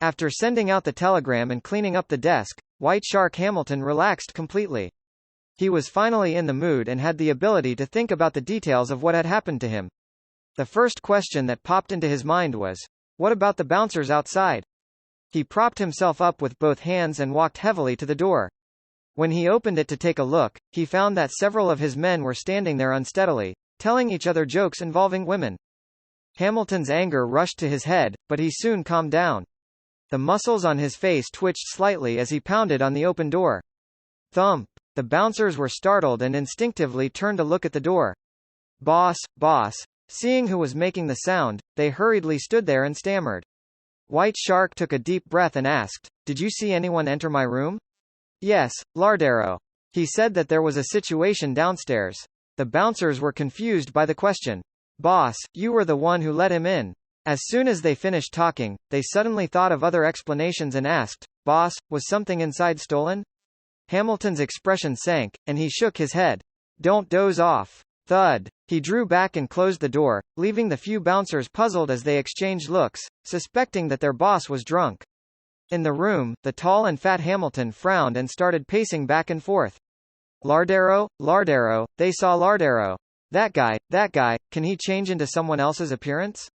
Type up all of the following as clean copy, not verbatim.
After sending out the telegram and cleaning up the desk, White Shark Hamilton relaxed completely. He was finally in the mood and had the ability to think about the details of what had happened to him. The first question that popped into his mind was, what about the bouncers outside? He propped himself up with both hands and walked heavily to the door. When he opened it to take a look, he found that several of his men were standing there unsteadily, telling each other jokes involving women. Hamilton's anger rushed to his head, but he soon calmed down. The muscles on his face twitched slightly as he pounded on the open door. Thump! The bouncers were startled and instinctively turned to look at the door. Boss, boss. Seeing who was making the sound, they hurriedly stood there and stammered. White Shark took a deep breath and asked, "Did you see anyone enter my room?" "Yes, Lardero." He said that there was a situation downstairs. The bouncers were confused by the question. "Boss, you were the one who let him in." As soon as they finished talking, they suddenly thought of other explanations and asked, "Boss, was something inside stolen?" Hamilton's expression sank, and he shook his head. "Don't doze off." Thud. He drew back and closed the door, leaving the few bouncers puzzled as they exchanged looks, suspecting that their boss was drunk. In the room, the tall and fat Hamilton frowned and started pacing back and forth. Lardero, Lardero, they saw Lardero. That guy, can he change into someone else's appearance?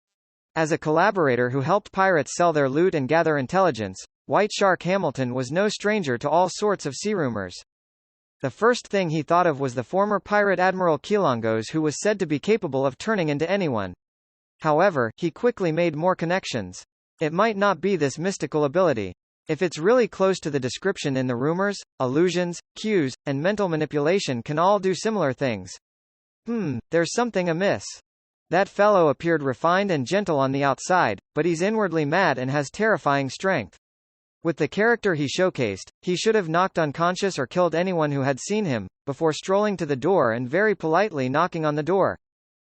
As a collaborator who helped pirates sell their loot and gather intelligence, White Shark Hamilton was no stranger to all sorts of sea rumors. The first thing he thought of was the former pirate Admiral Kilongos, who was said to be capable of turning into anyone. However, he quickly made more connections. It might not be this mystical ability. If it's really close to the description in the rumors, illusions, cues, and mental manipulation can all do similar things. There's something amiss. That fellow appeared refined and gentle on the outside, but he's inwardly mad and has terrifying strength. With the character he showcased, he should have knocked unconscious or killed anyone who had seen him, before strolling to the door and very politely knocking on the door.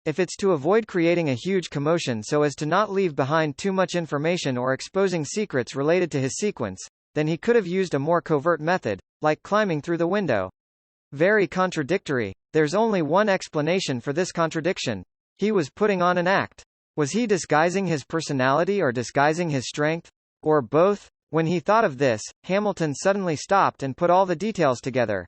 If it's to avoid creating a huge commotion so as to not leave behind too much information or exposing secrets related to his sequence, then he could have used a more covert method, like climbing through the window. Very contradictory. There's only one explanation for this contradiction. He was putting on an act. Was he disguising his personality or disguising his strength? Or both? When he thought of this, Hamilton suddenly stopped and put all the details together.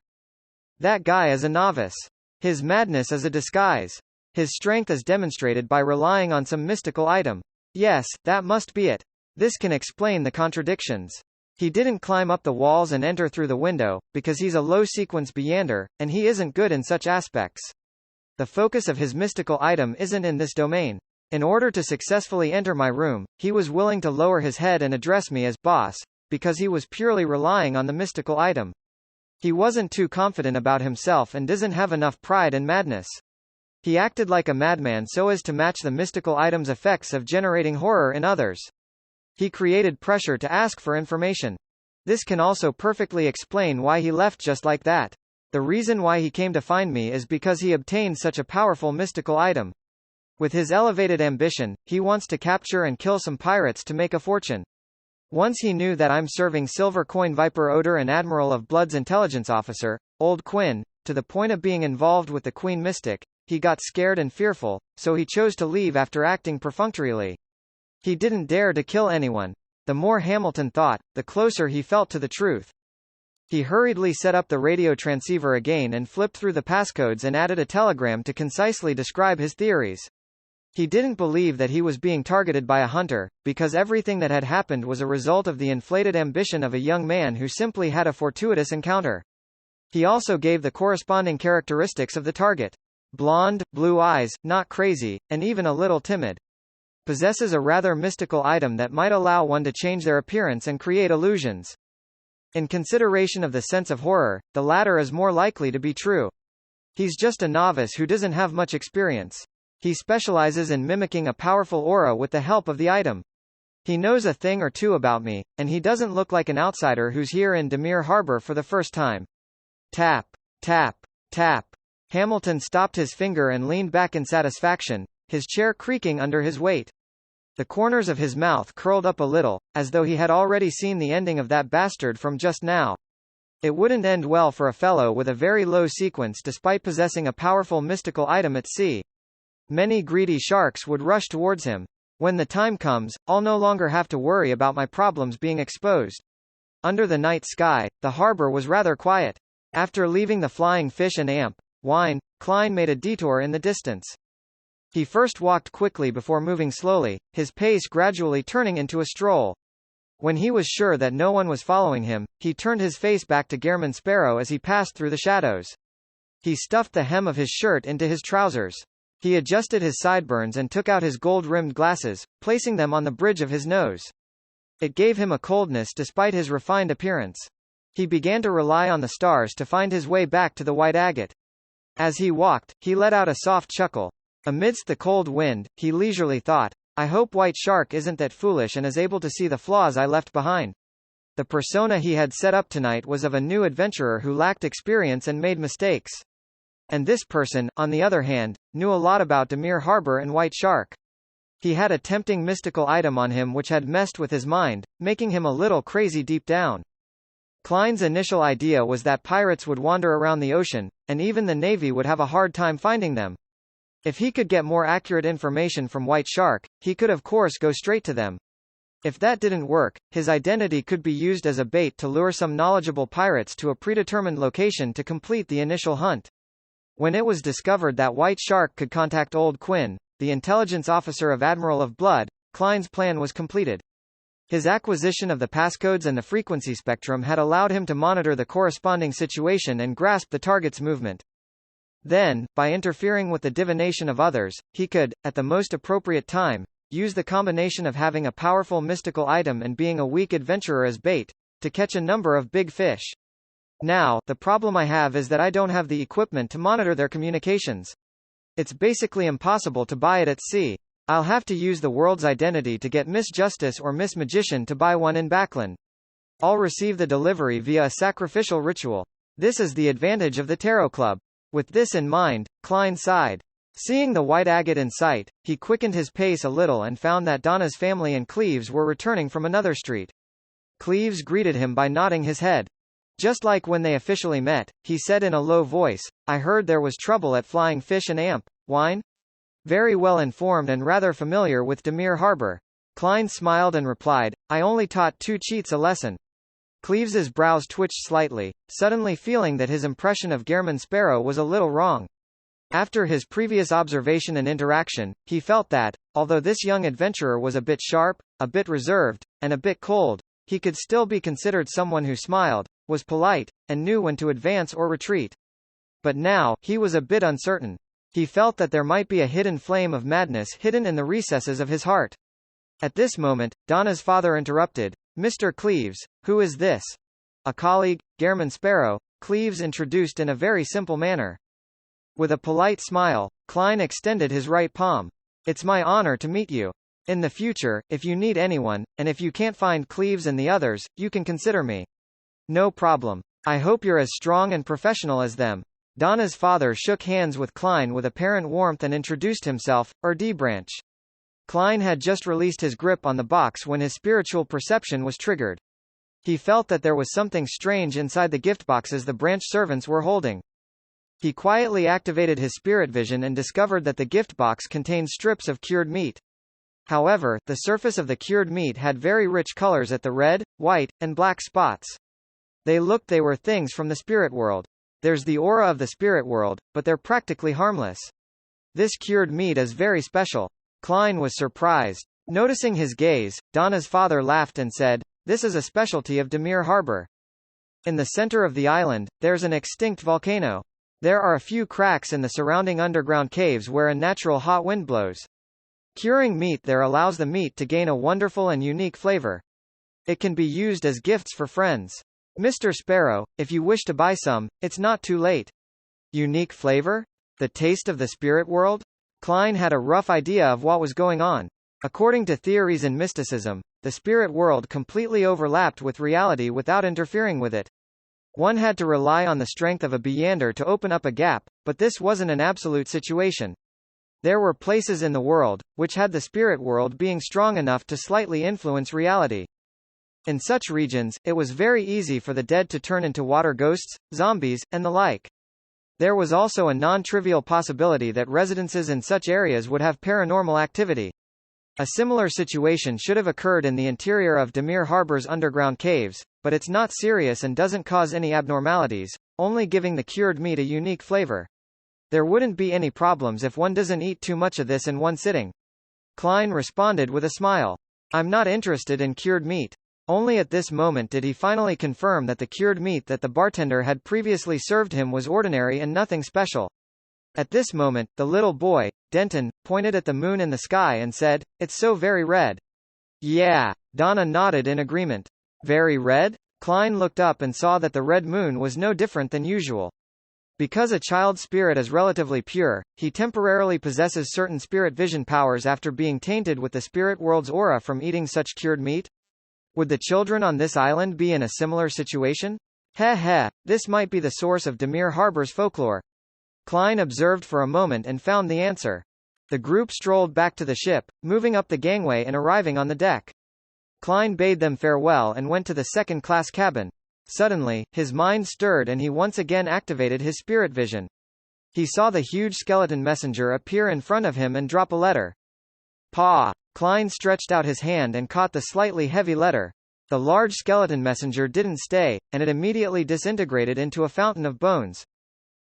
That guy is a novice. His madness is a disguise. His strength is demonstrated by relying on some mystical item. Yes, that must be it. This can explain the contradictions. He didn't climb up the walls and enter through the window, because he's a low-sequence Beyonder, and he isn't good in such aspects. The focus of his mystical item isn't in this domain. In order to successfully enter my room, he was willing to lower his head and address me as boss, because he was purely relying on the mystical item. He wasn't too confident about himself and doesn't have enough pride and madness. He acted like a madman so as to match the mystical item's effects of generating horror in others. He created pressure to ask for information. This can also perfectly explain why he left just like that. The reason why he came to find me is because he obtained such a powerful mystical item. With his elevated ambition, he wants to capture and kill some pirates to make a fortune. Once he knew that I'm serving Silver Coin Viper Oder and Admiral of Blood's intelligence officer, Old Quinn, to the point of being involved with the Queen Mystic, he got scared and fearful, so he chose to leave after acting perfunctorily. He didn't dare to kill anyone. The more Hamilton thought, the closer he felt to the truth. He hurriedly set up the radio transceiver again and flipped through the passcodes and added a telegram to concisely describe his theories. He didn't believe that he was being targeted by a hunter, because everything that had happened was a result of the inflated ambition of a young man who simply had a fortuitous encounter. He also gave the corresponding characteristics of the target. Blonde, blue eyes, not crazy, and even a little timid. Possesses a rather mystical item that might allow one to change their appearance and create illusions. In consideration of the sense of horror, the latter is more likely to be true. He's just a novice who doesn't have much experience. He specializes in mimicking a powerful aura with the help of the item. He knows a thing or two about me, and he doesn't look like an outsider who's here in Demir Harbor for the first time. Tap, tap, tap. Hamilton stopped his finger and leaned back in satisfaction, his chair creaking under his weight. The corners of his mouth curled up a little, as though he had already seen the ending of that bastard from just now. It wouldn't end well for a fellow with a very low sequence despite possessing a powerful mystical item at sea. Many greedy sharks would rush towards him. When the time comes, I'll no longer have to worry about my problems being exposed. Under the night sky, the harbor was rather quiet. After leaving the Flying Fish and Amp Wine, Klein made a detour in the distance. He first walked quickly before moving slowly, his pace gradually turning into a stroll. When he was sure that no one was following him, he turned his face back to Gehrman Sparrow as he passed through the shadows. He stuffed the hem of his shirt into his trousers. He adjusted his sideburns and took out his gold-rimmed glasses, placing them on the bridge of his nose. It gave him a coldness despite his refined appearance. He began to rely on the stars to find his way back to the white agate. As he walked, he let out a soft chuckle. Amidst the cold wind, he leisurely thought, I hope White Shark isn't that foolish and is able to see the flaws I left behind. The persona he had set up tonight was of a new adventurer who lacked experience and made mistakes. And this person, on the other hand, knew a lot about Dimir Harbor and White Shark. He had a tempting mystical item on him which had messed with his mind, making him a little crazy deep down. Klein's initial idea was that pirates would wander around the ocean, and even the Navy would have a hard time finding them. If he could get more accurate information from White Shark, he could of course go straight to them. If that didn't work, his identity could be used as a bait to lure some knowledgeable pirates to a predetermined location to complete the initial hunt. When it was discovered that White Shark could contact Old Quinn, the intelligence officer of Admiral of Blood, Klein's plan was completed. His acquisition of the passcodes and the frequency spectrum had allowed him to monitor the corresponding situation and grasp the target's movement. Then, by interfering with the divination of others, he could, at the most appropriate time, use the combination of having a powerful mystical item and being a weak adventurer as bait, to catch a number of big fish. Now, the problem I have is that I don't have the equipment to monitor their communications. It's basically impossible to buy it at sea. I'll have to use the world's identity to get Miss Justice or Miss Magician to buy one in Backland. I'll receive the delivery via a sacrificial ritual. This is the advantage of the Tarot Club. With this in mind, Klein sighed. Seeing the white agate in sight, he quickened his pace a little and found that Donna's family and Cleves were returning from another street. Cleves greeted him by nodding his head. Just like when they officially met, he said in a low voice, I heard there was trouble at Flying Fish and Amp Wine? Very well informed and rather familiar with Dimir Harbor. Klein smiled and replied, I only taught 2 cheats a lesson. Cleves's brows twitched slightly, suddenly feeling that his impression of Gehrman Sparrow was a little wrong. After his previous observation and interaction, he felt that, although this young adventurer was a bit sharp, a bit reserved, and a bit cold, he could still be considered someone who smiled, was polite, and knew when to advance or retreat. But now, he was a bit uncertain. He felt that there might be a hidden flame of madness hidden in the recesses of his heart. At this moment, Donna's father interrupted, Mr. Cleves, who is this? A colleague, Gehrman Sparrow, Cleves introduced in a very simple manner. With a polite smile, Klein extended his right palm. It's my honor to meet you. In the future, if you need anyone, and if you can't find Cleves and the others, you can consider me. No problem. I hope you're as strong and professional as them. Donna's father shook hands with Klein with apparent warmth and introduced himself, D. Branch. Klein had just released his grip on the box when his spiritual perception was triggered. He felt that there was something strange inside the gift boxes the branch servants were holding. He quietly activated his spirit vision and discovered that the gift box contained strips of cured meat. However, the surface of the cured meat had very rich colors at the red, white, and black spots. They were things from the spirit world. There's the aura of the spirit world, but they're practically harmless. This cured meat is very special. Klein was surprised. Noticing his gaze, Donna's father laughed and said, This is a specialty of Dimir Harbor. In the center of the island, there's an extinct volcano. There are a few cracks in the surrounding underground caves where a natural hot wind blows. Curing meat there allows the meat to gain a wonderful and unique flavor. It can be used as gifts for friends. Mr. Sparrow, if you wish to buy some, it's not too late. Unique flavor? The taste of the spirit world? Klein had a rough idea of what was going on. According to theories in mysticism, the spirit world completely overlapped with reality without interfering with it. One had to rely on the strength of a Beyonder to open up a gap, but this wasn't an absolute situation. There were places in the world, which had the spirit world being strong enough to slightly influence reality. In such regions, it was very easy for the dead to turn into water ghosts, zombies, and the like. There was also a non-trivial possibility that residences in such areas would have paranormal activity. A similar situation should have occurred in the interior of Dimir Harbor's underground caves, but it's not serious and doesn't cause any abnormalities, only giving the cured meat a unique flavor. There wouldn't be any problems if one doesn't eat too much of this in one sitting. Klein responded with a smile. I'm not interested in cured meat. Only at this moment did he finally confirm that the cured meat that the bartender had previously served him was ordinary and nothing special. At this moment, the little boy, Denton, pointed at the moon in the sky and said, "It's so very red." Yeah, Donna nodded in agreement. Very red? Klein looked up and saw that the red moon was no different than usual. Because a child's spirit is relatively pure, he temporarily possesses certain spirit vision powers after being tainted with the spirit world's aura from eating such cured meat. Would the children on this island be in a similar situation? Heh, this might be the source of Dimir Harbor's folklore. Klein observed for a moment and found the answer. The group strolled back to the ship, moving up the gangway and arriving on the deck. Klein bade them farewell and went to the second-class cabin. Suddenly, his mind stirred and he once again activated his spirit vision. He saw the huge skeleton messenger appear in front of him and drop a letter. Pa! Klein stretched out his hand and caught the slightly heavy letter. The large skeleton messenger didn't stay, and it immediately disintegrated into a fountain of bones.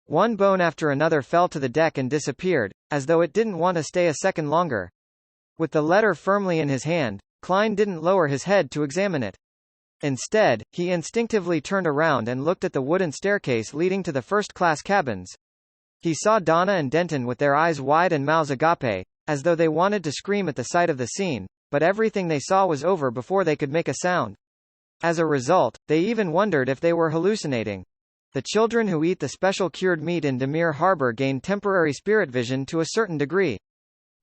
One bone after another fell to the deck and disappeared, as though it didn't want to stay a second longer. With the letter firmly in his hand, Klein didn't lower his head to examine it. Instead, he instinctively turned around and looked at the wooden staircase leading to the first-class cabins. He saw Donna and Denton with their eyes wide and mouths agape, as though they wanted to scream at the sight of the scene, but everything they saw was over before they could make a sound. As a result, they even wondered if they were hallucinating. The children who eat the special cured meat in Dimir Harbor gain temporary spirit vision to a certain degree.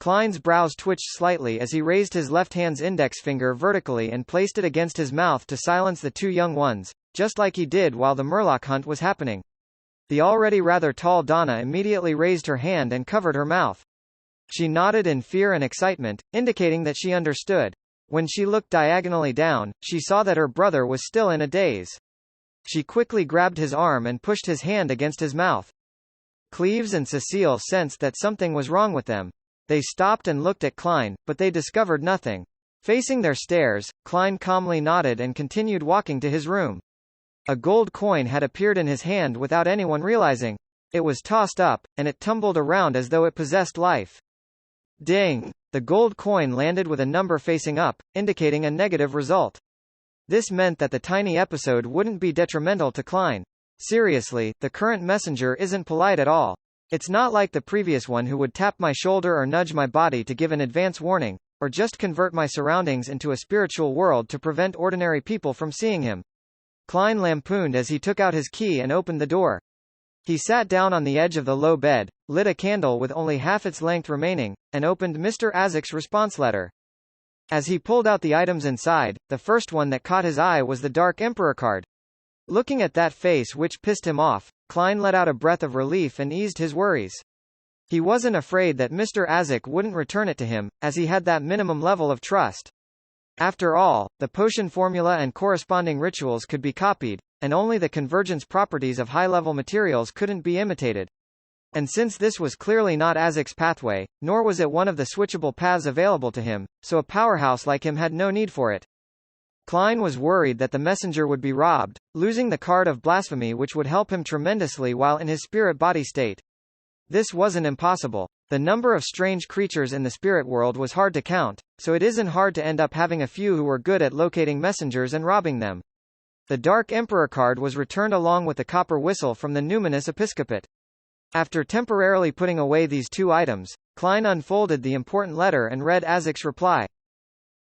Klein's brows twitched slightly as he raised his left hand's index finger vertically and placed it against his mouth to silence the two young ones, just like he did while the Murloc hunt was happening. The already rather tall Donna immediately raised her hand and covered her mouth. She nodded in fear and excitement, indicating that she understood. When she looked diagonally down, she saw that her brother was still in a daze. She quickly grabbed his arm and pushed his hand against his mouth. Cleves and Cecile sensed that something was wrong with them. They stopped and looked at Klein, but they discovered nothing. Facing their stares, Klein calmly nodded and continued walking to his room. A gold coin had appeared in his hand without anyone realizing. It was tossed up, and it tumbled around as though it possessed life. Ding! The gold coin landed with a number facing up, indicating a negative result. This meant that the tiny episode wouldn't be detrimental to Klein. Seriously, the current messenger isn't polite at all. It's not like the previous one who would tap my shoulder or nudge my body to give an advance warning, or just convert my surroundings into a spiritual world to prevent ordinary people from seeing him. Klein lampooned as he took out his key and opened the door. He sat down on the edge of the low bed, lit a candle with only half its length remaining, and opened Mr. Azek's response letter. As he pulled out the items inside, the first one that caught his eye was the Dark Emperor card. Looking at that face which pissed him off, Klein let out a breath of relief and eased his worries. He wasn't afraid that Mr. Azek wouldn't return it to him, as he had that minimum level of trust. After all, the potion formula and corresponding rituals could be copied, and only the convergence properties of high-level materials couldn't be imitated. And since this was clearly not Azek's pathway, nor was it one of the switchable paths available to him, so a powerhouse like him had no need for it. Klein was worried that the messenger would be robbed, losing the card of blasphemy which would help him tremendously while in his spirit body state. This wasn't impossible. The number of strange creatures in the spirit world was hard to count, so it isn't hard to end up having a few who were good at locating messengers and robbing them. The Dark Emperor card was returned along with the copper whistle from the Numinous Episcopate. After temporarily putting away these two items, Klein unfolded the important letter and read Azek's reply.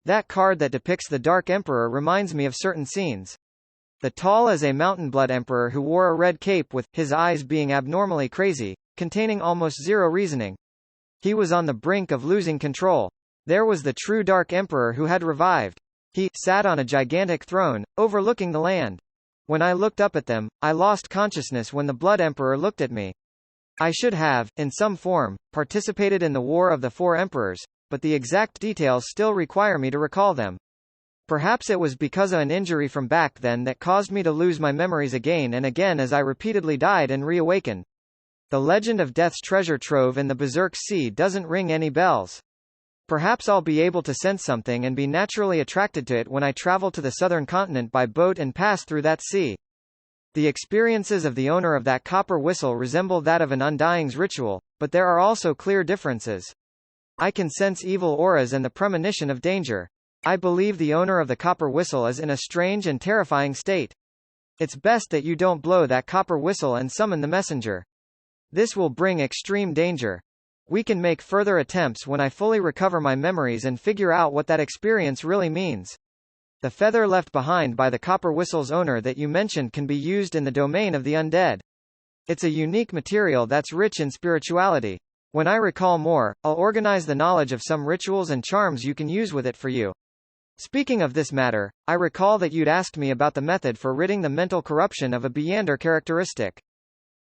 That card that depicts the Dark Emperor reminds me of certain scenes. The tall as a mountain blood emperor who wore a red cape with his eyes being abnormally crazy, containing almost zero reasoning. He was on the brink of losing control. There was the true Dark Emperor who had revived. He sat on a gigantic throne, overlooking the land. When I looked up at them, I lost consciousness when the Blood Emperor looked at me. I should have, in some form, participated in the War of the Four Emperors, but the exact details still require me to recall them. Perhaps it was because of an injury from back then that caused me to lose my memories again and again as I repeatedly died and reawakened. The legend of Death's treasure trove in the Berserk Sea doesn't ring any bells. Perhaps I'll be able to sense something and be naturally attracted to it when I travel to the southern continent by boat and pass through that sea. The experiences of the owner of that copper whistle resemble that of an Undying's ritual, but there are also clear differences. I can sense evil auras and the premonition of danger. I believe the owner of the copper whistle is in a strange and terrifying state. It's best that you don't blow that copper whistle and summon the messenger. This will bring extreme danger. We can make further attempts when I fully recover my memories and figure out what that experience really means. The feather left behind by the copper whistle's owner that you mentioned can be used in the domain of the undead. It's a unique material that's rich in spirituality. When I recall more, I'll organize the knowledge of some rituals and charms you can use with it for you. Speaking of this matter, I recall that you'd asked me about the method for ridding the mental corruption of a Beyonder characteristic.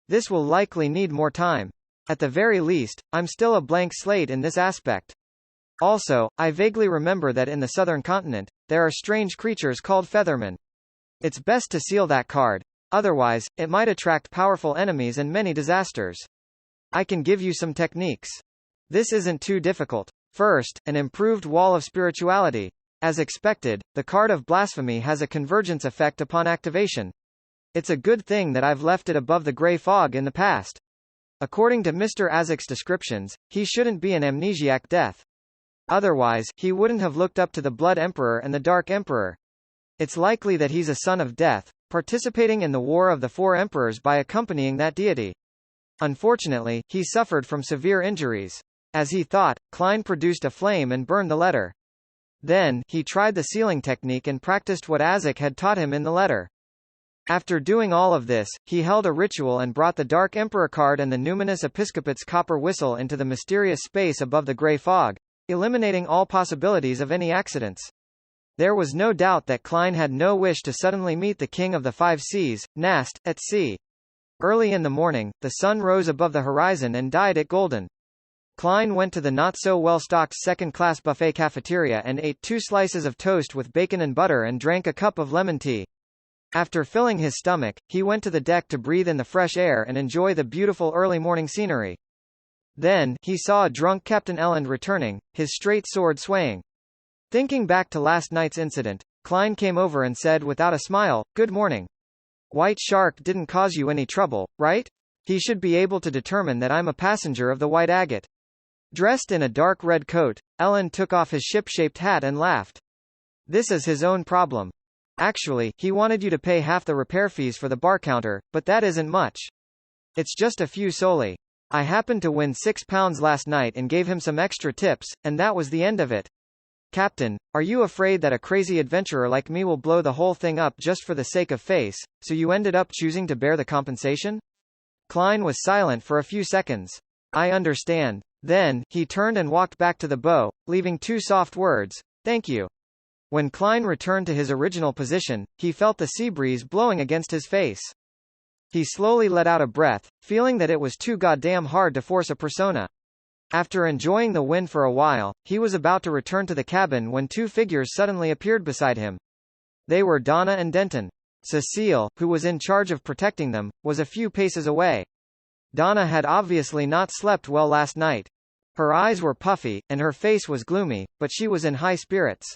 This will likely need more time. At the very least, I'm still a blank slate in this aspect. Also, I vaguely remember that in the southern continent, there are strange creatures called feathermen. It's best to seal that card. Otherwise, it might attract powerful enemies and many disasters. I can give you some techniques. This isn't too difficult. First, an improved wall of spirituality. As expected, the card of blasphemy has a convergence effect upon activation. It's a good thing that I've left it above the gray fog in the past. According to Mr. Azek's descriptions, he shouldn't be an amnesiac death. Otherwise, he wouldn't have looked up to the Blood Emperor and the Dark Emperor. It's likely that he's a son of death, participating in the War of the Four Emperors by accompanying that deity. Unfortunately, he suffered from severe injuries. As he thought, Klein produced a flame and burned the letter. Then, he tried the sealing technique and practiced what Azek had taught him in the letter. After doing all of this, he held a ritual and brought the Dark Emperor card and the Numinous Episcopate's copper whistle into the mysterious space above the gray fog, eliminating all possibilities of any accidents. There was no doubt that Klein had no wish to suddenly meet the King of the Five Seas, Nast, at sea. Early in the morning, the sun rose above the horizon and died at golden. Klein went to the not-so-well-stocked second-class buffet cafeteria and ate 2 slices of toast with bacon and butter and drank a cup of lemon tea. After filling his stomach, he went to the deck to breathe in the fresh air and enjoy the beautiful early morning scenery. Then, he saw a drunk Captain Elland returning, his straight sword swaying. Thinking back to last night's incident, Klein came over and said without a smile, "Good morning. White Shark didn't cause you any trouble, right? He should be able to determine that I'm a passenger of the White Agate." Dressed in a dark red coat, Elland took off his ship-shaped hat and laughed. "This is his own problem. Actually, he wanted you to pay half the repair fees for the bar counter, but that isn't much. It's just a few soldi. I happened to win £6 last night and gave him some extra tips, and that was the end of it. Captain, are you afraid that a crazy adventurer like me will blow the whole thing up just for the sake of face, so you ended up choosing to bear the compensation?" Klein was silent for a few seconds. "I understand." Then, he turned and walked back to the bow, leaving 2 soft words, "Thank you." When Klein returned to his original position, he felt the sea breeze blowing against his face. He slowly let out a breath, feeling that it was too goddamn hard to force a persona. After enjoying the wind for a while, he was about to return to the cabin when 2 figures suddenly appeared beside him. They were Donna and Denton. Cecile, who was in charge of protecting them, was a few paces away. Donna had obviously not slept well last night. Her eyes were puffy, and her face was gloomy, but she was in high spirits.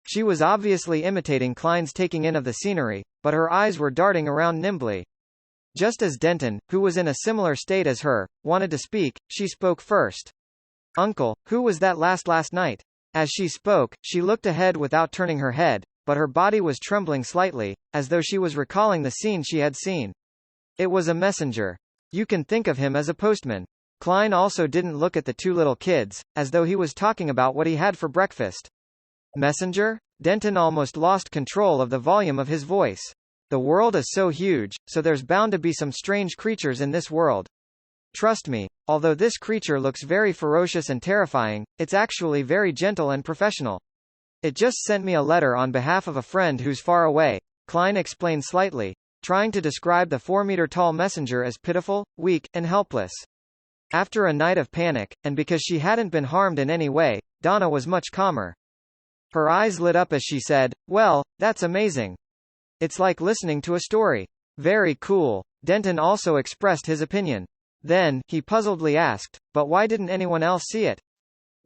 She was obviously imitating Klein's taking in of the scenery, but her eyes were darting around nimbly. Just as Denton, who was in a similar state as her, wanted to speak, she spoke first. "Uncle, who was that last night?" As she spoke, she looked ahead without turning her head, but her body was trembling slightly, as though she was recalling the scene she had seen. "It was a messenger. You can think of him as a postman." Klein also didn't look at the 2 little kids, as though he was talking about what he had for breakfast. "Messenger?" Denton almost lost control of the volume of his voice. "The world is so huge, so there's bound to be some strange creatures in this world. Trust me, although this creature looks very ferocious and terrifying, it's actually very gentle and professional. It just sent me a letter on behalf of a friend who's far away," Klein explained slightly, trying to describe the 4-meter-tall messenger as pitiful, weak, and helpless. After a night of panic, and because she hadn't been harmed in any way, Donna was much calmer. Her eyes lit up as she said, "Well, that's amazing. It's like listening to a story." "Very cool." Denton also expressed his opinion. Then, he puzzledly asked, "But why didn't anyone else see it?"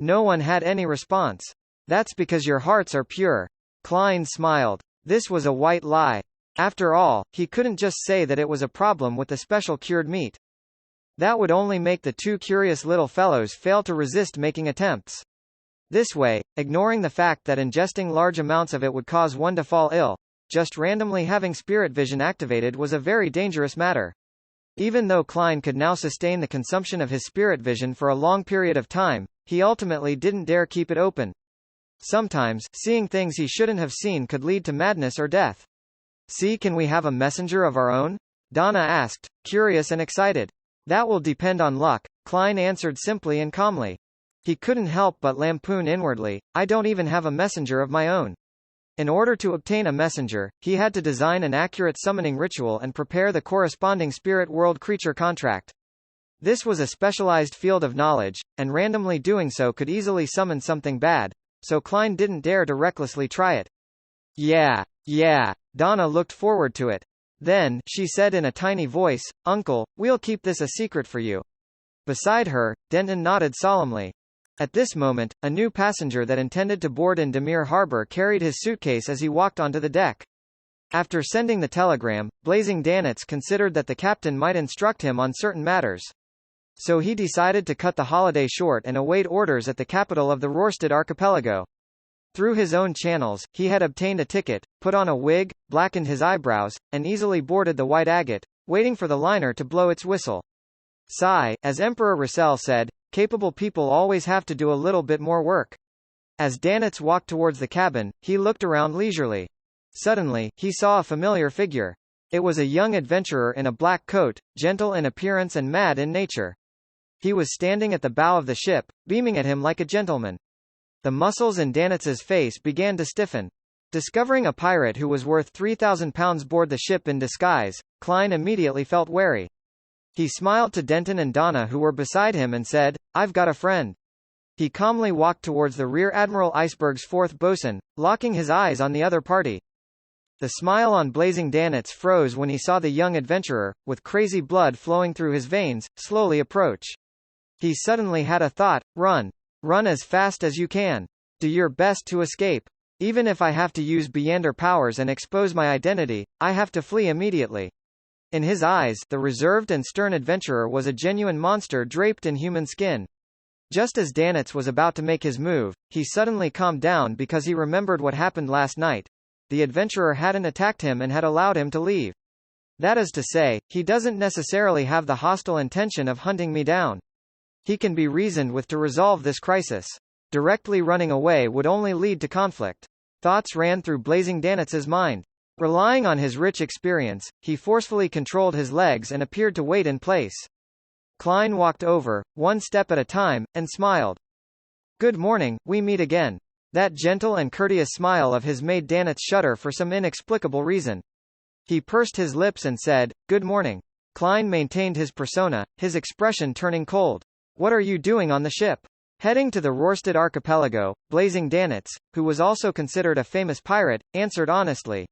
No one had any response. That's because your hearts are pure. Klein smiled. This was a white lie. After all, he couldn't just say that it was a problem with the special cured meat. That would only make the two curious little fellows fail to resist making attempts. This way, ignoring the fact that ingesting large amounts of it would cause one to fall ill, just randomly having spirit vision activated was a very dangerous matter. Even though Klein could now sustain the consumption of his spirit vision for a long period of time, he ultimately didn't dare keep it open. Sometimes, seeing things he shouldn't have seen could lead to madness or death. See, can we have a messenger of our own? Donna asked, curious and excited. That will depend on luck, Klein answered simply and calmly. He couldn't help but lampoon inwardly, I don't even have a messenger of my own. In order to obtain a messenger, he had to design an accurate summoning ritual and prepare the corresponding spirit world creature contract. This was a specialized field of knowledge, and randomly doing so could easily summon something bad, so Klein didn't dare to recklessly try it. Yeah, Donna looked forward to it. Then, she said in a tiny voice, Uncle, we'll keep this a secret for you. Beside her, Denton nodded solemnly. At this moment, a new passenger that intended to board in Demir Harbor carried his suitcase as he walked onto the deck. After sending the telegram, Blazing Danitz considered that the captain might instruct him on certain matters. So he decided to cut the holiday short and await orders at the capital of the Rorstad archipelago. Through his own channels, he had obtained a ticket, put on a wig, blackened his eyebrows, and easily boarded the White Agate, waiting for the liner to blow its whistle. Sigh, as Emperor Russell said, capable people always have to do a little bit more work. As Danitz walked towards the cabin, he looked around leisurely. Suddenly, he saw a familiar figure. It was a young adventurer in a black coat, gentle in appearance and mad in nature. He was standing at the bow of the ship, beaming at him like a gentleman. The muscles in Danitz's face began to stiffen. Discovering a pirate who was worth 3,000 pounds board the ship in disguise, Klein immediately felt wary. He smiled to Denton and Donna who were beside him and said, I've got a friend. He calmly walked towards the Rear Admiral Iceberg's fourth bosun, locking his eyes on the other party. The smile on Blazing Danitz froze when he saw the young adventurer, with crazy blood flowing through his veins, slowly approach. He suddenly had a thought, run. Run as fast as you can. Do your best to escape. Even if I have to use Beyonder powers and expose my identity, I have to flee immediately. In his eyes, the reserved and stern adventurer was a genuine monster draped in human skin. Just as Danitz was about to make his move, he suddenly calmed down because he remembered what happened last night. The adventurer hadn't attacked him and had allowed him to leave. That is to say, he doesn't necessarily have the hostile intention of hunting me down. He can be reasoned with to resolve this crisis. Directly running away would only lead to conflict. Thoughts ran through Blazing Danitz's mind. Relying on his rich experience, he forcefully controlled his legs and appeared to wait in place. Klein walked over, one step at a time, and smiled. Good morning, we meet again. That gentle and courteous smile of his made Danitz shudder for some inexplicable reason. He pursed his lips and said, Good morning. Klein maintained his persona, his expression turning cold. What are you doing on the ship? Heading to the Rorstad archipelago, Blazing Danitz, who was also considered a famous pirate, answered honestly.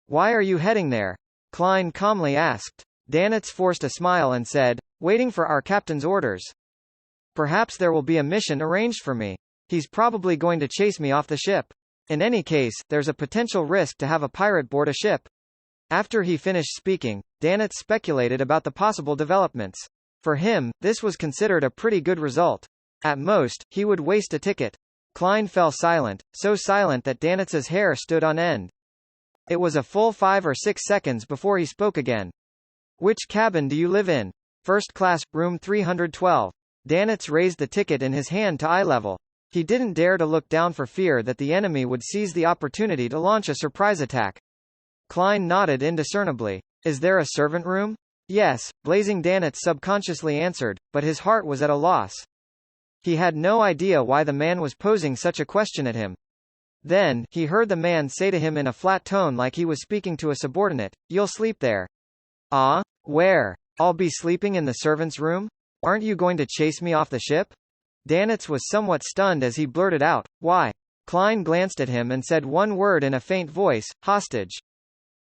Why are you heading there? Klein calmly asked. Danitz forced a smile and said, waiting for our captain's orders. Perhaps there will be a mission arranged for me. He's probably going to chase me off the ship. In any case, there's a potential risk to have a pirate board a ship. After he finished speaking, Danitz speculated about the possible developments. For him, this was considered a pretty good result. At most, he would waste a ticket. Klein fell silent, so silent that Danitz's hair stood on end. It was a full 5 or 6 seconds before he spoke again. Which cabin do you live in? First class, room 312. Danitz raised the ticket in his hand to eye level. He didn't dare to look down for fear that the enemy would seize the opportunity to launch a surprise attack. Klein nodded indiscernibly. Is there a servant room? Yes, Blazing Danitz subconsciously answered, but his heart was at a loss. He had no idea why the man was posing such a question at him. Then, he heard the man say to him in a flat tone like he was speaking to a subordinate, You'll sleep there. Ah? Where? I'll be sleeping in the servant's room? Aren't you going to chase me off the ship? Danitz was somewhat stunned as he blurted out, Why? Klein glanced at him and said one word in a faint voice, Hostage.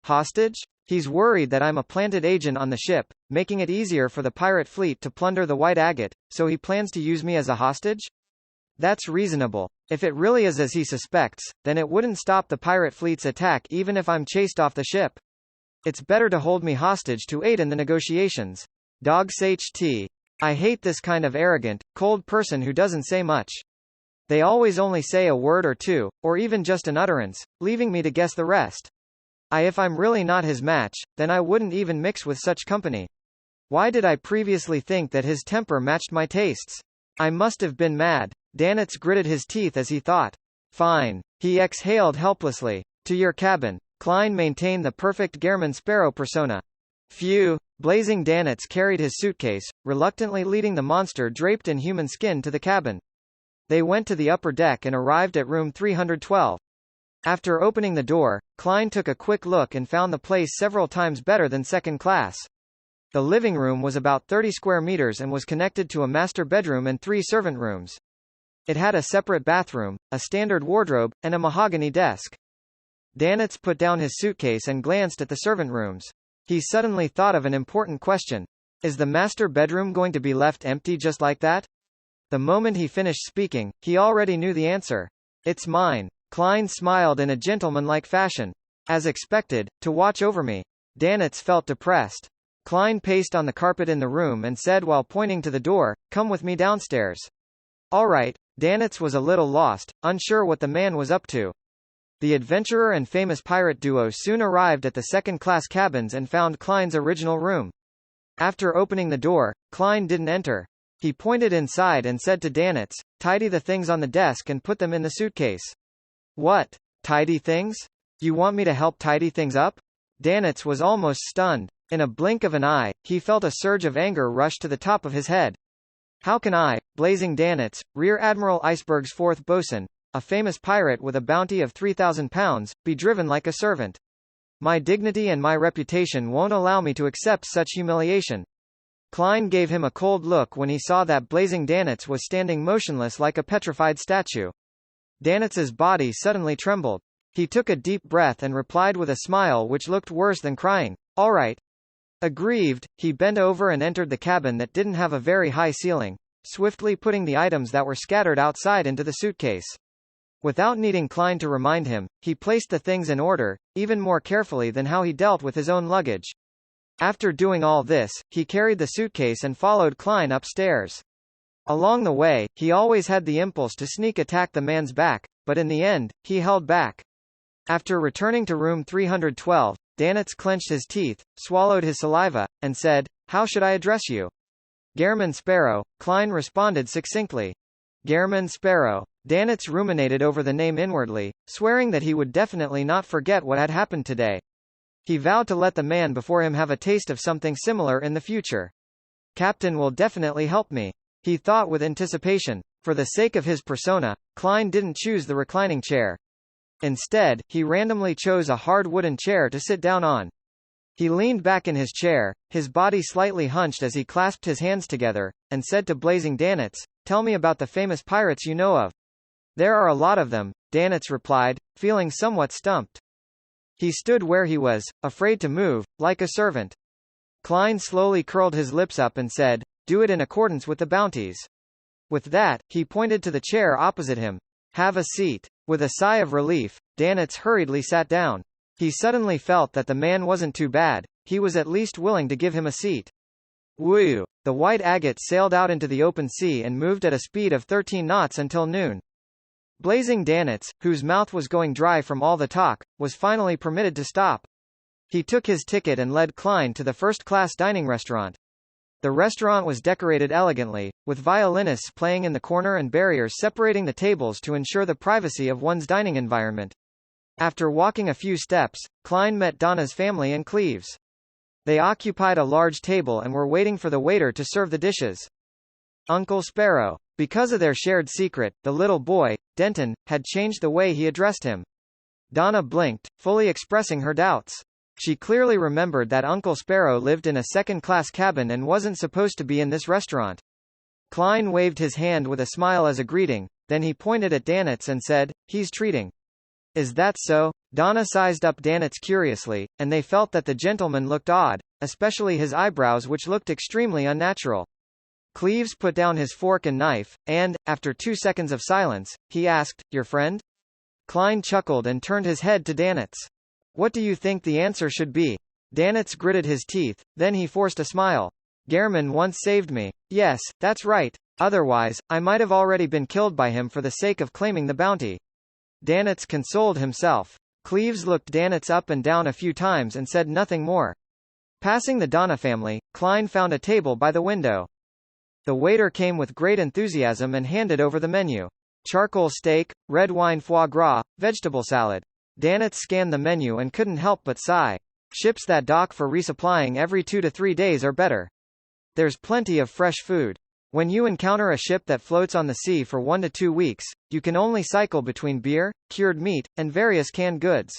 Hostage? He's worried that I'm a planted agent on the ship, making it easier for the pirate fleet to plunder the White Agate, so he plans to use me as a hostage? That's reasonable. If it really is as he suspects, then it wouldn't stop the pirate fleet's attack even if I'm chased off the ship. It's better to hold me hostage to aid in the negotiations. Dogs HT. I hate this kind of arrogant, cold person who doesn't say much. They always only say a word or two, or even just an utterance, leaving me to guess the rest. If I'm really not his match, then I wouldn't even mix with such company. Why did I previously think that his temper matched my tastes? I must have been mad. Danitz gritted his teeth as he thought. Fine. He exhaled helplessly. To your cabin. Klein maintained the perfect Gehrman Sparrow persona. Phew. Blazing Danitz carried his suitcase, reluctantly leading the monster draped in human skin to the cabin. They went to the upper deck and arrived at room 312. After opening the door, Klein took a quick look and found the place several times better than second class. The living room was about 30 square meters and was connected to a master bedroom and 3 servant rooms. It had a separate bathroom, a standard wardrobe, and a mahogany desk. Danitz put down his suitcase and glanced at the servant rooms. He suddenly thought of an important question. Is the master bedroom going to be left empty just like that? The moment he finished speaking, he already knew the answer. It's mine. Klein smiled in a gentlemanlike fashion. As expected, to watch over me. Danitz felt depressed. Klein paced on the carpet in the room and said while pointing to the door, "Come with me downstairs." All right. Danitz was a little lost, unsure what the man was up to. The adventurer and famous pirate duo soon arrived at the second-class cabins and found Klein's original room. After opening the door, Klein didn't enter. He pointed inside and said to Danitz, "Tidy the things on the desk and put them in the suitcase." What? Tidy things? You want me to help tidy things up? Danitz was almost stunned. In a blink of an eye, he felt a surge of anger rush to the top of his head. How can I, Blazing Danitz, Rear Admiral Iceberg's 4th bosun, a famous pirate with a bounty of 3,000 pounds, be driven like a servant? My dignity and my reputation won't allow me to accept such humiliation. Klein gave him a cold look when he saw that Blazing Danitz was standing motionless like a petrified statue. Danitz's body suddenly trembled. He took a deep breath and replied with a smile which looked worse than crying, "All right." Aggrieved, he bent over and entered the cabin that didn't have a very high ceiling, swiftly putting the items that were scattered outside into the suitcase. Without needing Klein to remind him, he placed the things in order, even more carefully than how he dealt with his own luggage. After doing all this, he carried the suitcase and followed Klein upstairs. Along the way, he always had the impulse to sneak attack the man's back, but in the end, he held back. After returning to room 312, Danitz clenched his teeth, swallowed his saliva, and said, "How should I address you?" "Gehrman Sparrow," Klein responded succinctly. Gehrman Sparrow. Danitz ruminated over the name inwardly, swearing that he would definitely not forget what had happened today. He vowed to let the man before him have a taste of something similar in the future. Captain will definitely help me, he thought with anticipation. For the sake of his persona, Klein didn't choose the reclining chair. Instead, he randomly chose a hard wooden chair to sit down on. He leaned back in his chair, his body slightly hunched as he clasped his hands together, and said to Blazing Danitz, "Tell me about the famous pirates you know of." "There are a lot of them," Danitz replied, feeling somewhat stumped. He stood where he was, afraid to move, like a servant. Klein slowly curled his lips up and said, "Do it in accordance with the bounties." With that, he pointed to the chair opposite him. "Have a seat." With a sigh of relief, Danitz hurriedly sat down. He suddenly felt that the man wasn't too bad, he was at least willing to give him a seat. Woo! The white agate sailed out into the open sea and moved at a speed of 13 knots until noon. Blazing Danitz, whose mouth was going dry from all the talk, was finally permitted to stop. He took his ticket and led Klein to the first-class dining restaurant. The restaurant was decorated elegantly, with violinists playing in the corner and barriers separating the tables to ensure the privacy of one's dining environment. After walking a few steps, Klein met Donna's family and Cleves. They occupied a large table and were waiting for the waiter to serve the dishes. Uncle Sparrow. Because of their shared secret, the little boy, Denton, had changed the way he addressed him. Donna blinked, fully expressing her doubts. She clearly remembered that Uncle Sparrow lived in a second-class cabin and wasn't supposed to be in this restaurant. Klein waved his hand with a smile as a greeting, then he pointed at Danitz and said, "He's treating." "Is that so?" Donna sized up Danitz curiously, and they felt that the gentleman looked odd, especially his eyebrows which looked extremely unnatural. Cleves put down his fork and knife, and, after 2 seconds of silence, he asked, "Your friend?" Klein chuckled and turned his head to Danitz. "What do you think the answer should be?" Danitz gritted his teeth, then he forced a smile. "Gehrman once saved me. Yes, that's right. Otherwise, I might have already been killed by him for the sake of claiming the bounty." Danitz consoled himself. Cleves looked Danitz up and down a few times and said nothing more. Passing the Donna family, Klein found a table by the window. The waiter came with great enthusiasm and handed over the menu. Charcoal steak, red wine foie gras, vegetable salad. Danitz scanned the menu and couldn't help but sigh. Ships that dock for resupplying every 2 to 3 days are better. There's plenty of fresh food. When you encounter a ship that floats on the sea for 1 to 2 weeks, you can only cycle between beer, cured meat, and various canned goods.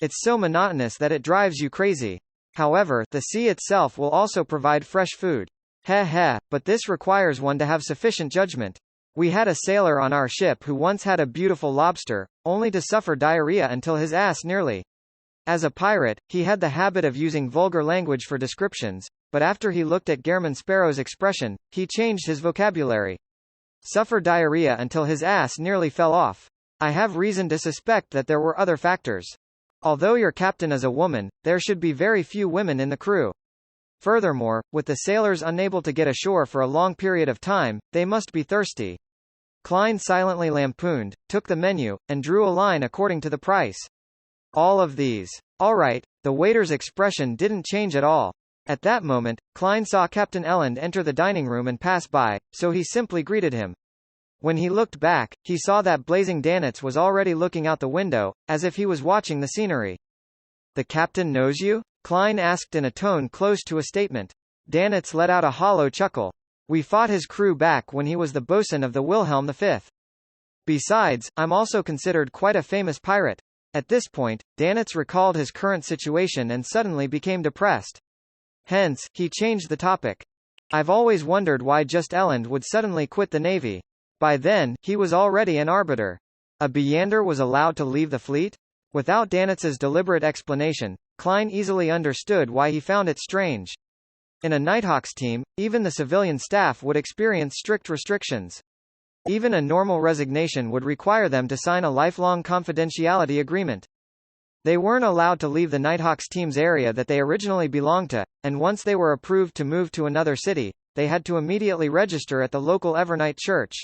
It's so monotonous that it drives you crazy. However, the sea itself will also provide fresh food. Heh, but this requires one to have sufficient judgment. We had a sailor on our ship who once had a beautiful lobster, only to suffer diarrhea until his ass nearly. As a pirate, he had the habit of using vulgar language for descriptions, but after he looked at Gehrman Sparrow's expression, he changed his vocabulary. Suffer diarrhea until his ass nearly fell off. I have reason to suspect that there were other factors. Although your captain is a woman, there should be very few women in the crew. Furthermore, with the sailors unable to get ashore for a long period of time, they must be thirsty. Klein silently lampooned, took the menu, and drew a line according to the price. All of these. All right. The waiter's expression didn't change at all. At that moment, Klein saw Captain Elend enter the dining room and pass by, so he simply greeted him. When he looked back, he saw that Blazing Danitz was already looking out the window, as if he was watching the scenery. "The captain knows you?" Klein asked in a tone close to a statement. Danitz let out a hollow chuckle. "We fought his crew back when he was the bosun of the Wilhelm V. Besides, I'm also considered quite a famous pirate." At this point, Danitz recalled his current situation and suddenly became depressed. Hence, he changed the topic. "I've always wondered why just Elend would suddenly quit the Navy. By then, he was already an arbiter. A Beyander was allowed to leave the fleet?" Without Danitz's deliberate explanation, Klein easily understood why he found it strange. In a Nighthawks team, even the civilian staff would experience strict restrictions. Even a normal resignation would require them to sign a lifelong confidentiality agreement. They weren't allowed to leave the Nighthawks team's area that they originally belonged to, and once they were approved to move to another city, they had to immediately register at the local Evernight church.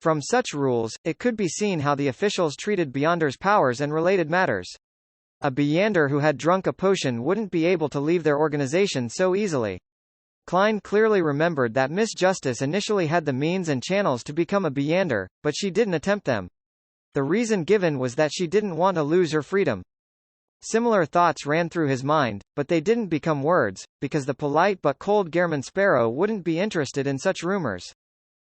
From such rules, it could be seen how the officials treated Beyonder's powers and related matters. A Beyander who had drunk a potion wouldn't be able to leave their organization so easily. Klein clearly remembered that Miss Justice initially had the means and channels to become a Beyander, but she didn't attempt them. The reason given was that she didn't want to lose her freedom. Similar thoughts ran through his mind, but they didn't become words, because the polite but cold Gehrman Sparrow wouldn't be interested in such rumors.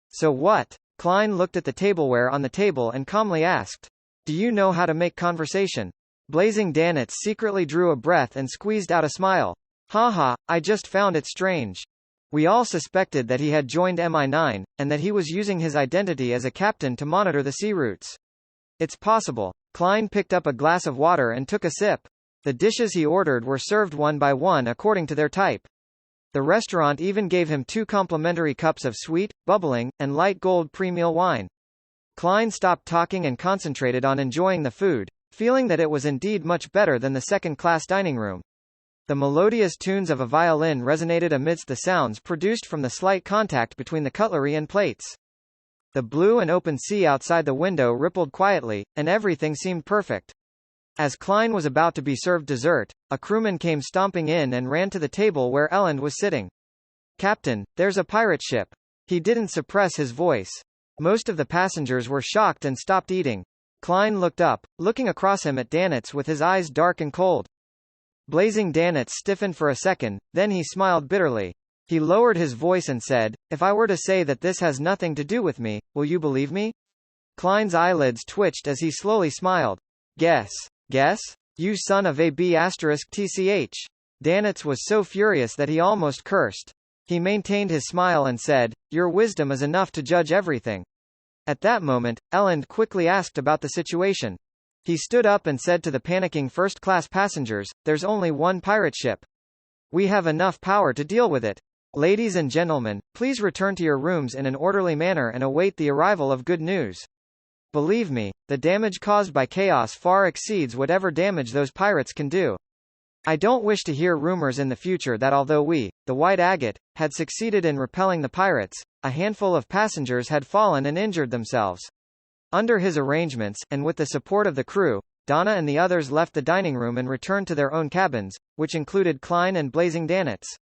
"So what?" Klein looked at the tableware on the table and calmly asked. "Do you know how to make conversation?" Blazing Danitz secretly drew a breath and squeezed out a smile. "Haha, I just found it strange. We all suspected that he had joined MI9, and that he was using his identity as a captain to monitor the sea routes. It's possible." Klein picked up a glass of water and took a sip. The dishes he ordered were served one by one according to their type. The restaurant even gave him 2 complimentary cups of sweet, bubbling, and light gold pre-meal wine. Klein stopped talking and concentrated on enjoying the food, feeling that it was indeed much better than the second-class dining room. The melodious tunes of a violin resonated amidst the sounds produced from the slight contact between the cutlery and plates. The blue and open sea outside the window rippled quietly, and everything seemed perfect. As Klein was about to be served dessert, a crewman came stomping in and ran to the table where Elend was sitting. "Captain, there's a pirate ship." He didn't suppress his voice. Most of the passengers were shocked and stopped eating. Klein looked up, looking across him at Danitz with his eyes dark and cold. Blazing Danitz stiffened for a second, then he smiled bitterly. He lowered his voice and said, "If I were to say that this has nothing to do with me, will you believe me?" Klein's eyelids twitched as he slowly smiled. Guess. You son of a B*TCH. Danitz was so furious that he almost cursed. He maintained his smile and said, "Your wisdom is enough to judge everything." At that moment, Elend quickly asked about the situation. He stood up and said to the panicking first-class passengers, "There's only one pirate ship. We have enough power to deal with it. Ladies and gentlemen, please return to your rooms in an orderly manner and await the arrival of good news. Believe me, the damage caused by chaos far exceeds whatever damage those pirates can do. I don't wish to hear rumors in the future that although we, the White Agate, had succeeded in repelling the pirates, a handful of passengers had fallen and injured themselves. Under his arrangements, and with the support of the crew, Donna and the others left the dining room and returned to their own cabins, which included Klein and Blazing Danitz.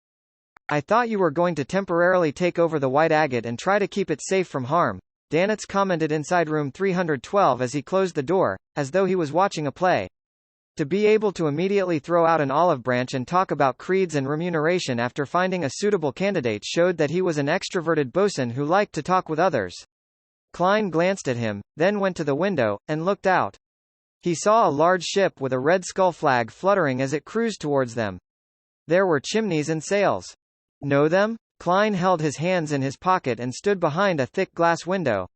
I thought you were going to temporarily take over the White Agate and try to keep it safe from harm, Danitz commented inside room 312 as he closed the door, as though he was watching a play. To be able to immediately throw out an olive branch and talk about creeds and remuneration after finding a suitable candidate showed that he was an extroverted bosun who liked to talk with others. Klein glanced at him, then went to the window, and looked out. He saw a large ship with a Red Skull flag fluttering as it cruised towards them. There were chimneys and sails. Know them? Klein held his hands in his pocket and stood behind a thick glass window.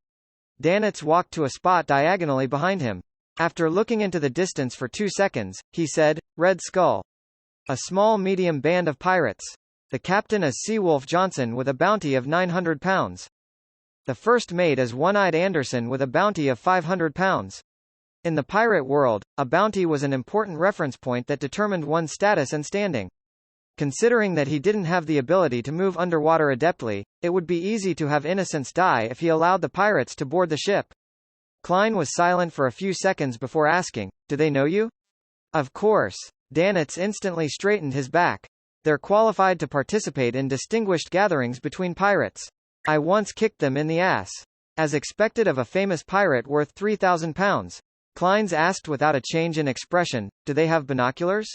Danitz walked to a spot diagonally behind him. After looking into the distance for 2 seconds, he said, Red Skull. A small medium band of pirates. The captain is Seawolf Johnson with a bounty of £900. The first mate is One-Eyed Anderson with a bounty of £500. In the pirate world, a bounty was an important reference point that determined one's status and standing. Considering that he didn't have the ability to move underwater adeptly, it would be easy to have innocents die if he allowed the pirates to board the ship. Klein was silent for a few seconds before asking, Do they know you? Of course. Danitz instantly straightened his back. They're qualified to participate in distinguished gatherings between pirates. I once kicked them in the ass. As expected of a famous pirate worth £3,000. Klein asked without a change in expression, Do they have binoculars?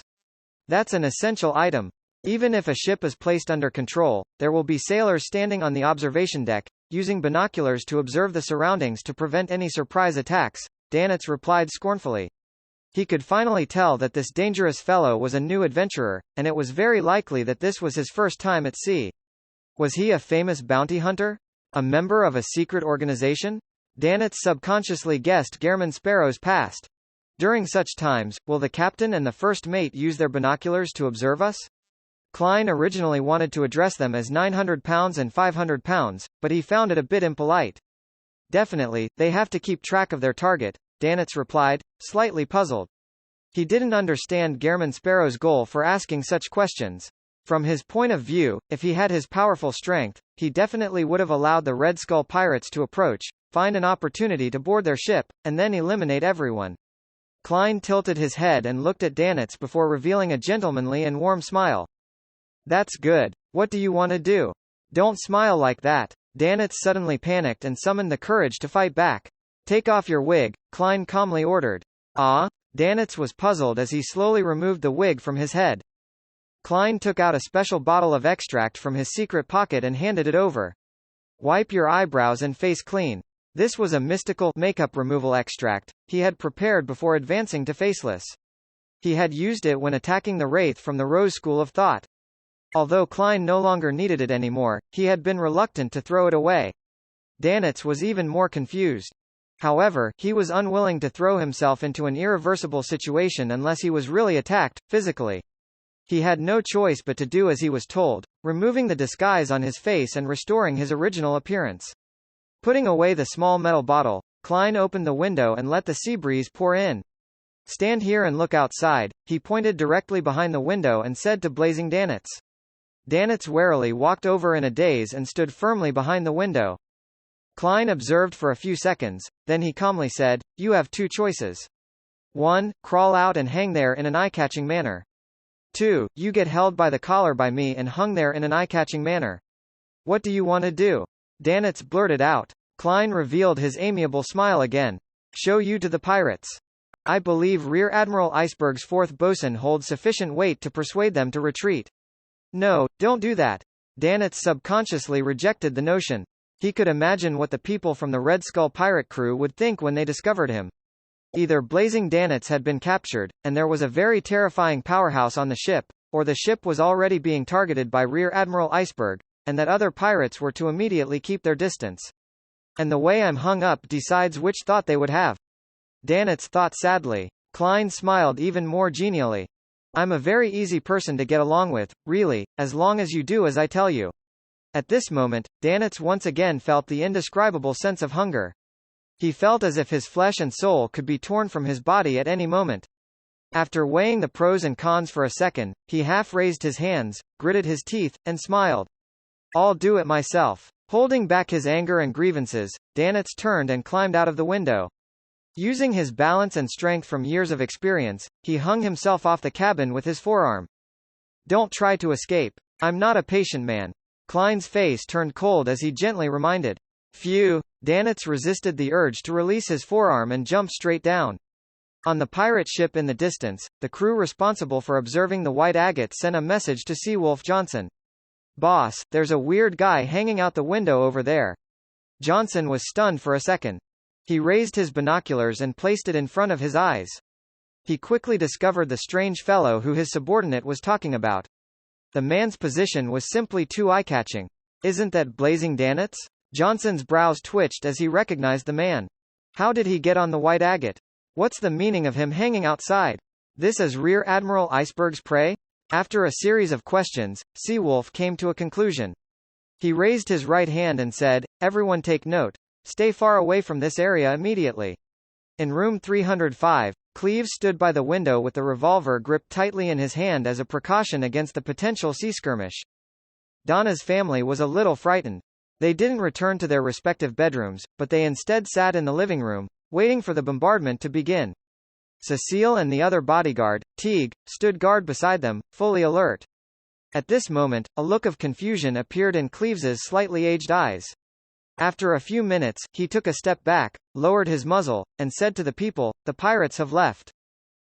That's an essential item. Even if a ship is placed under control, there will be sailors standing on the observation deck, using binoculars to observe the surroundings to prevent any surprise attacks, Danitz replied scornfully. He could finally tell that this dangerous fellow was a new adventurer, and it was very likely that this was his first time at sea. Was he a famous bounty hunter? A member of a secret organization? Danitz subconsciously guessed Gehrman Sparrow's past. During such times, will the captain and the first mate use their binoculars to observe us? Klein originally wanted to address them as £900 and £500, but he found it a bit impolite. Definitely, they have to keep track of their target, Danitz replied, slightly puzzled. He didn't understand Gehrman Sparrow's goal for asking such questions. From his point of view, if he had his powerful strength, he definitely would have allowed the Red Skull pirates to approach, find an opportunity to board their ship, and then eliminate everyone. Klein tilted his head and looked at Danitz before revealing a gentlemanly and warm smile. That's good. What do you want to do? Don't smile like that. Danitz suddenly panicked and summoned the courage to fight back. Take off your wig, Klein calmly ordered. Ah? Danitz was puzzled as he slowly removed the wig from his head. Klein took out a special bottle of extract from his secret pocket and handed it over. Wipe your eyebrows and face clean. This was a mystical makeup removal extract he had prepared before advancing to Faceless. He had used it when attacking the Wraith from the Rose School of Thought. Although Klein no longer needed it anymore, he had been reluctant to throw it away. Danitz was even more confused. However, he was unwilling to throw himself into an irreversible situation unless he was really attacked, physically. He had no choice but to do as he was told, removing the disguise on his face and restoring his original appearance. Putting away the small metal bottle, Klein opened the window and let the sea breeze pour in. Stand here and look outside, he pointed directly behind the window and said to Blazing Danitz. Danitz warily walked over in a daze and stood firmly behind the window. Klein observed for a few seconds, then he calmly said, You have two choices. 1. Crawl out and hang there in an eye-catching manner. 2. You get held by the collar by me and hung there in an eye-catching manner. What do you want to do? Danitz blurted out. Klein revealed his amiable smile again. Show you to the pirates. I believe Rear Admiral Iceberg's fourth bosun holds sufficient weight to persuade them to retreat. No, don't do that. Danitz subconsciously rejected the notion. He could imagine what the people from the Red Skull pirate crew would think when they discovered him. Either Blazing Danitz had been captured, and there was a very terrifying powerhouse on the ship, or the ship was already being targeted by Rear Admiral Iceberg, and that other pirates were to immediately keep their distance. And the way I'm hung up decides which thought they would have. Danitz thought sadly. Klein smiled even more genially. I'm a very easy person to get along with, really, as long as you do as I tell you. At this moment, Danitz once again felt the indescribable sense of hunger. He felt as if his flesh and soul could be torn from his body at any moment. After weighing the pros and cons for a second, he half raised his hands, gritted his teeth, and smiled. I'll do it myself. Holding back his anger and grievances, Danitz turned and climbed out of the window. Using his balance and strength from years of experience, he hung himself off the cabin with his forearm. Don't try to escape. I'm not a patient man. Klein's face turned cold as he gently reminded. Phew. Danitz resisted the urge to release his forearm and jump straight down. On the pirate ship in the distance, the crew responsible for observing the white agate sent a message to Seawolf Johnson. Boss, there's a weird guy hanging out the window over there. Johnson was stunned for a second. He raised his binoculars and placed it in front of his eyes. He quickly discovered the strange fellow who his subordinate was talking about. The man's position was simply too eye-catching. Isn't that Blazing Danitz? Johnson's brows twitched as he recognized the man. How did he get on the white agate? What's the meaning of him hanging outside? This is Rear Admiral Iceberg's prey? After a series of questions, Seawolf came to a conclusion. He raised his right hand and said, everyone take note. Stay far away from this area immediately. In room 305, Cleves stood by the window with the revolver gripped tightly in his hand as a precaution against the potential sea skirmish. Donna's family was a little frightened. They didn't return to their respective bedrooms, but they instead sat in the living room, waiting for the bombardment to begin. Cecile and the other bodyguard, Teague, stood guard beside them, fully alert. At this moment, a look of confusion appeared in Cleves's slightly aged eyes. After a few minutes, he took a step back, lowered his muzzle, and said to the people, the pirates have left.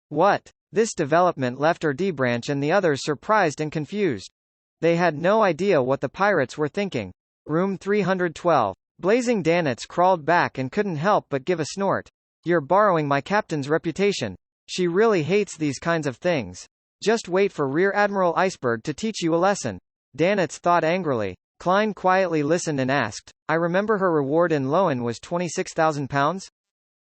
What? This development left Erdebranch and the others surprised and confused. They had no idea what the pirates were thinking. Room 312. Blazing Danitz crawled back and couldn't help but give a snort. You're borrowing my captain's reputation. She really hates these kinds of things. Just wait for Rear Admiral Iceberg to teach you a lesson. Danitz thought angrily. Klein quietly listened and asked, I remember her reward in Lowen was £26,000?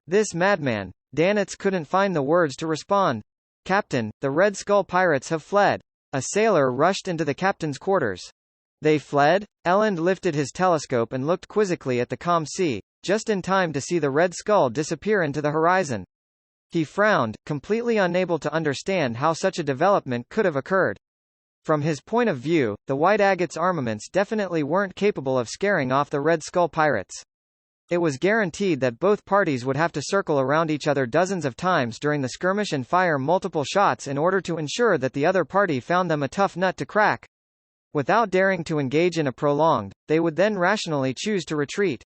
This madman. Danitz couldn't find the words to respond. Captain, the Red Skull pirates have fled. A sailor rushed into the captain's quarters. They fled? Elend lifted his telescope and looked quizzically at the calm sea, just in time to see the Red Skull disappear into the horizon. He frowned, completely unable to understand how such a development could have occurred. From his point of view, the White Agate's armaments definitely weren't capable of scaring off the Red Skull pirates. It was guaranteed that both parties would have to circle around each other dozens of times during the skirmish and fire multiple shots in order to ensure that the other party found them a tough nut to crack. Without daring to engage in a prolonged, they would then rationally choose to retreat.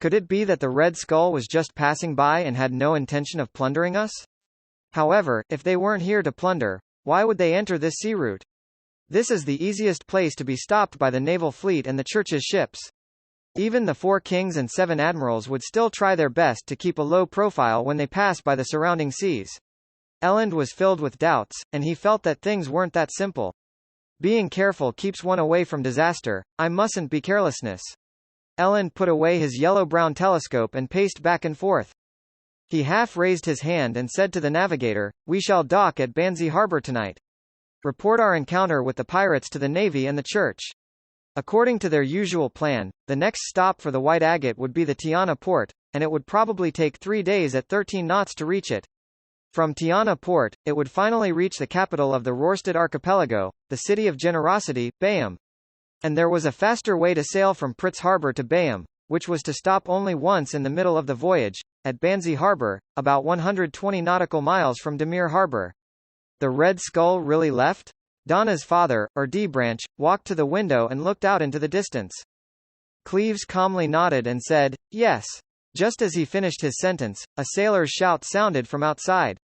Could it be that the Red Skull was just passing by and had no intention of plundering us? However, if they weren't here to plunder, why would they enter this sea route? This is the easiest place to be stopped by the naval fleet and the Church's ships. Even the 4 kings and 7 admirals would still try their best to keep a low profile when they pass by the surrounding seas. Elend was filled with doubts, and he felt that things weren't that simple. Being careful keeps one away from disaster. I mustn't be carelessness. Elend put away his yellow-brown telescope and paced back and forth. He half raised his hand and said to the navigator, we shall dock at Banzi Harbor tonight. Report our encounter with the pirates to the Navy and the Church. According to their usual plan, the next stop for the White Agate would be the Tiana port, and it would probably take 3 days at 13 knots to reach it. From Tiana port, it would finally reach the capital of the Rorstad archipelago, the city of generosity, Bayam. And there was a faster way to sail from Pritz Harbor to Bayam, which was to stop only once in the middle of the voyage, at Banzi Harbor, about 120 nautical miles from Demir Harbor. The Red Skull really left? Donna's father, Erdebranch, walked to the window and looked out into the distance. Cleves calmly nodded and said, yes. Just as he finished his sentence, a sailor's shout sounded from outside.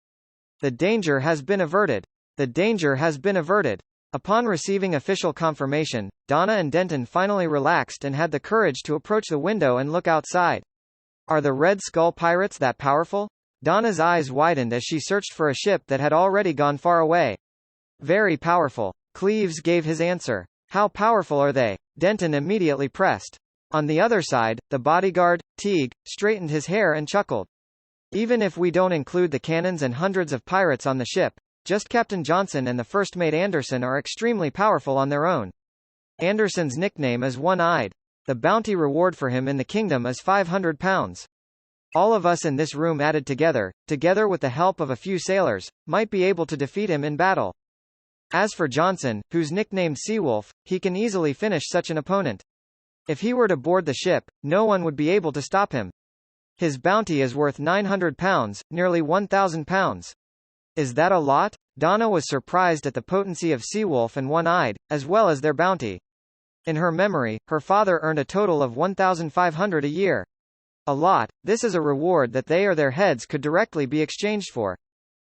The danger has been averted. The danger has been averted. Upon receiving official confirmation, Donna and Denton finally relaxed and had the courage to approach the window and look outside. Are the Red Skull pirates that powerful? Donna's eyes widened as she searched for a ship that had already gone far away. Very powerful. Cleves gave his answer. How powerful are they? Denton immediately pressed. On the other side, the bodyguard, Teague, straightened his hair and chuckled. Even if we don't include the cannons and hundreds of pirates on the ship, just Captain Johnson and the first mate Anderson are extremely powerful on their own. Anderson's nickname is One-Eyed. The bounty reward for him in the kingdom is £500. All of us in this room added together, together with the help of a few sailors, might be able to defeat him in battle. As for Johnson, who's nicknamed Seawolf, he can easily finish such an opponent. If he were to board the ship, no one would be able to stop him. His bounty is worth £900, nearly £1,000. Is that a lot? Donna was surprised at the potency of Seawolf and One-Eyed, as well as their bounty. In her memory, her father earned a total of £1,500 a year. A lot. This is a reward that they or their heads could directly be exchanged for.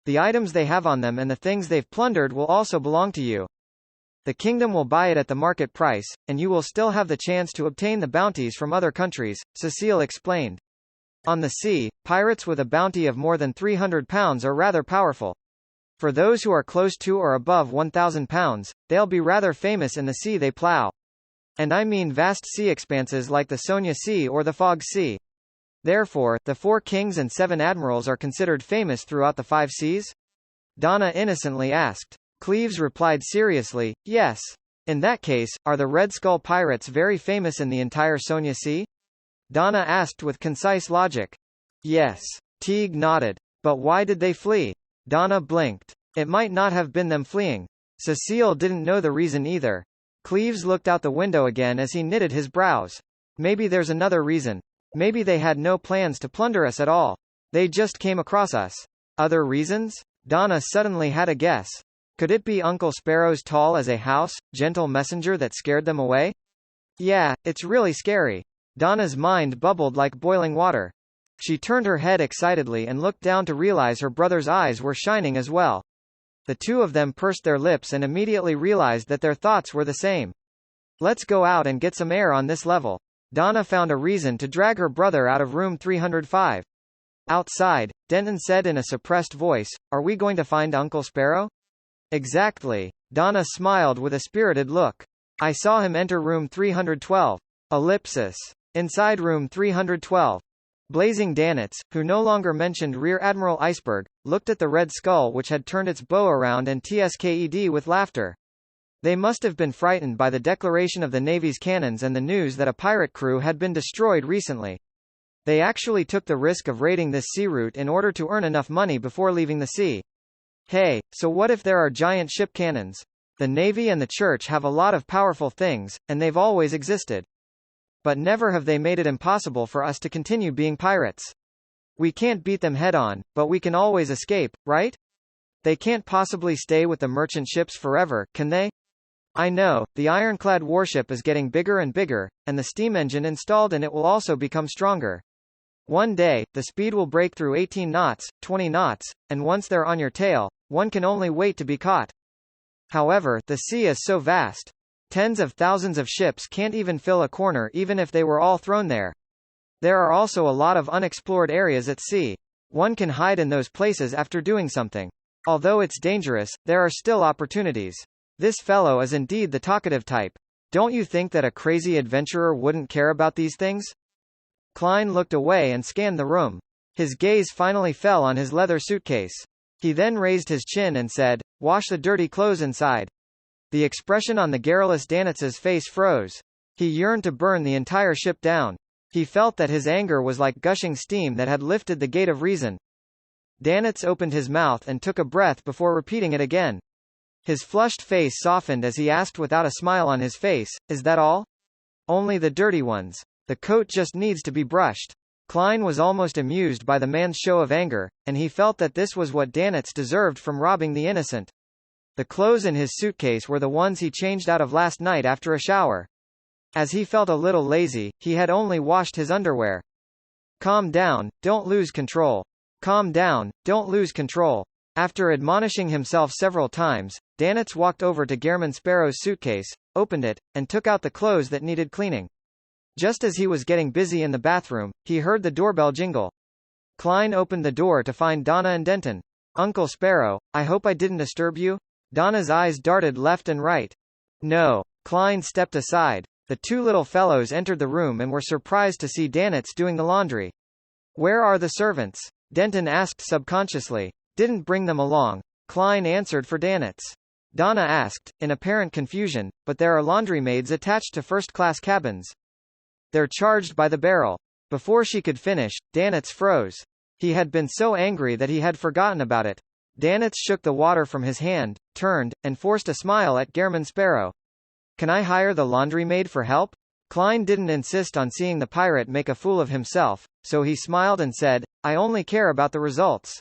The items they have on them and the things they've plundered will also belong to you. The kingdom will buy it at the market price, and you will still have the chance to obtain the bounties from other countries, Cecile explained. On the sea, pirates with a bounty of more than £300 are rather powerful. For those who are close to or above £1,000, they'll be rather famous in the sea they plough. And I mean vast sea expanses like the Sonia Sea or the Fog Sea. Therefore, the 4 kings and 7 admirals are considered famous throughout the 5 seas? Donna innocently asked. Cleves replied seriously, yes. In that case, are the Red Skull pirates very famous in the entire Sonia Sea? Donna asked with concise logic. Yes. Teague nodded. But why did they flee? Donna blinked. It might not have been them fleeing. Cecile didn't know the reason either. Cleves looked out the window again as he knitted his brows. Maybe there's another reason. Maybe they had no plans to plunder us at all. They just came across us. Other reasons? Donna suddenly had a guess. Could it be Uncle Sparrow's tall as a house, gentle messenger that scared them away? Yeah, it's really scary. Donna's mind bubbled like boiling water. She turned her head excitedly and looked down to realize her brother's eyes were shining as well. The two of them pursed their lips and immediately realized that their thoughts were the same. Let's go out and get some air on this level. Donna found a reason to drag her brother out of room 305. Outside, Denton said in a suppressed voice, are we going to find Uncle Sparrow? Exactly. Donna smiled with a spirited look. I saw him enter room 312. Ellipsis. Inside room 312. Blazing Danitz, who no longer mentioned Rear Admiral Iceberg, looked at the Red Skull which had turned its bow around and tsked with laughter. They must have been frightened by the declaration of the Navy's cannons and the news that a pirate crew had been destroyed recently. They actually took the risk of raiding this sea route in order to earn enough money before leaving the sea. Hey, so what if there are giant ship cannons? The Navy and the Church have a lot of powerful things, and they've always existed. But never have they made it impossible for us to continue being pirates. We can't beat them head-on, but we can always escape, right? They can't possibly stay with the merchant ships forever, can they? I know, the ironclad warship is getting bigger and bigger, and the steam engine installed in it will also become stronger. One day, the speed will break through 18 knots, 20 knots, and once they're on your tail, one can only wait to be caught. However, the sea is so vast. Tens of thousands of ships can't even fill a corner even if they were all thrown there. There are also a lot of unexplored areas at sea. One can hide in those places after doing something. Although it's dangerous, there are still opportunities. This fellow is indeed the talkative type. Don't you think that a crazy adventurer wouldn't care about these things? Klein looked away and scanned the room. His gaze finally fell on his leather suitcase. He then raised his chin and said, wash the dirty clothes inside. The expression on the garrulous Danitz's face froze. He yearned to burn the entire ship down. He felt that his anger was like gushing steam that had lifted the gate of reason. Danitz opened his mouth and took a breath before repeating it again. His flushed face softened as he asked without a smile on his face, is that all? Only the dirty ones. The coat just needs to be brushed. Klein was almost amused by the man's show of anger, and he felt that this was what Danitz deserved from robbing the innocent. The clothes in his suitcase were the ones he changed out of last night after a shower. As he felt a little lazy, he had only washed his underwear. Calm down, don't lose control. Calm down, don't lose control. After admonishing himself several times, Danitz walked over to Gehrman Sparrow's suitcase, opened it, and took out the clothes that needed cleaning. Just as he was getting busy in the bathroom, he heard the doorbell jingle. Klein opened the door to find Donna and Denton. Uncle Sparrow, I hope I didn't disturb you? Donna's eyes darted left and right. No. Klein stepped aside. The two little fellows entered the room and were surprised to see Danitz doing the laundry. Where are the servants? Denton asked subconsciously. Didn't bring them along. Klein answered for Danitz. Donna asked, in apparent confusion, but there are laundry maids attached to first-class cabins. They're charged by the barrel. Before she could finish, Danitz froze. He had been so angry that he had forgotten about it. Danitz shook the water from his hand, turned, and forced a smile at Gehrman Sparrow. Can I hire the laundry maid for help? Klein didn't insist on seeing the pirate make a fool of himself, so he smiled and said, I only care about the results.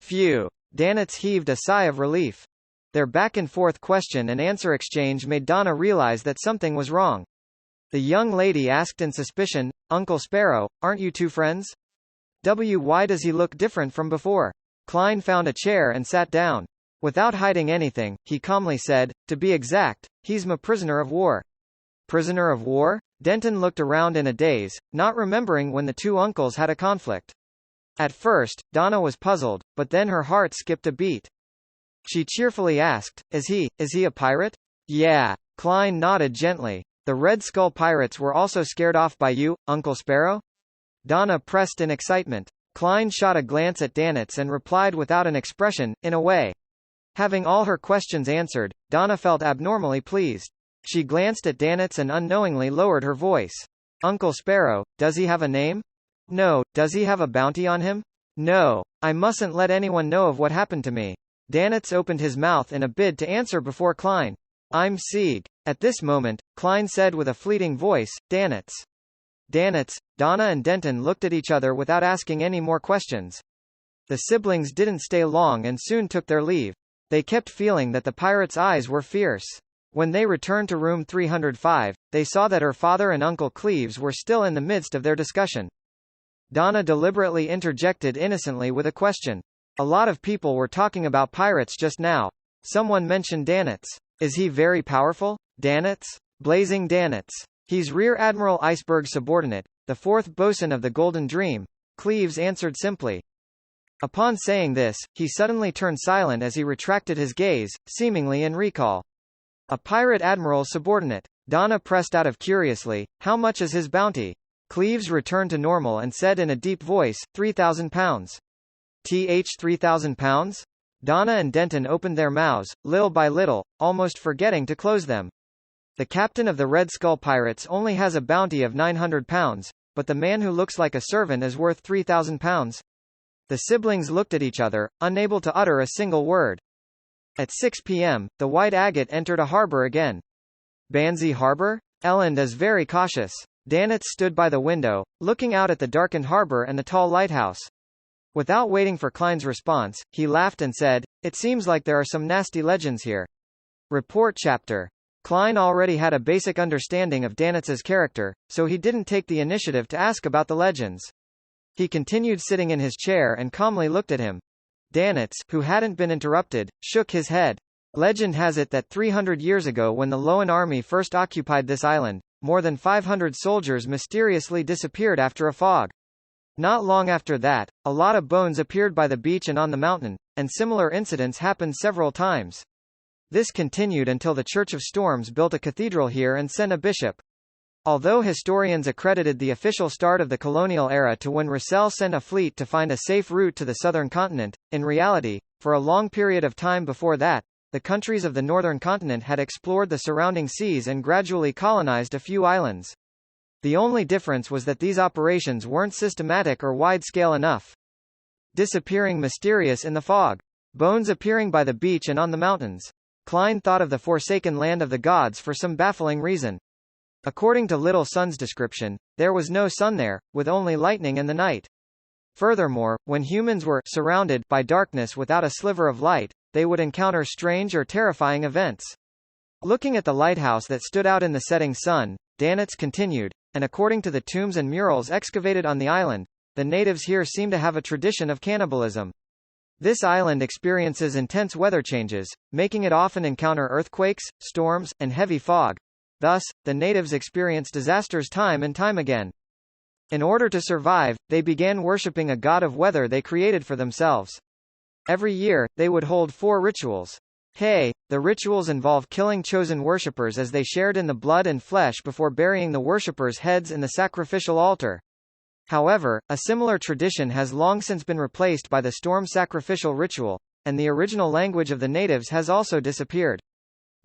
Phew. Danitz heaved a sigh of relief. Their back-and-forth question-and-answer exchange made Donna realize that something was wrong. The young lady asked in suspicion, Uncle Sparrow, aren't you two friends? Why does he look different from before? Klein found a chair and sat down. Without hiding anything, he calmly said, to be exact, he's my prisoner of war. Prisoner of war? Denton looked around in a daze, not remembering when the two uncles had a conflict. At first, Donna was puzzled, but then her heart skipped a beat. She cheerfully asked, Is he a pirate? Yeah. Klein nodded gently. The Red Skull pirates were also scared off by you, Uncle Sparrow? Donna pressed in excitement. Klein shot a glance at Danitz and replied without an expression, in a way. Having all her questions answered, Donna felt abnormally pleased. She glanced at Danitz and unknowingly lowered her voice. Uncle Sparrow, does he have a name? No. Does he have a bounty on him? No. I mustn't let anyone know of what happened to me. Danitz opened his mouth in a bid to answer before Klein. I'm Sieg. At this moment, Klein said with a fleeting voice, Danitz. Danitz, Donna and Denton looked at each other without asking any more questions. The siblings didn't stay long and soon took their leave. They kept feeling that the pirate's eyes were fierce. When they returned to room 305, they saw that her father and Uncle Cleves were still in the midst of their discussion. Donna deliberately interjected innocently with a question. A lot of people were talking about pirates just now. Someone mentioned Danitz. Is he very powerful? Danitz? Blazing Danitz. He's Rear Admiral Iceberg's subordinate, the fourth bosun of the Golden Dream, Cleves answered simply. Upon saying this, he suddenly turned silent as he retracted his gaze, seemingly in recall. A pirate admiral's subordinate. Donna pressed out of curiously, how much is his bounty? Cleves returned to normal and said in a deep voice, £3,000. 3,000 pounds? Donna and Denton opened their mouths, little by little, almost forgetting to close them. The captain of the Red Skull Pirates only has a bounty of £900, but the man who looks like a servant is worth £3,000. The siblings looked at each other, unable to utter a single word. At 6 p.m., the White Agate entered a harbor again. Banzai Harbor? Elend is very cautious. Danitz stood by the window, looking out at the darkened harbor and the tall lighthouse. Without waiting for Klein's response, he laughed and said, It seems like there are some nasty legends here. Report chapter. Klein already had a basic understanding of Danitz's character, so he didn't take the initiative to ask about the legends. He continued sitting in his chair and calmly looked at him. Danitz, who hadn't been interrupted, shook his head. Legend has it that 300 years ago when the Loan army first occupied this island, more than 500 soldiers mysteriously disappeared after a fog. Not long after that, a lot of bones appeared by the beach and on the mountain, and similar incidents happened several times. This continued until the Church of Storms built a cathedral here and sent a bishop. Although historians accredited the official start of the colonial era to when Russell sent a fleet to find a safe route to the southern continent, in reality, for a long period of time before that, the countries of the northern continent had explored the surrounding seas and gradually colonized a few islands. The only difference was that these operations weren't systematic or wide-scale enough. Disappearing mysterious in the fog. Bones appearing by the beach and on the mountains. Klein thought of the forsaken land of the gods for some baffling reason. According to Little Sun's description, there was no sun there, with only lightning in the night. Furthermore, when humans were surrounded by darkness without a sliver of light, they would encounter strange or terrifying events. Looking at the lighthouse that stood out in the setting sun, Danitz continued, and according to the tombs and murals excavated on the island, the natives here seem to have a tradition of cannibalism. This island experiences intense weather changes, making it often encounter earthquakes, storms, and heavy fog. Thus, the natives experience disasters time and time again. In order to survive, they began worshipping a god of weather they created for themselves. Every year, they would hold 4 rituals. The rituals involve killing chosen worshippers as they shared in the blood and flesh before burying the worshippers' heads in the sacrificial altar. However, a similar tradition has long since been replaced by the storm sacrificial ritual, and the original language of the natives has also disappeared.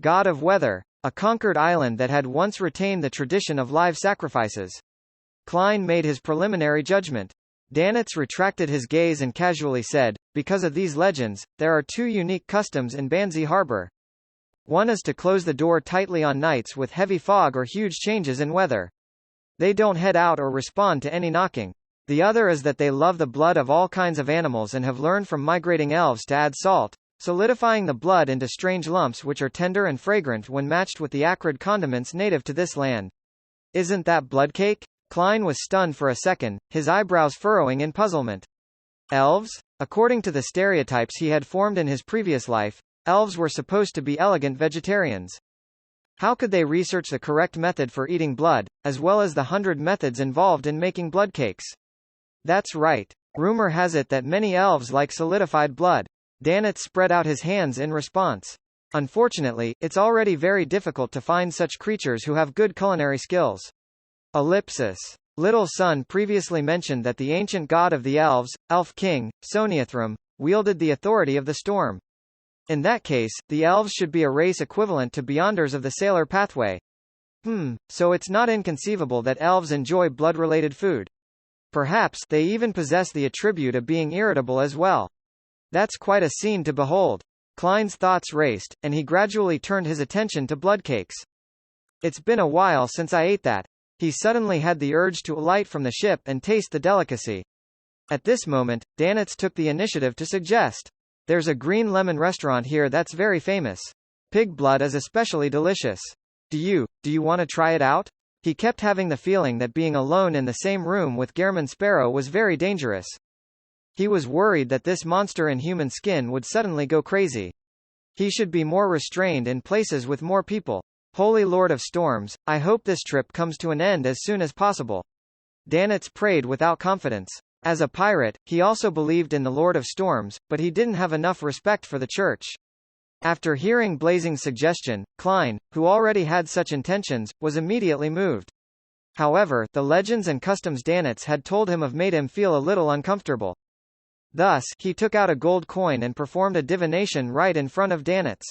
God of Weather, a conquered island that had once retained the tradition of live sacrifices. Klein made his preliminary judgment. Danitz retracted his gaze and casually said, because of these legends, there are two unique customs in Banzi Harbor. One is to close the door tightly on nights with heavy fog or huge changes in weather. They don't head out or respond to any knocking. The other is that they love the blood of all kinds of animals and have learned from migrating elves to add salt, solidifying the blood into strange lumps which are tender and fragrant when matched with the acrid condiments native to this land. Isn't that blood cake? Klein was stunned for a second, his eyebrows furrowing in puzzlement. Elves? According to the stereotypes he had formed in his previous life, elves were supposed to be elegant vegetarians. How could they research the correct method for eating blood, as well as the 100 methods involved in making blood cakes? That's right. Rumor has it that many elves like solidified blood. Danitz spread out his hands in response. Unfortunately, it's already very difficult to find such creatures who have good culinary skills. Ellipsis. Little Sun previously mentioned that the ancient god of the elves, Elf King, Soniathrum, wielded the authority of the storm. In that case, the elves should be a race equivalent to Beyonders of the Sailor Pathway. So it's not inconceivable that elves enjoy blood-related food. Perhaps they even possess the attribute of being irritable as well. That's quite a scene to behold. Klein's thoughts raced, and he gradually turned his attention to blood cakes. It's been a while since I ate that. He suddenly had the urge to alight from the ship and taste the delicacy. At this moment, Danitz took the initiative to suggest, there's a green lemon restaurant here that's very famous. Pig blood is especially delicious. Do you want to try it out? He kept having the feeling that being alone in the same room with Gehrman Sparrow was very dangerous. He was worried that this monster in human skin would suddenly go crazy. He should be more restrained in places with more people. Holy Lord of Storms, I hope this trip comes to an end as soon as possible. Danitz prayed without confidence. As a pirate, he also believed in the Lord of Storms, but he didn't have enough respect for the church. After hearing Blazing's suggestion, Klein, who already had such intentions, was immediately moved. However, the legends and customs Danitz had told him of made him feel a little uncomfortable. Thus, he took out a gold coin and performed a divination right in front of Danitz.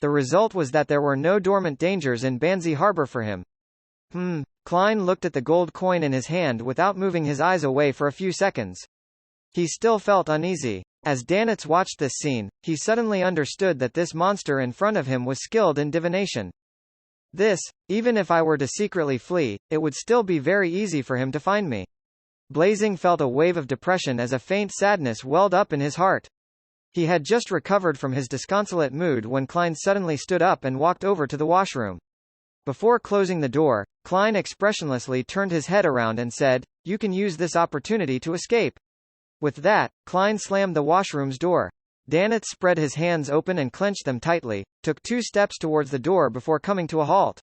The result was that there were no dormant dangers in Banzi Harbor for him. Klein looked at the gold coin in his hand without moving his eyes away for a few seconds. He still felt uneasy. As Danitz watched this scene, he suddenly understood that this monster in front of him was skilled in divination. Even if I were to secretly flee, it would still be very easy for him to find me. Blazing felt a wave of depression as a faint sadness welled up in his heart. He had just recovered from his disconsolate mood when Klein suddenly stood up and walked over to the washroom. Before closing the door, Klein expressionlessly turned his head around and said, "You can use this opportunity to escape." With that, Klein slammed the washroom's door. Danitz spread his hands open and clenched them tightly, took 2 steps towards the door before coming to a halt.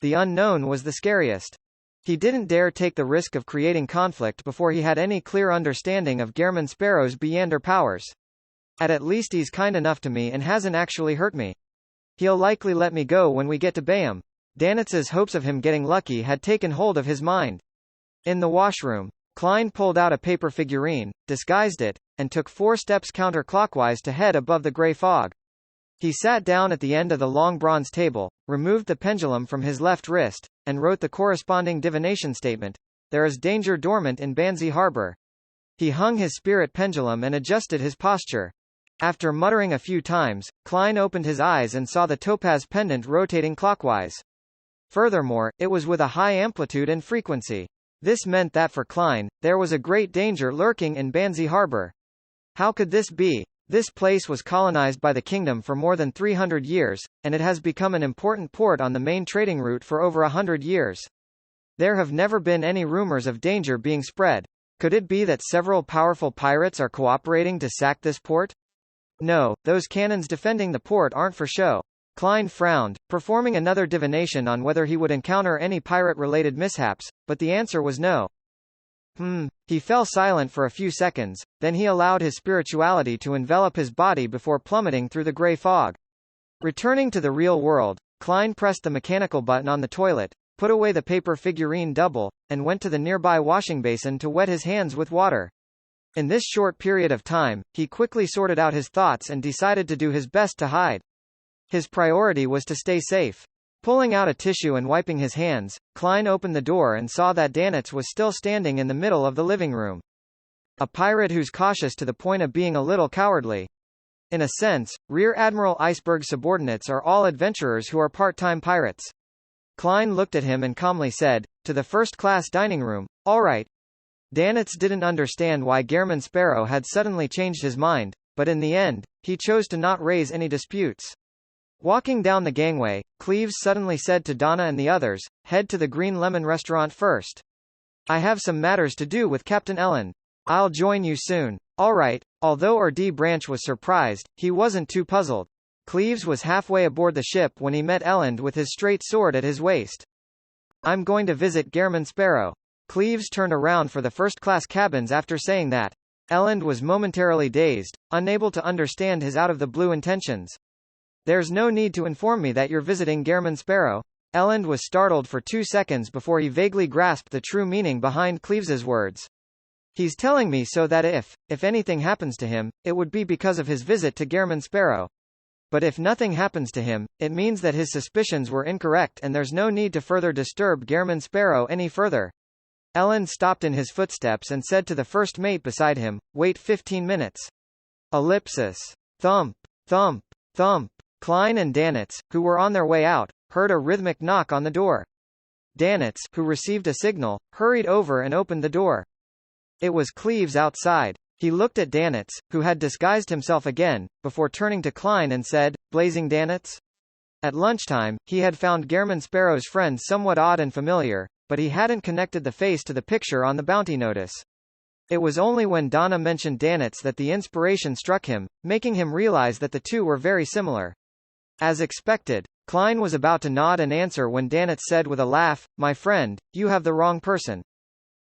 The unknown was the scariest. He didn't dare take the risk of creating conflict before he had any clear understanding of Gehrman Sparrow's Beyonder powers. At least he's kind enough to me and hasn't actually hurt me. He'll likely let me go when we get to Bayham. Danitz's hopes of him getting lucky had taken hold of his mind. In the washroom, Klein pulled out a paper figurine, disguised it, and took 4 steps counterclockwise to head above the gray fog. He sat down at the end of the long bronze table, removed the pendulum from his left wrist, and wrote the corresponding divination statement. There is danger dormant in Banzi Harbor. He hung his spirit pendulum and adjusted his posture. After muttering a few times, Klein opened his eyes and saw the topaz pendant rotating clockwise. Furthermore, it was with a high amplitude and frequency. This meant that for Klein, there was a great danger lurking in Banzi Harbor. How could this be? This place was colonized by the kingdom for more than 300 years, and it has become an important port on the main trading route for over 100 years. There have never been any rumors of danger being spread. Could it be that several powerful pirates are cooperating to sack this port? No, those cannons defending the port aren't for show. Klein frowned, performing another divination on whether he would encounter any pirate-related mishaps, but the answer was no. He fell silent for a few seconds, then he allowed his spirituality to envelop his body before plummeting through the gray fog. Returning to the real world, Klein pressed the mechanical button on the toilet, put away the paper figurine double, and went to the nearby washing basin to wet his hands with water. In this short period of time, he quickly sorted out his thoughts and decided to do his best to hide. His priority was to stay safe. Pulling out a tissue and wiping his hands, Klein opened the door and saw that Danitz was still standing in the middle of the living room. A pirate who's cautious to the point of being a little cowardly. In a sense, Rear Admiral Iceberg's subordinates are all adventurers who are part-time pirates. Klein looked at him and calmly said, "To the first-class dining room, all right." Danitz didn't understand why Gehrman Sparrow had suddenly changed his mind, but in the end, he chose to not raise any disputes. Walking down the gangway, Cleves suddenly said to Donna and the others, "Head to the Green Lemon restaurant first. I have some matters to do with Captain Elland. I'll join you soon." All right. Although R.D. Branch was surprised, he wasn't too puzzled. Cleves was halfway aboard the ship when he met Elland with his straight sword at his waist. "I'm going to visit Gehrman Sparrow." Cleves turned around for the first-class cabins after saying that. Elland was momentarily dazed, unable to understand his out-of-the-blue intentions. "There's no need to inform me that you're visiting Gehrman Sparrow." Elland was startled for 2 seconds before he vaguely grasped the true meaning behind Cleves's words. "He's telling me so that if anything happens to him, it would be because of his visit to Gehrman Sparrow. But if nothing happens to him, it means that his suspicions were incorrect and there's no need to further disturb Gehrman Sparrow any further." Elland stopped in his footsteps and said to the first mate beside him, "Wait 15 minutes. Ellipsis. Thump, thump, thump. Klein and Danitz, who were on their way out, heard a rhythmic knock on the door. Danitz, who received a signal, hurried over and opened the door. It was Cleves outside. He looked at Danitz, who had disguised himself again, before turning to Klein and said, "Blazing Danitz?" At lunchtime, he had found Gehrman Sparrow's friend somewhat odd and familiar, but he hadn't connected the face to the picture on the bounty notice. It was only when Donna mentioned Danitz that the inspiration struck him, making him realize that the two were very similar. As expected, Klein was about to nod and answer when Danitz said with a laugh, "My friend, you have the wrong person.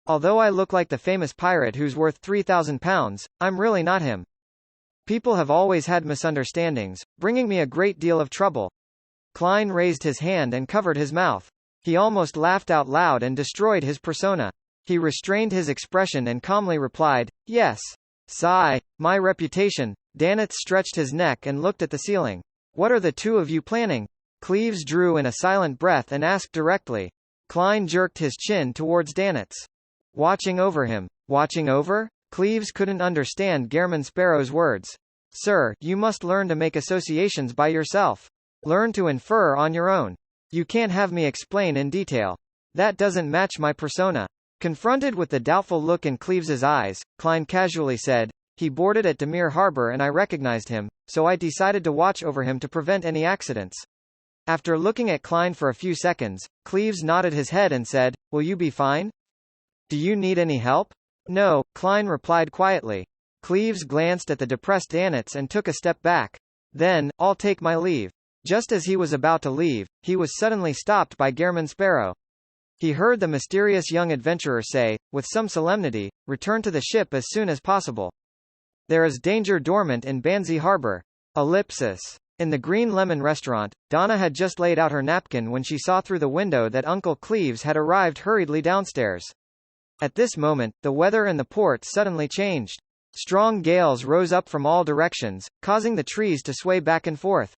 Although I look like the famous pirate who's worth 3,000 pounds, I'm really not him. People have always had misunderstandings, bringing me a great deal of trouble." Klein raised his hand and covered his mouth. He almost laughed out loud and destroyed his persona. He restrained his expression and calmly replied, "Yes. Sigh, my reputation." Danitz stretched his neck and looked at the ceiling. "What are the two of you planning?" Cleves drew in a silent breath and asked directly. Klein jerked his chin towards Danitz. "Watching over him." "Watching over?" Cleves couldn't understand Gehrman Sparrow's words. "Sir, you must learn to make associations by yourself. Learn to infer on your own. You can't have me explain in detail. That doesn't match my persona." Confronted with the doubtful look in Cleves's eyes, Klein casually said, "He boarded at Demir Harbor and I recognized him, so I decided to watch over him to prevent any accidents." After looking at Klein for a few seconds, Cleves nodded his head and said, "Will you be fine? Do you need any help?" "No," Klein replied quietly. Cleves glanced at the depressed Danitz and took a step back. "Then, I'll take my leave." Just as he was about to leave, he was suddenly stopped by Gehrman Sparrow. He heard the mysterious young adventurer say, with some solemnity, "Return to the ship as soon as possible. There is danger dormant in Banzi Harbor." Ellipsis. In the Green Lemon restaurant, Donna had just laid out her napkin when she saw through the window that Uncle Cleves had arrived hurriedly downstairs. At this moment, the weather in the port suddenly changed. Strong gales rose up from all directions, causing the trees to sway back and forth.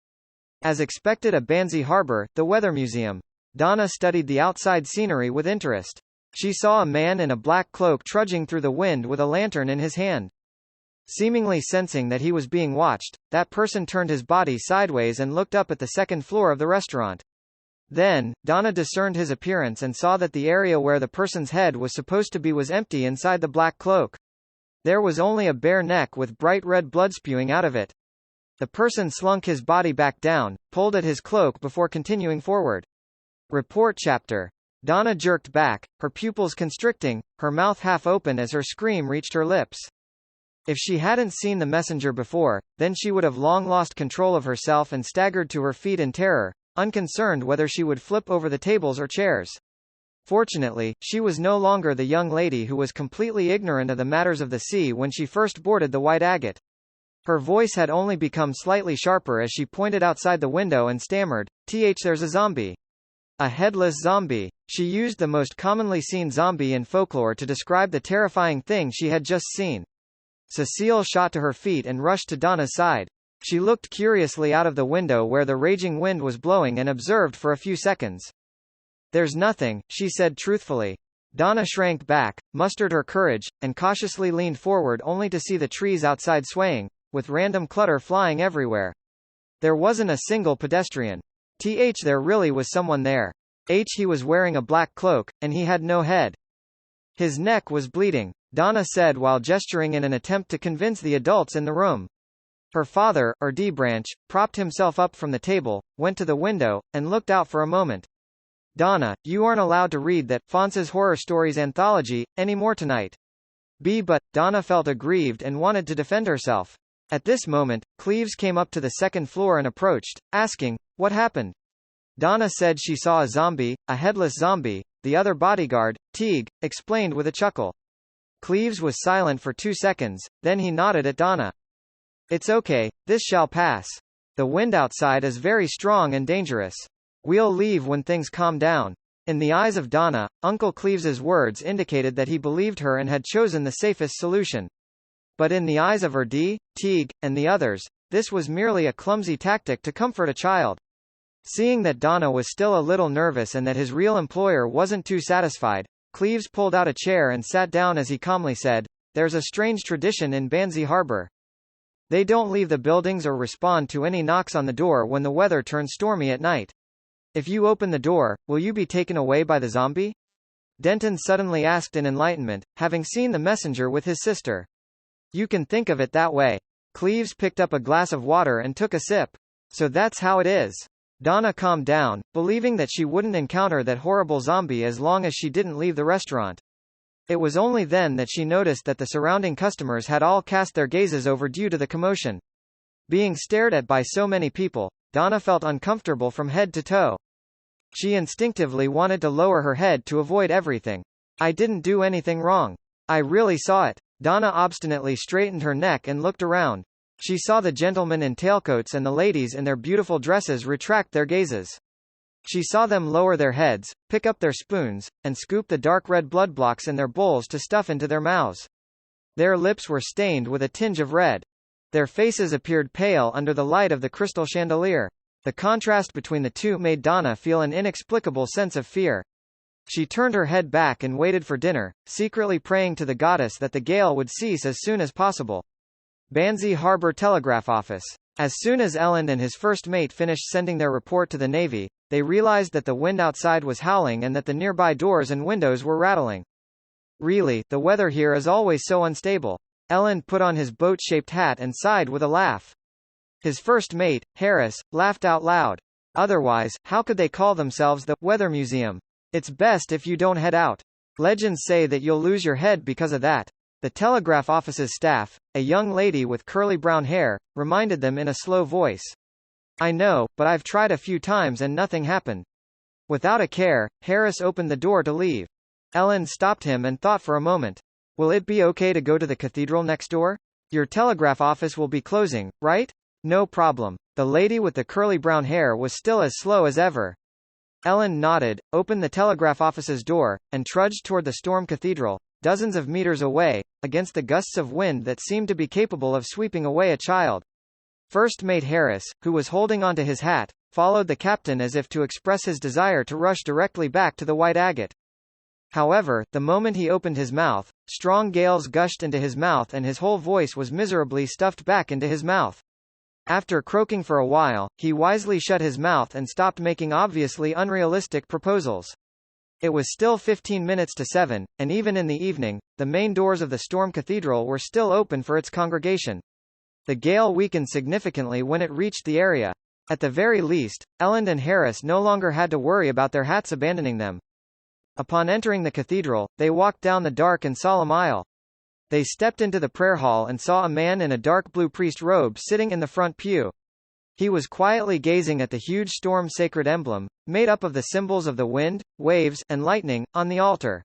As expected at Banzi Harbor, the Weather Museum, Donna studied the outside scenery with interest. She saw a man in a black cloak trudging through the wind with a lantern in his hand. Seemingly sensing that he was being watched, that person turned his body sideways and looked up at the second floor of the restaurant. Then, Donna discerned his appearance and saw that the area where the person's head was supposed to be was empty inside the black cloak. There was only a bare neck with bright red blood spewing out of it. The person slunk his body back down, pulled at his cloak before continuing forward. Report chapter. Donna jerked back, her pupils constricting, her mouth half open as her scream reached her lips. If she hadn't seen the messenger before, then she would have long lost control of herself and staggered to her feet in terror, unconcerned whether she would flip over the tables or chairs. Fortunately, she was no longer the young lady who was completely ignorant of the matters of the sea when she first boarded the White Agate. Her voice had only become slightly sharper as she pointed outside the window and stammered, "There's a zombie. A headless zombie." She used the most commonly seen zombie in folklore to describe the terrifying thing she had just seen. Cecile shot to her feet and rushed to Donna's side. She looked curiously out of the window where the raging wind was blowing and observed for a few seconds. "There's nothing," she said truthfully. Donna shrank back, mustered her courage, and cautiously leaned forward only to see the trees outside swaying, with random clutter flying everywhere. There wasn't a single pedestrian. There really was someone there. He was wearing a black cloak, and he had no head. His neck was bleeding, Donna said while gesturing in an attempt to convince the adults in the room. Her father, Erdebranch, propped himself up from the table, went to the window, and looked out for a moment. "Donna, you aren't allowed to read that Fonce's Horror Stories anthology anymore tonight." But Donna felt aggrieved and wanted to defend herself. At this moment, Cleves came up to the second floor and approached, asking, "What happened?" Donna said she saw a zombie, a headless zombie. The other bodyguard, Teague, explained with a chuckle. Cleves was silent for 2 seconds, then he nodded at Donna. "It's okay, this shall pass. The wind outside is very strong and dangerous. We'll leave when things calm down." In the eyes of Donna, Uncle Cleves's words indicated that he believed her and had chosen the safest solution. But in the eyes of Teague, and the others, this was merely a clumsy tactic to comfort a child. Seeing that Donna was still a little nervous and that his real employer wasn't too satisfied, Cleves pulled out a chair and sat down as he calmly said, "There's a strange tradition in Banzi Harbor. They don't leave the buildings or respond to any knocks on the door when the weather turns stormy at night. If you open the door, will you be taken away by the zombie?" Denton suddenly asked in enlightenment, having seen the messenger with his sister. "You can think of it that way." Cleves picked up a glass of water and took a sip. "So that's how it is." Donna calmed down, believing that she wouldn't encounter that horrible zombie as long as she didn't leave the restaurant. It was only then that she noticed that the surrounding customers had all cast their gazes over due to the commotion. Being stared at by so many people, Donna felt uncomfortable from head to toe. She instinctively wanted to lower her head to avoid everything. "I didn't do anything wrong. I really saw it." Donna obstinately straightened her neck and looked around. She saw the gentlemen in tailcoats and the ladies in their beautiful dresses retract their gazes. She saw them lower their heads, pick up their spoons, and scoop the dark red blood blocks in their bowls to stuff into their mouths. Their lips were stained with a tinge of red. Their faces appeared pale under the light of the crystal chandelier. The contrast between the two made Donna feel an inexplicable sense of fear. She turned her head back and waited for dinner, secretly praying to the goddess that the gale would cease as soon as possible. Banzi Harbor Telegraph Office. As soon as Elend and his first mate finished sending their report to the Navy, they realized that the wind outside was howling and that the nearby doors and windows were rattling. "Really, the weather here is always so unstable." Elend put on his boat-shaped hat and sighed with a laugh. His first mate, Harris, laughed out loud. Otherwise, how could they call themselves the Weather Museum? It's best if you don't head out. Legends say that you'll lose your head because of that. The telegraph office's staff, a young lady with curly brown hair, reminded them in a slow voice. "I know, but I've tried a few times and nothing happened." Without a care, Harris opened the door to leave. Ellen stopped him and thought for a moment. "Will it be okay to go to the cathedral next door? Your telegraph office will be closing, right?" "No problem." The lady with the curly brown hair was still as slow as ever. Ellen nodded, opened the telegraph office's door, and trudged toward the Storm Cathedral, dozens of meters away, against the gusts of wind that seemed to be capable of sweeping away a child. First Mate Harris, who was holding onto his hat, followed the captain as if to express his desire to rush directly back to the White Agate. However, the moment he opened his mouth, strong gales gushed into his mouth and his whole voice was miserably stuffed back into his mouth. After croaking for a while, he wisely shut his mouth and stopped making obviously unrealistic proposals. It was still 15 minutes to 7, and even in the evening, the main doors of the Storm Cathedral were still open for its congregation. The gale weakened significantly when it reached the area. At the very least, Elend and Harris no longer had to worry about their hats abandoning them. Upon entering the cathedral, they walked down the dark and solemn aisle. They stepped into the prayer hall and saw a man in a dark blue priest robe sitting in the front pew. He was quietly gazing at the huge storm sacred emblem, made up of the symbols of the wind, waves, and lightning, on the altar.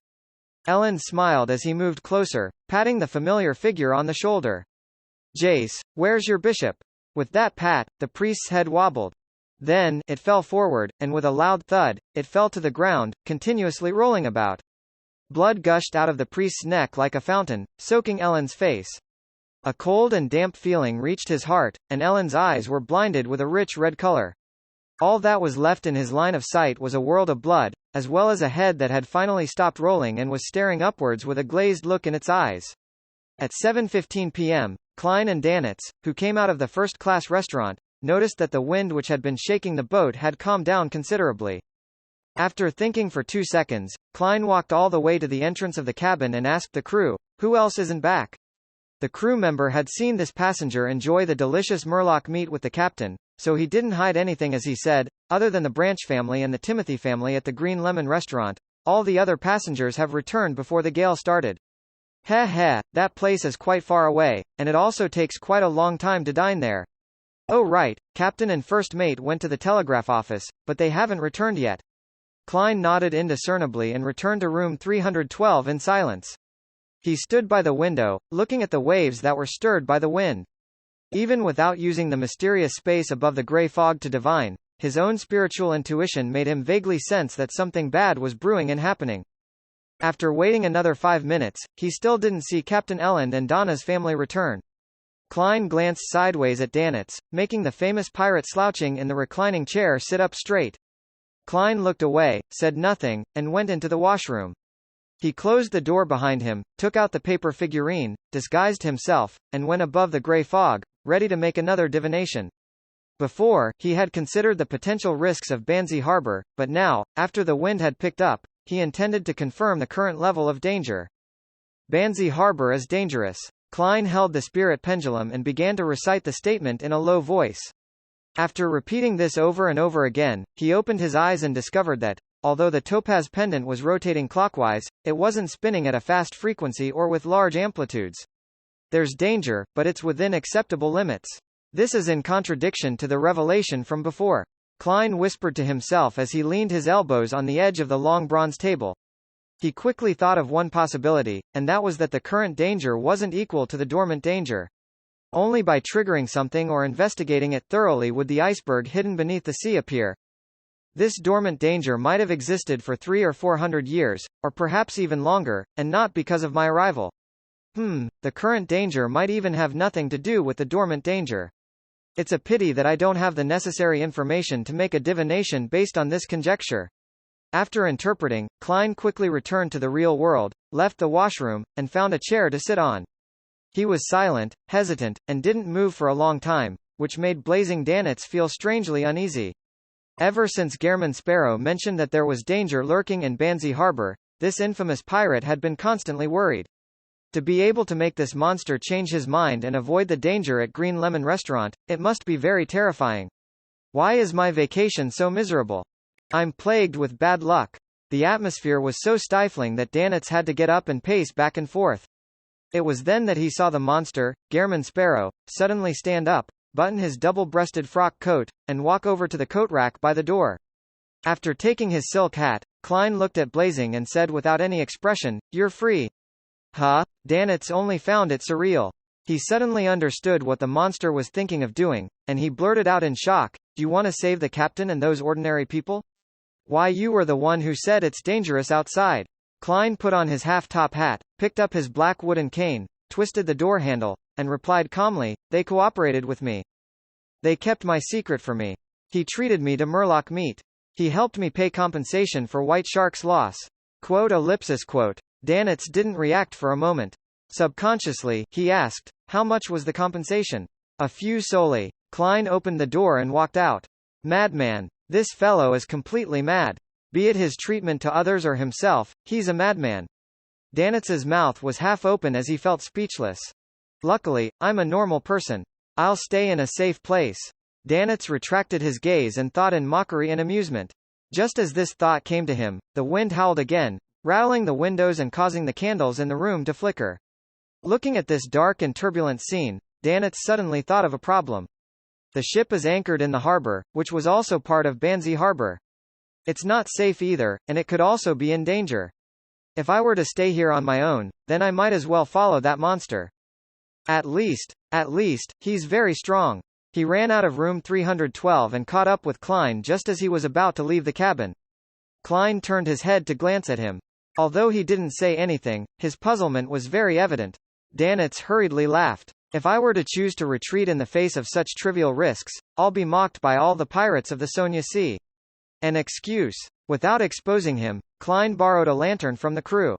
Ellen smiled as he moved closer, patting the familiar figure on the shoulder. "Jace, where's your bishop?" With that pat, the priest's head wobbled. Then, it fell forward, and with a loud thud, it fell to the ground, continuously rolling about. Blood gushed out of the priest's neck like a fountain, soaking Ellen's face. A cold and damp feeling reached his heart, and Elend's eyes were blinded with a rich red color. All that was left in his line of sight was a world of blood, as well as a head that had finally stopped rolling and was staring upwards with a glazed look in its eyes. At 7:15 p.m., Klein and Danitz, who came out of the first-class restaurant, noticed that the wind which had been shaking the boat had calmed down considerably. After thinking for 2 seconds, Klein walked all the way to the entrance of the cabin and asked the crew, "Who else isn't back?" The crew member had seen this passenger enjoy the delicious Murloc meat with the captain, so he didn't hide anything as he said, "Other than the Branch family and the Timothy family at the Green Lemon restaurant, all the other passengers have returned before the gale started. Heh heh, that place is quite far away, and it also takes quite a long time to dine there. Oh right, captain and first mate went to the telegraph office, but they haven't returned yet." Klein nodded indiscernibly and returned to room 312 in silence. He stood by the window, looking at the waves that were stirred by the wind. Even without using the mysterious space above the grey fog to divine, his own spiritual intuition made him vaguely sense that something bad was brewing and happening. After waiting another 5 minutes, he still didn't see Captain Elend and Donna's family return. Klein glanced sideways at Danitz, making the famous pirate slouching in the reclining chair sit up straight. Klein looked away, said nothing, and went into the washroom. He closed the door behind him, took out the paper figurine, disguised himself, and went above the grey fog, ready to make another divination. Before, he had considered the potential risks of Banzi Harbor, but now, after the wind had picked up, he intended to confirm the current level of danger. Banzi Harbor is dangerous. Klein held the spirit pendulum and began to recite the statement in a low voice. After repeating this over and over again, he opened his eyes and discovered that, although the topaz pendant was rotating clockwise, it wasn't spinning at a fast frequency or with large amplitudes. There's danger, but it's within acceptable limits. This is in contradiction to the revelation from before. Klein whispered to himself as he leaned his elbows on the edge of the long bronze table. He quickly thought of one possibility, and that was that the current danger wasn't equal to the dormant danger. Only by triggering something or investigating it thoroughly would the iceberg hidden beneath the sea appear. This dormant danger might have existed for 300 or 400 years, or perhaps even longer, and not because of my arrival. The current danger might even have nothing to do with the dormant danger. It's a pity that I don't have the necessary information to make a divination based on this conjecture. After interpreting, Klein quickly returned to the real world, left the washroom, and found a chair to sit on. He was silent, hesitant, and didn't move for a long time, which made Blazing Danitz feel strangely uneasy. Ever since Gehrman Sparrow mentioned that there was danger lurking in Banzi Harbor, this infamous pirate had been constantly worried. To be able to make this monster change his mind and avoid the danger at Green Lemon Restaurant, it must be very terrifying. Why is my vacation so miserable? I'm plagued with bad luck. The atmosphere was so stifling that Danitz had to get up and pace back and forth. It was then that he saw the monster, Gehrman Sparrow, suddenly stand up, button his double-breasted frock coat, and walk over to the coat rack by the door. After taking his silk hat, Klein looked at Blazing and said without any expression, "You're free." Huh? Danitz only found it surreal. He suddenly understood what the monster was thinking of doing, and he blurted out in shock, "Do you want to save the captain and those ordinary people? Why, you were the one who said it's dangerous outside." Klein put on his half-top hat, picked up his black wooden cane, twisted the door handle, and replied calmly, "They cooperated with me. They kept my secret for me. He treated me to Murloc meat. He helped me pay compensation for White Shark's loss." Danitz didn't react for a moment. Subconsciously, he asked, "How much was the compensation?" "A few soldi." Klein opened the door and walked out. Madman. This fellow is completely mad. Be it his treatment to others or himself, he's a madman. Danitz's mouth was half open as he felt speechless. Luckily, I'm a normal person. I'll stay in a safe place. Danitz retracted his gaze and thought in mockery and amusement. Just as this thought came to him, the wind howled again, rattling the windows and causing the candles in the room to flicker. Looking at this dark and turbulent scene, Danitz suddenly thought of a problem. The ship is anchored in the harbor, which was also part of Banzi Harbor. It's not safe either, and it could also be in danger. If I were to stay here on my own, then I might as well follow that monster. At least, he's very strong. He ran out of room 312 and caught up with Klein just as he was about to leave the cabin. Klein turned his head to glance at him. Although he didn't say anything, his puzzlement was very evident. Danitz hurriedly laughed. If I were to choose to retreat in the face of such trivial risks, I'll be mocked by all the pirates of the Sonia Sea. An excuse. Without exposing him, Klein borrowed a lantern from the crew.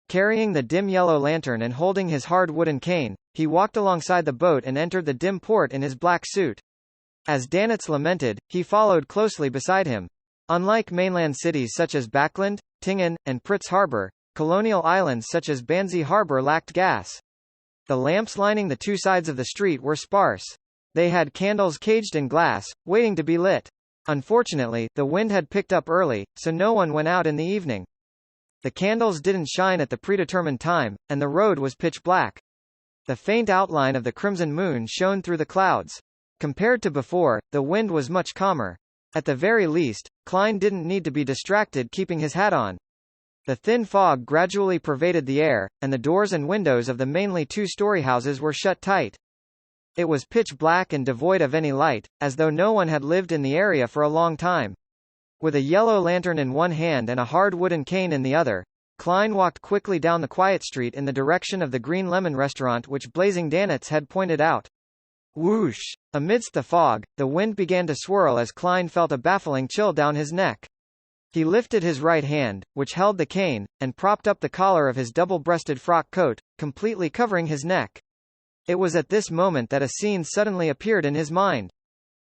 Carrying the dim yellow lantern and holding his hard wooden cane, he walked alongside the boat and entered the dim port in his black suit. As Danitz lamented, he followed closely beside him. Unlike mainland cities such as Backland, Tingen, and Pritz Harbor, colonial islands such as Banzi Harbor lacked gas. The lamps lining the two sides of the street were sparse. They had candles caged in glass, waiting to be lit. Unfortunately, the wind had picked up early, so no one went out in the evening. The candles didn't shine at the predetermined time, and the road was pitch black. The faint outline of the crimson moon shone through the clouds. Compared to before, the wind was much calmer. At the very least, Klein didn't need to be distracted keeping his hat on. The thin fog gradually pervaded the air, and the doors and windows of the mainly two-story houses were shut tight. It was pitch black and devoid of any light, as though no one had lived in the area for a long time. With a yellow lantern in one hand and a hard wooden cane in the other, Klein walked quickly down the quiet street in the direction of the Green Lemon restaurant which Blazing Danitz had pointed out. Whoosh! Amidst the fog, the wind began to swirl as Klein felt a baffling chill down his neck. He lifted his right hand, which held the cane, and propped up the collar of his double-breasted frock coat, completely covering his neck. It was at this moment that a scene suddenly appeared in his mind.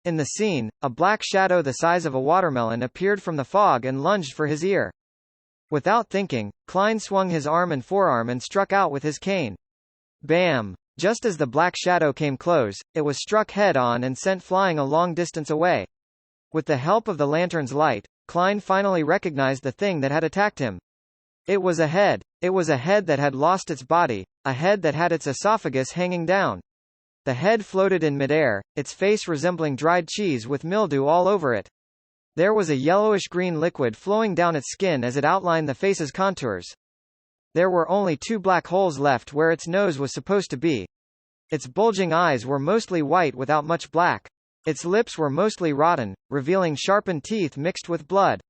In the scene, a black shadow the size of a watermelon appeared from the fog and lunged for his ear. Without thinking, Klein swung his arm and forearm and struck out with his cane. Bam! Just as the black shadow came close, it was struck head-on and sent flying a long distance away. With the help of the lantern's light, Klein finally recognized the thing that had attacked him. It was a head. It was a head that had lost its body, a head that had its esophagus hanging down. The head floated in midair, its face resembling dried cheese with mildew all over it. There was a yellowish-green liquid flowing down its skin as it outlined the face's contours. There were only two black holes left where its nose was supposed to be. Its bulging eyes were mostly white without much black. Its lips were mostly rotten, revealing sharpened teeth mixed with blood.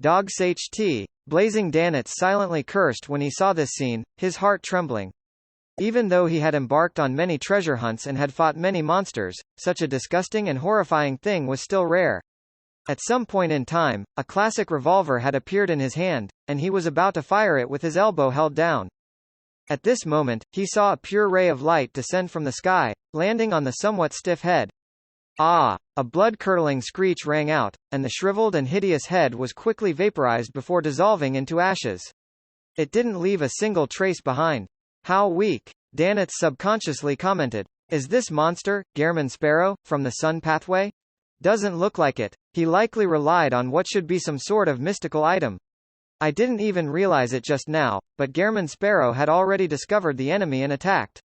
Dog Ht. Blazing Danitz silently cursed when he saw this scene, his heart trembling. Even though he had embarked on many treasure hunts and had fought many monsters, such a disgusting and horrifying thing was still rare. At some point in time, a classic revolver had appeared in his hand, and he was about to fire it with his elbow held down. At this moment, he saw a pure ray of light descend from the sky, landing on the somewhat stiff head. Ah! A blood-curdling screech rang out, and the shriveled and hideous head was quickly vaporized before dissolving into ashes. It didn't leave a single trace behind. How weak! Danitz subconsciously commented. Is this monster, Gehrman Sparrow, from the Sun Pathway? Doesn't look like it. He likely relied on what should be some sort of mystical item. I didn't even realize it just now, but Gehrman Sparrow had already discovered the enemy and attacked.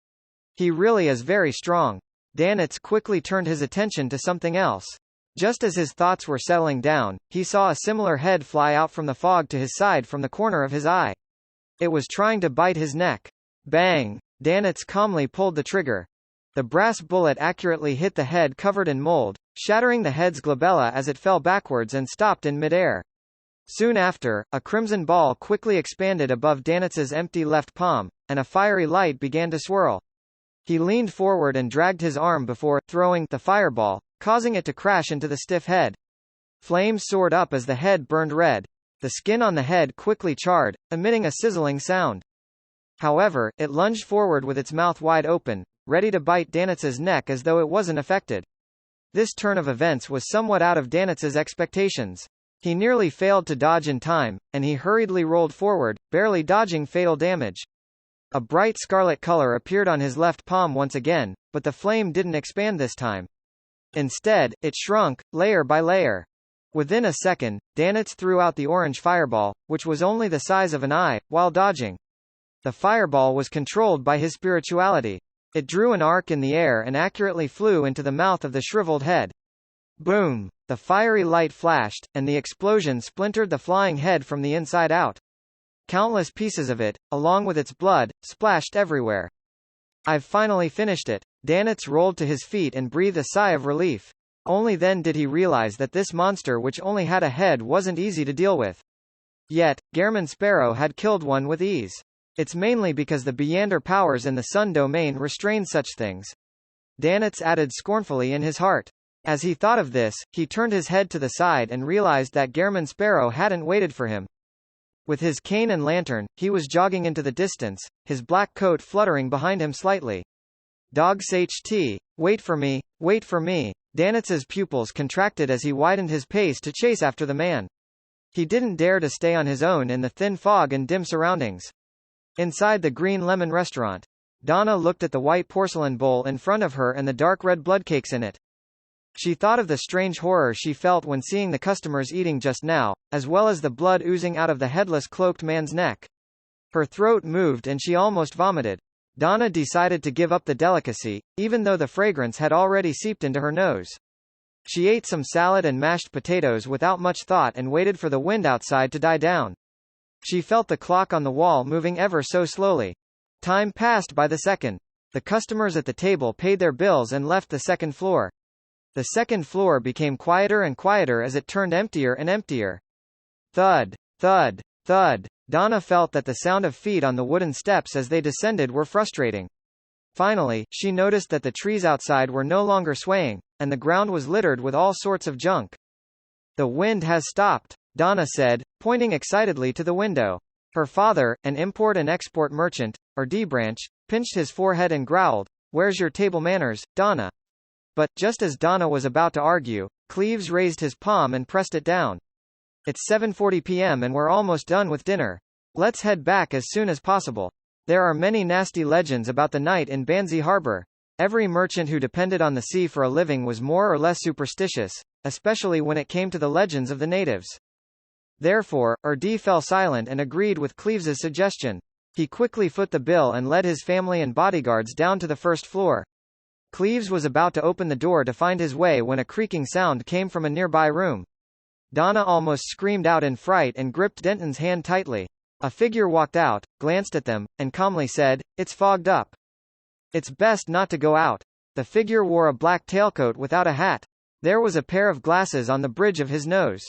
He really is very strong. Danitz quickly turned his attention to something else. Just as his thoughts were settling down, he saw a similar head fly out from the fog to his side from the corner of his eye. It was trying to bite his neck. Bang! Danitz calmly pulled the trigger. The brass bullet accurately hit the head covered in mold, shattering the head's glabella as it fell backwards and stopped in midair. Soon after, a crimson ball quickly expanded above Danitz's empty left palm, and a fiery light began to swirl. He leaned forward and dragged his arm before throwing the fireball, causing it to crash into the stiff head. Flames soared up as the head burned red. The skin on the head quickly charred, emitting a sizzling sound. However, it lunged forward with its mouth wide open, ready to bite Danitz's neck as though it wasn't affected. This turn of events was somewhat out of Danitz's expectations. He nearly failed to dodge in time, and he hurriedly rolled forward, barely dodging fatal damage. A bright scarlet color appeared on his left palm once again, but the flame didn't expand this time. Instead, it shrunk, layer by layer. Within a second, Danitz threw out the orange fireball, which was only the size of an eye, while dodging. The fireball was controlled by his spirituality. It drew an arc in the air and accurately flew into the mouth of the shriveled head. Boom! The fiery light flashed, and the explosion splintered the flying head from the inside out. Countless pieces of it, along with its blood, splashed everywhere. I've finally finished it. Danitz rolled to his feet and breathed a sigh of relief. Only then did he realize that this monster which only had a head wasn't easy to deal with. Yet, Gehrman Sparrow had killed one with ease. It's mainly because the Beyonder powers in the Sun domain restrain such things. Danitz added scornfully in his heart. As he thought of this, he turned his head to the side and realized that Gehrman Sparrow hadn't waited for him. With his cane and lantern, he was jogging into the distance, his black coat fluttering behind him slightly. Dogs HT, wait for me, wait for me. Danitz's pupils contracted as he widened his pace to chase after the man. He didn't dare to stay on his own in the thin fog and dim surroundings. Inside the Green Lemon restaurant, Donna looked at the white porcelain bowl in front of her and the dark red bloodcakes in it. She thought of the strange horror she felt when seeing the customers eating just now, as well as the blood oozing out of the headless cloaked man's neck. Her throat moved and she almost vomited. Donna decided to give up the delicacy, even though the fragrance had already seeped into her nose. She ate some salad and mashed potatoes without much thought and waited for the wind outside to die down. She felt the clock on the wall moving ever so slowly. Time passed by the second. The customers at the table paid their bills and left the second floor. The second floor became quieter and quieter as it turned emptier and emptier. Thud, thud, thud. Donna felt that the sound of feet on the wooden steps as they descended were frustrating. Finally, she noticed that the trees outside were no longer swaying, and the ground was littered with all sorts of junk. The wind has stopped, Donna said, pointing excitedly to the window. Her father, an import and export merchant, or D-branch, pinched his forehead and growled, "Where's your table manners, Donna?" But, just as Donna was about to argue, Cleves raised his palm and pressed it down. "It's 7:40 p.m. and we're almost done with dinner. Let's head back as soon as possible. There are many nasty legends about the night in Banzi Harbor." Every merchant who depended on the sea for a living was more or less superstitious, especially when it came to the legends of the natives. Therefore, Erdi fell silent and agreed with Cleves's suggestion. He quickly foot the bill and led his family and bodyguards down to the first floor. Cleves was about to open the door to find his way when a creaking sound came from a nearby room. Donna almost screamed out in fright and gripped Denton's hand tightly. A figure walked out, glanced at them, and calmly said, "It's fogged up. It's best not to go out." The figure wore a black tailcoat without a hat. There was a pair of glasses on the bridge of his nose.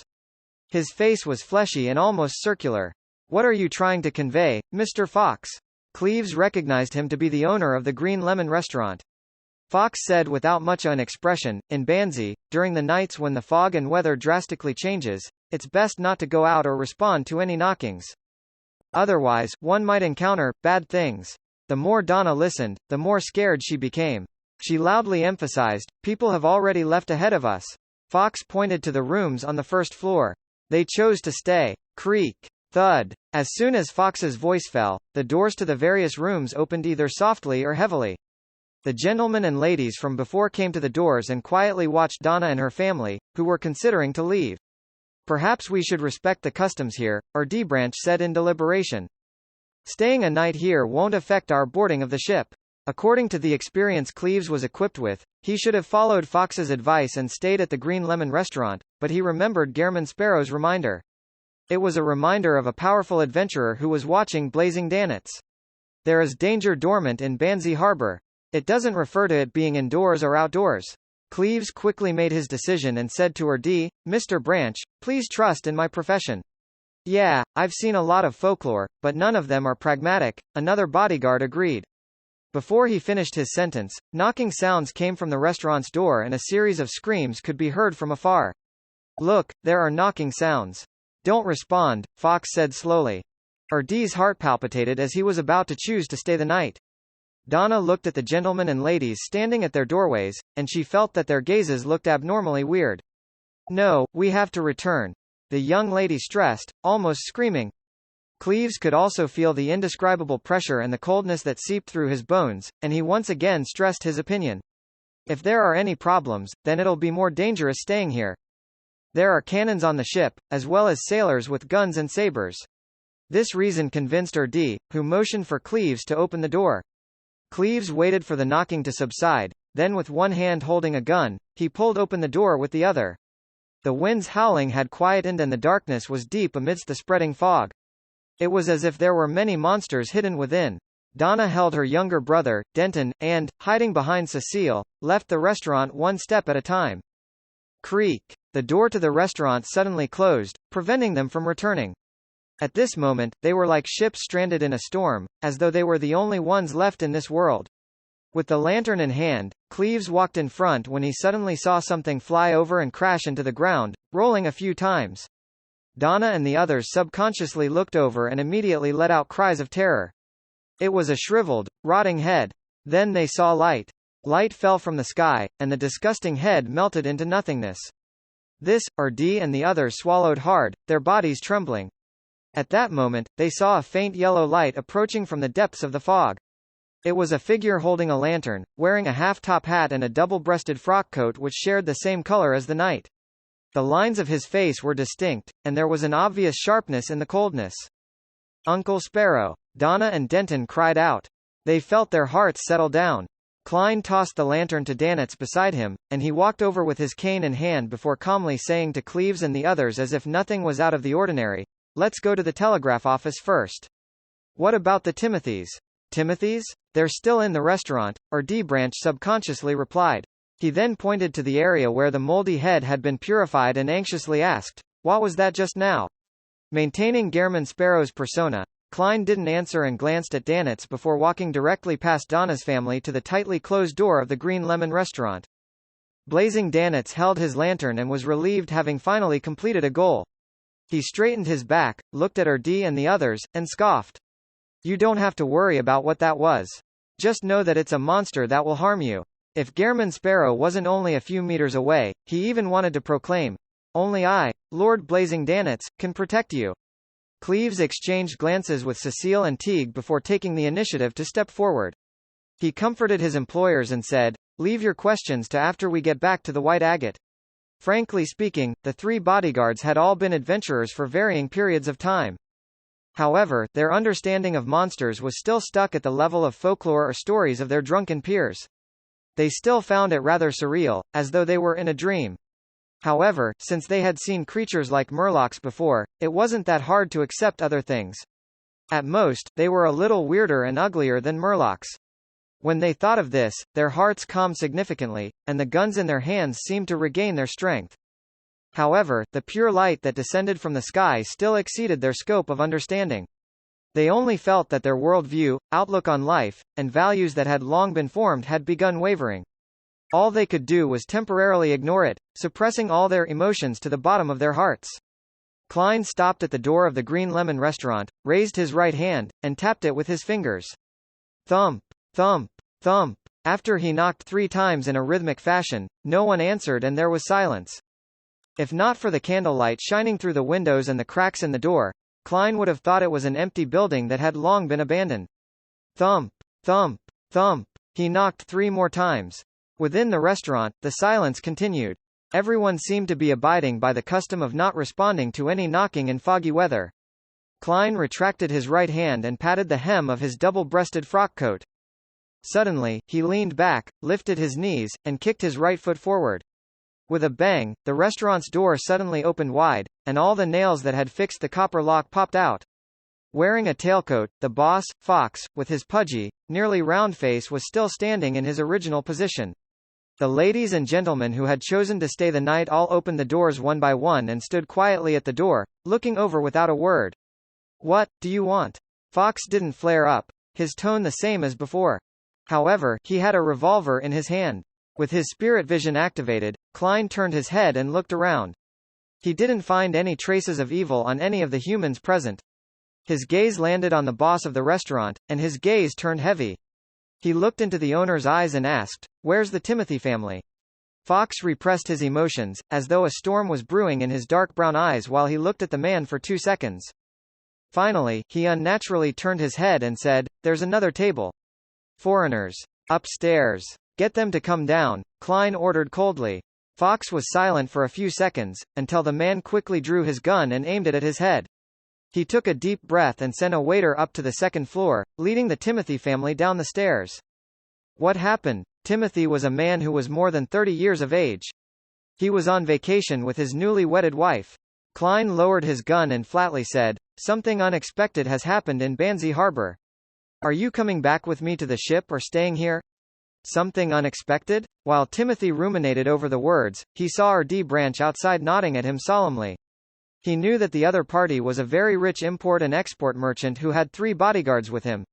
His face was fleshy and almost circular. "What are you trying to convey, Mr. Fox?" Cleves recognized him to be the owner of the Green Lemon restaurant. Fox said without much an expression, "In Banzi, during the nights when the fog and weather drastically changes, it's best not to go out or respond to any knockings. Otherwise, one might encounter bad things." The more Donna listened, the more scared she became. She loudly emphasized, "People have already left ahead of us." Fox pointed to the rooms on the first floor. They chose to stay. Creak. Thud. As soon as Fox's voice fell, the doors to the various rooms opened either softly or heavily. The gentlemen and ladies from before came to the doors and quietly watched Donna and her family, who were considering to leave. "Perhaps we should respect the customs here," or D-branch said in deliberation. "Staying a night here won't affect our boarding of the ship." According to the experience Cleves was equipped with, he should have followed Fox's advice and stayed at the Green Lemon restaurant, but he remembered Gehrman Sparrow's reminder. It was a reminder of a powerful adventurer who was watching Blazing Danitz. There is danger dormant in Banzi Harbor. It doesn't refer to it being indoors or outdoors. Cleves quickly made his decision and said to Erdi, "Mr. Branch, please trust in my profession." "Yeah, I've seen a lot of folklore, but none of them are pragmatic," another bodyguard agreed. Before he finished his sentence, knocking sounds came from the restaurant's door and a series of screams could be heard from afar. "Look, there are knocking sounds. Don't respond," Fox said slowly. Erdi's heart palpitated as he was about to choose to stay the night. Donna looked at the gentlemen and ladies standing at their doorways, and she felt that their gazes looked abnormally weird. "No, we have to return," the young lady stressed, almost screaming. Cleves could also feel the indescribable pressure and the coldness that seeped through his bones, and he once again stressed his opinion. "If there are any problems, then it'll be more dangerous staying here. There are cannons on the ship, as well as sailors with guns and sabers." This reason convinced Erdi, who motioned for Cleves to open the door. Cleves waited for the knocking to subside, then with one hand holding a gun, he pulled open the door with the other. The wind's howling had quietened and the darkness was deep amidst the spreading fog. It was as if there were many monsters hidden within. Donna held her younger brother, Denton, and, hiding behind Cecile, left the restaurant one step at a time. Creak. The door to the restaurant suddenly closed, preventing them from returning. At this moment, they were like ships stranded in a storm, as though they were the only ones left in this world. With the lantern in hand, Cleves walked in front when he suddenly saw something fly over and crash into the ground, rolling a few times. Donna and the others subconsciously looked over and immediately let out cries of terror. It was a shriveled, rotting head. Then they saw light. Light fell from the sky, and the disgusting head melted into nothingness. This, Dee and the others swallowed hard, their bodies trembling. At that moment, they saw a faint yellow light approaching from the depths of the fog. It was a figure holding a lantern, wearing a half-top hat and a double-breasted frock coat which shared the same color as the night. The lines of his face were distinct, and there was an obvious sharpness in the coldness. "Uncle Sparrow!" Donna and Denton cried out. They felt their hearts settle down. Klein tossed the lantern to Danitz beside him, and he walked over with his cane in hand before calmly saying to Cleves and the others as if nothing was out of the ordinary, "Let's go to the telegraph office first." "What about the Timothys?" "Timothys? They're still in the restaurant," Dee Branch subconsciously replied. He then pointed to the area where the moldy head had been purified and anxiously asked, "What was that just now?" Maintaining Gehrman Sparrow's persona, Klein didn't answer and glanced at Danitz before walking directly past Donna's family to the tightly closed door of the Green Lemon restaurant. Blazing Danitz held his lantern and was relieved having finally completed a goal. He straightened his back, looked at Dee and the others, and scoffed. "You don't have to worry about what that was. Just know that it's a monster that will harm you." If Gehrman Sparrow wasn't only a few meters away, he even wanted to proclaim, "Only I, Lord Blazing Danitz, can protect you." Cleves exchanged glances with Cecile and Teague before taking the initiative to step forward. He comforted his employers and said, "Leave your questions to after we get back to the White Agate." Frankly speaking, the three bodyguards had all been adventurers for varying periods of time. However, their understanding of monsters was still stuck at the level of folklore or stories of their drunken peers. They still found it rather surreal, as though they were in a dream. However, since they had seen creatures like murlocs before, it wasn't that hard to accept other things. At most, they were a little weirder and uglier than murlocs. When they thought of this, their hearts calmed significantly, and the guns in their hands seemed to regain their strength. However, the pure light that descended from the sky still exceeded their scope of understanding. They only felt that their worldview, outlook on life, and values that had long been formed had begun wavering. All they could do was temporarily ignore it, suppressing all their emotions to the bottom of their hearts. Klein stopped at the door of the Green Lemon restaurant, raised his right hand, and tapped it with his fingers. Thump, thump, thump. After he knocked 3 times in a rhythmic fashion, no one answered and there was silence. If not for the candlelight shining through the windows and the cracks in the door, Klein would have thought it was an empty building that had long been abandoned. Thump, thump, thump. He knocked 3 more times. Within the restaurant, the silence continued. Everyone seemed to be abiding by the custom of not responding to any knocking in foggy weather. Klein retracted his right hand and patted the hem of his double-breasted frock coat. Suddenly, he leaned back, lifted his knees, and kicked his right foot forward. With a bang, the restaurant's door suddenly opened wide, and all the nails that had fixed the copper lock popped out. Wearing a tailcoat, the boss, Fox, with his pudgy, nearly round face was still standing in his original position. The ladies and gentlemen who had chosen to stay the night all opened the doors one by one and stood quietly at the door, looking over without a word. "What do you want?" Fox didn't flare up, his tone the same as before. However, he had a revolver in his hand. With his spirit vision activated, Klein turned his head and looked around. He didn't find any traces of evil on any of the humans present. His gaze landed on the boss of the restaurant, and his gaze turned heavy. He looked into the owner's eyes and asked, "Where's the Timothy family?" Fox repressed his emotions, as though a storm was brewing in his dark brown eyes while he looked at the man for 2 seconds. Finally, he unnaturally turned his head and said, "There's another table. Foreigners. Upstairs. Get them to come down," Klein ordered coldly. Fox was silent for a few seconds, until the man quickly drew his gun and aimed it at his head. He took a deep breath and sent a waiter up to the 2nd floor, leading the Timothy family down the stairs. What happened? Timothy was a man who was more than 30 years of age. He was on vacation with his newly wedded wife. Klein lowered his gun and flatly said, "Something unexpected has happened in Banzi Harbor. Are you coming back with me to the ship or staying here?" Something unexpected? While Timothy ruminated over the words, he saw Dee Branch outside nodding at him solemnly. He knew that the other party was a very rich import and export merchant who had 3 bodyguards with him.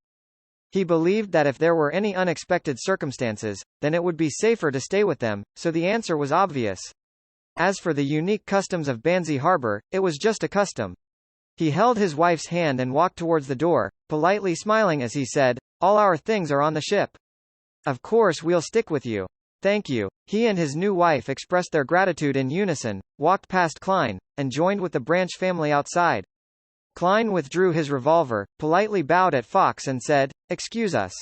He believed that if there were any unexpected circumstances, then it would be safer to stay with them, so the answer was obvious. As for the unique customs of Banzi Harbor, it was just a custom. He held his wife's hand and walked towards the door, politely smiling as he said, "All our things are on the ship. Of course we'll stick with you. Thank you." He and his new wife expressed their gratitude in unison, walked past Klein, and joined with the Branch family outside. Klein withdrew his revolver, politely bowed at Fox and said, "Excuse us."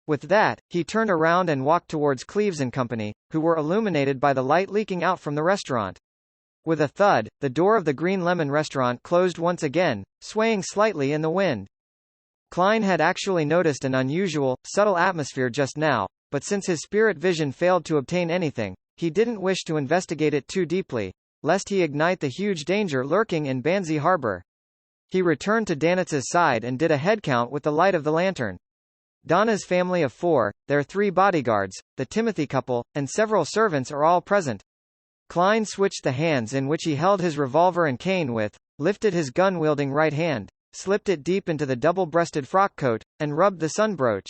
With that, he turned around and walked towards Cleves and Company, who were illuminated by the light leaking out from the restaurant. With a thud, the door of the Green Lemon restaurant closed once again, swaying slightly in the wind. Klein had actually noticed an unusual, subtle atmosphere just now, but since his spirit vision failed to obtain anything, he didn't wish to investigate it too deeply, lest he ignite the huge danger lurking in Banzi Harbor. He returned to Danitz's side and did a headcount with the light of the lantern. Donna's family of 4, their 3 bodyguards, the Timothy couple, and several servants are all present. Klein switched the hands in which he held his revolver and cane with, lifted his gun-wielding right hand, slipped it deep into the double-breasted frock coat, and rubbed the sun brooch.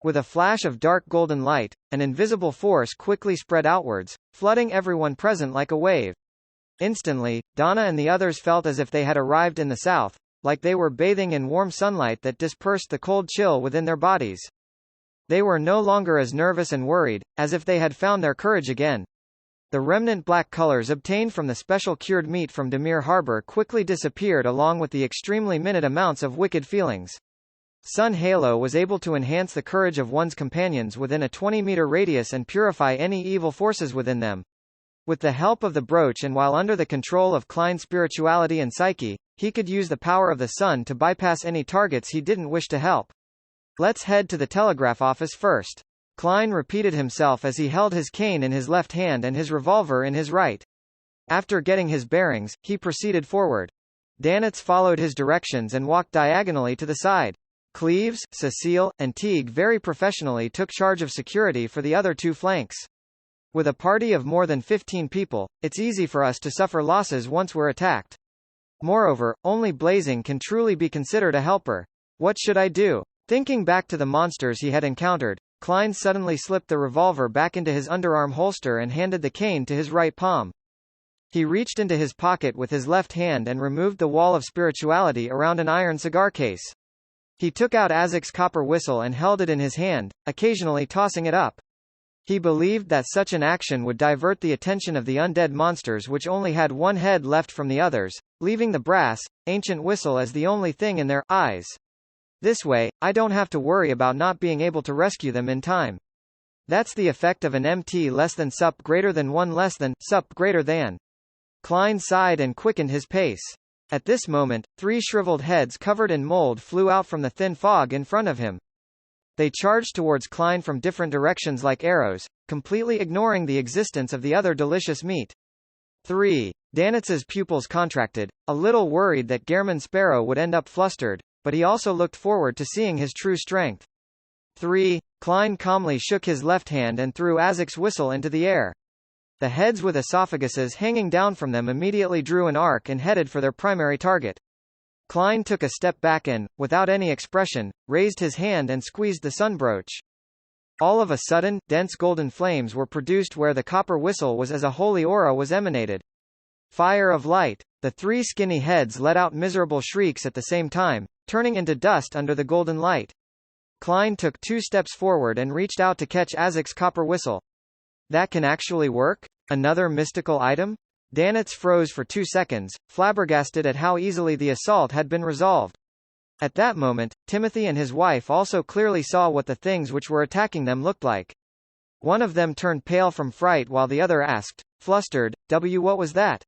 With a flash of dark golden light, an invisible force quickly spread outwards, flooding everyone present like a wave. Instantly, Donna and the others felt as if they had arrived in the south, like they were bathing in warm sunlight that dispersed the cold chill within their bodies. They were no longer as nervous and worried, as if they had found their courage again. The remnant black colors obtained from the special cured meat from Demir Harbor quickly disappeared along with the extremely minute amounts of wicked feelings. Sun Halo was able to enhance the courage of one's companions within a 20-meter radius and purify any evil forces within them. With the help of the brooch and while under the control of Klein's spirituality and psyche, he could use the power of the sun to bypass any targets he didn't wish to help. "Let's head to the telegraph office first," Klein repeated himself as he held his cane in his left hand and his revolver in his right. After getting his bearings, he proceeded forward. Danitz followed his directions and walked diagonally to the side. Cleves, Cecile, and Teague very professionally took charge of security for the other 2 flanks. With a party of more than 15 people, it's easy for us to suffer losses once we're attacked. Moreover, only Blazing can truly be considered a helper. What should I do? Thinking back to the monsters he had encountered, Klein suddenly slipped the revolver back into his underarm holster and handed the cane to his right palm. He reached into his pocket with his left hand and removed the wall of spirituality around an iron cigar case. He took out Azek's copper whistle and held it in his hand, occasionally tossing it up. He believed that such an action would divert the attention of the undead monsters which only had one head left from the others, leaving the brass, ancient whistle as the only thing in their eyes. This way, I don't have to worry about not being able to rescue them in time. That's the effect of an MT less than sup greater than 1 less than sup greater than. Klein sighed and quickened his pace. At this moment, 3 shriveled heads covered in mold flew out from the thin fog in front of him. They charged towards Klein from different directions like arrows, completely ignoring the existence of the other delicious meat. 3. Danitz's pupils contracted, a little worried that Gehrman Sparrow would end up flustered, but he also looked forward to seeing his true strength. 3. Klein calmly shook his left hand and threw Azek's whistle into the air. The heads with esophaguses hanging down from them immediately drew an arc and headed for their primary target. Klein took a step back and, without any expression, raised his hand and squeezed the sun brooch. All of a sudden, dense golden flames were produced where the copper whistle was as a holy aura was emanated. Fire of light. The 3 skinny heads let out miserable shrieks at the same time, turning into dust under the golden light. Klein took 2 steps forward and reached out to catch Azek's copper whistle. That can actually work? Another mystical item? Danitz froze for 2 seconds, flabbergasted at how easily the assault had been resolved. At that moment, Timothy and his wife also clearly saw what the things which were attacking them looked like. One of them turned pale from fright while the other asked, flustered, what was that?"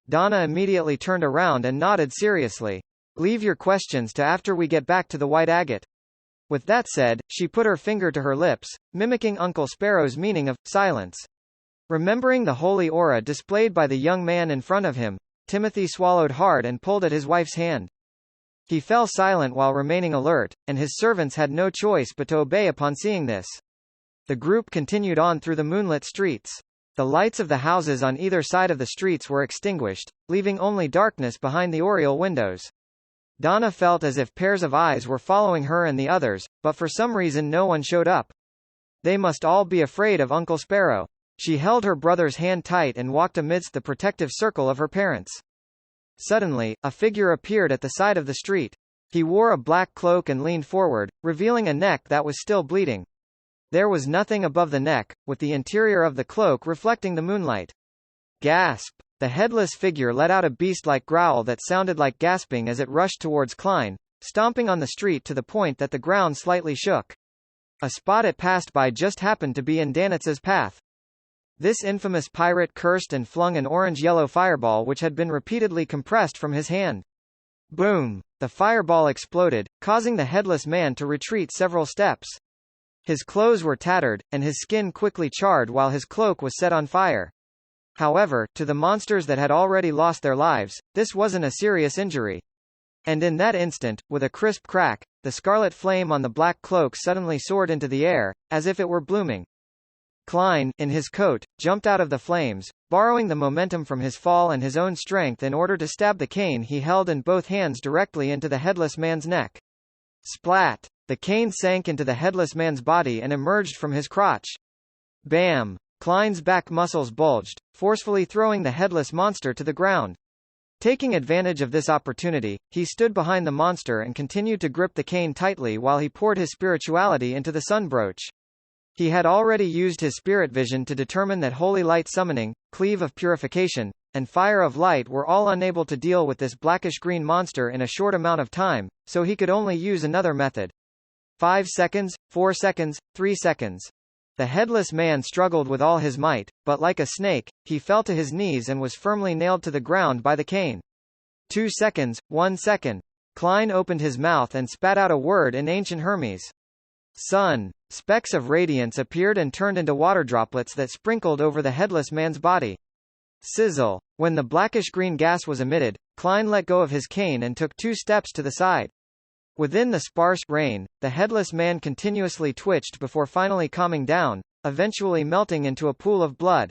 Donna immediately turned around and nodded seriously. "Leave your questions to after we get back to the White Agate." With that said, she put her finger to her lips, mimicking Uncle Sparrow's meaning of silence. Remembering the holy aura displayed by the young man in front of him, Timothy swallowed hard and pulled at his wife's hand. He fell silent while remaining alert, and his servants had no choice but to obey upon seeing this. The group continued on through the moonlit streets. The lights of the houses on either side of the streets were extinguished, leaving only darkness behind the oriel windows. Donna felt as if pairs of eyes were following her and the others, but for some reason no one showed up. They must all be afraid of Uncle Sparrow. She held her brother's hand tight and walked amidst the protective circle of her parents. Suddenly, a figure appeared at the side of the street. He wore a black cloak and leaned forward, revealing a neck that was still bleeding. There was nothing above the neck, with the interior of the cloak reflecting the moonlight. Gasp! The headless figure let out a beast-like growl that sounded like gasping as it rushed towards Klein, stomping on the street to the point that the ground slightly shook. A spot it passed by just happened to be in Danitz's path. This infamous pirate cursed and flung an orange-yellow fireball which had been repeatedly compressed from his hand. Boom! The fireball exploded, causing the headless man to retreat several steps. His clothes were tattered, and his skin quickly charred while his cloak was set on fire. However, to the monsters that had already lost their lives, this wasn't a serious injury. And in that instant, with a crisp crack, the scarlet flame on the black cloak suddenly soared into the air, as if it were blooming. Klein, in his coat, jumped out of the flames, borrowing the momentum from his fall and his own strength in order to stab the cane he held in both hands directly into the headless man's neck. Splat! The cane sank into the headless man's body and emerged from his crotch. Bam! Klein's back muscles bulged, forcefully throwing the headless monster to the ground. Taking advantage of this opportunity, he stood behind the monster and continued to grip the cane tightly while he poured his spirituality into the sunbrooch. He had already used his spirit vision to determine that holy light summoning, cleave of purification, and fire of light were all unable to deal with this blackish-green monster in a short amount of time, so he could only use another method. 5 seconds, 4 seconds, 3 seconds. The headless man struggled with all his might, but like a snake, he fell to his knees and was firmly nailed to the ground by the cane. 2 seconds, 1 second. Klein opened his mouth and spat out a word in ancient Hermes. Sun. Specks of radiance appeared and turned into water droplets that sprinkled over the headless man's body. Sizzle. When the blackish-green gas was emitted, Klein let go of his cane and took 2 steps to the side. Within the sparse rain, the headless man continuously twitched before finally calming down, eventually melting into a pool of blood.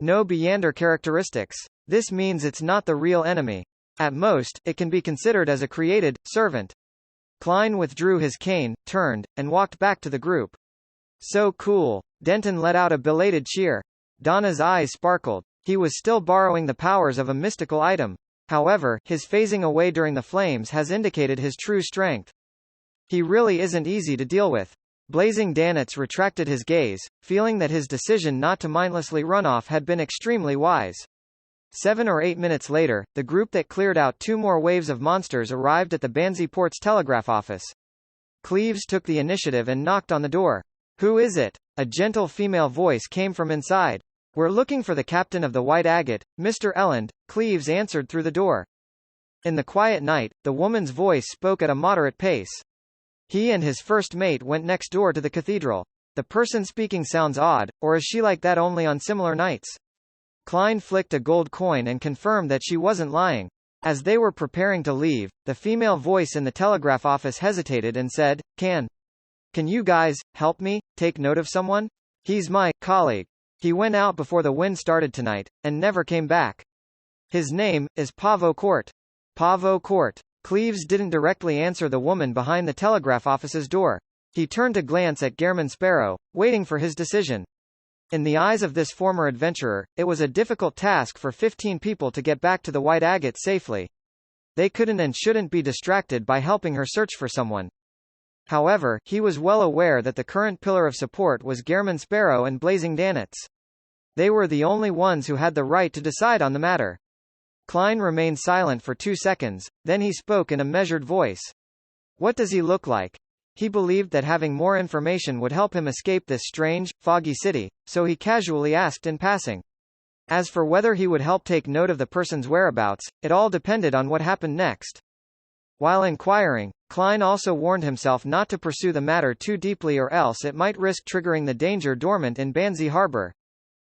No Beyonder characteristics. This means it's not the real enemy. At most, it can be considered as a created servant. Klein withdrew his cane, turned, and walked back to the group. So cool. Denton let out a belated cheer. Donna's eyes sparkled. He was still borrowing the powers of a mystical item. However, his phasing away during the flames has indicated his true strength. He really isn't easy to deal with. Blazing Danitz retracted his gaze, feeling that his decision not to mindlessly run off had been extremely wise. 7 or 8 minutes later, the group that cleared out 2 more waves of monsters arrived at the Banzi Port's telegraph office. Cleves took the initiative and knocked on the door. Who is it? A gentle female voice came from inside. We're looking for the captain of the White Agate, Mr. Elland, Cleves answered through the door. In the quiet night, the woman's voice spoke at a moderate pace. He and his first mate went next door to the cathedral. The person speaking sounds odd, or is she like that only on similar nights? Klein flicked a gold coin and confirmed that she wasn't lying. As they were preparing to leave, the female voice in the telegraph office hesitated and said, Can you guys help me take note of someone? He's my colleague. He went out before the wind started tonight, and never came back. His name is Pavo Court. Pavo Court. Cleves didn't directly answer the woman behind the telegraph office's door. He turned to glance at Gehrman Sparrow, waiting for his decision. In the eyes of this former adventurer, it was a difficult task for 15 people to get back to the White Agate safely. They couldn't and shouldn't be distracted by helping her search for someone. However, he was well aware that the current pillar of support was Gehrman Sparrow and Blazing Danitz. They were the only ones who had the right to decide on the matter. Klein remained silent for 2 seconds, then he spoke in a measured voice. What does he look like? He believed that having more information would help him escape this strange, foggy city, so he casually asked in passing. As for whether he would help take note of the person's whereabouts, it all depended on what happened next. While inquiring, Klein also warned himself not to pursue the matter too deeply or else it might risk triggering the danger dormant in Banzi Harbor.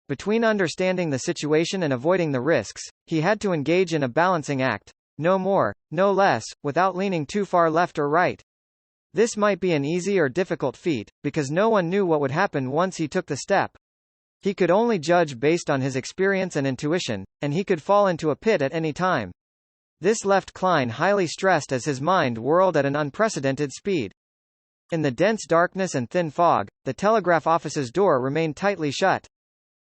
Between understanding the situation and avoiding the risks, he had to engage in a balancing act. No more, no less, without leaning too far left or right. This might be an easy or difficult feat, because no one knew what would happen once he took the step. He could only judge based on his experience and intuition, and he could fall into a pit at any time. This left Klein highly stressed as his mind whirled at an unprecedented speed. In the dense darkness and thin fog, the telegraph office's door remained tightly shut.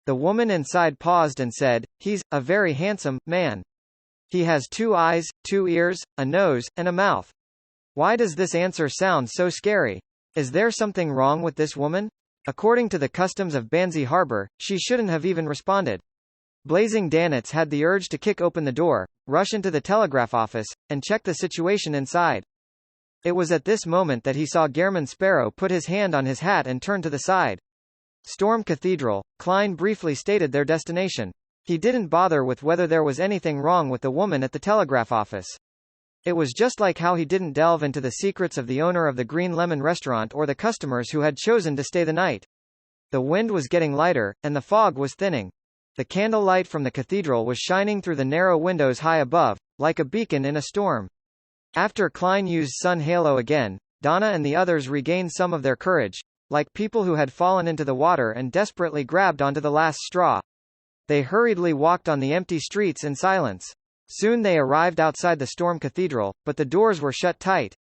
The woman inside paused and said, "He's a very handsome man. He has 2 eyes, 2 ears, a nose, and a mouth." Why does this answer sound so scary? Is there something wrong with this woman? According to the customs of Banzi Harbor, she shouldn't have even responded. Blazing Danitz had the urge to kick open the door, rush into the telegraph office, and check the situation inside. It was at this moment that he saw Gehrman Sparrow put his hand on his hat and turn to the side. Storm Cathedral. Klein briefly stated their destination. He didn't bother with whether there was anything wrong with the woman at the telegraph office. It was just like how he didn't delve into the secrets of the owner of the Green Lemon restaurant or the customers who had chosen to stay the night. The wind was getting lighter, and the fog was thinning. The candlelight from the cathedral was shining through the narrow windows high above, like a beacon in a storm. After Klein used Sun Halo again, Donna and the others regained some of their courage, like people who had fallen into the water and desperately grabbed onto the last straw. They hurriedly walked on the empty streets in silence. Soon they arrived outside the Storm Cathedral, but the doors were shut tight.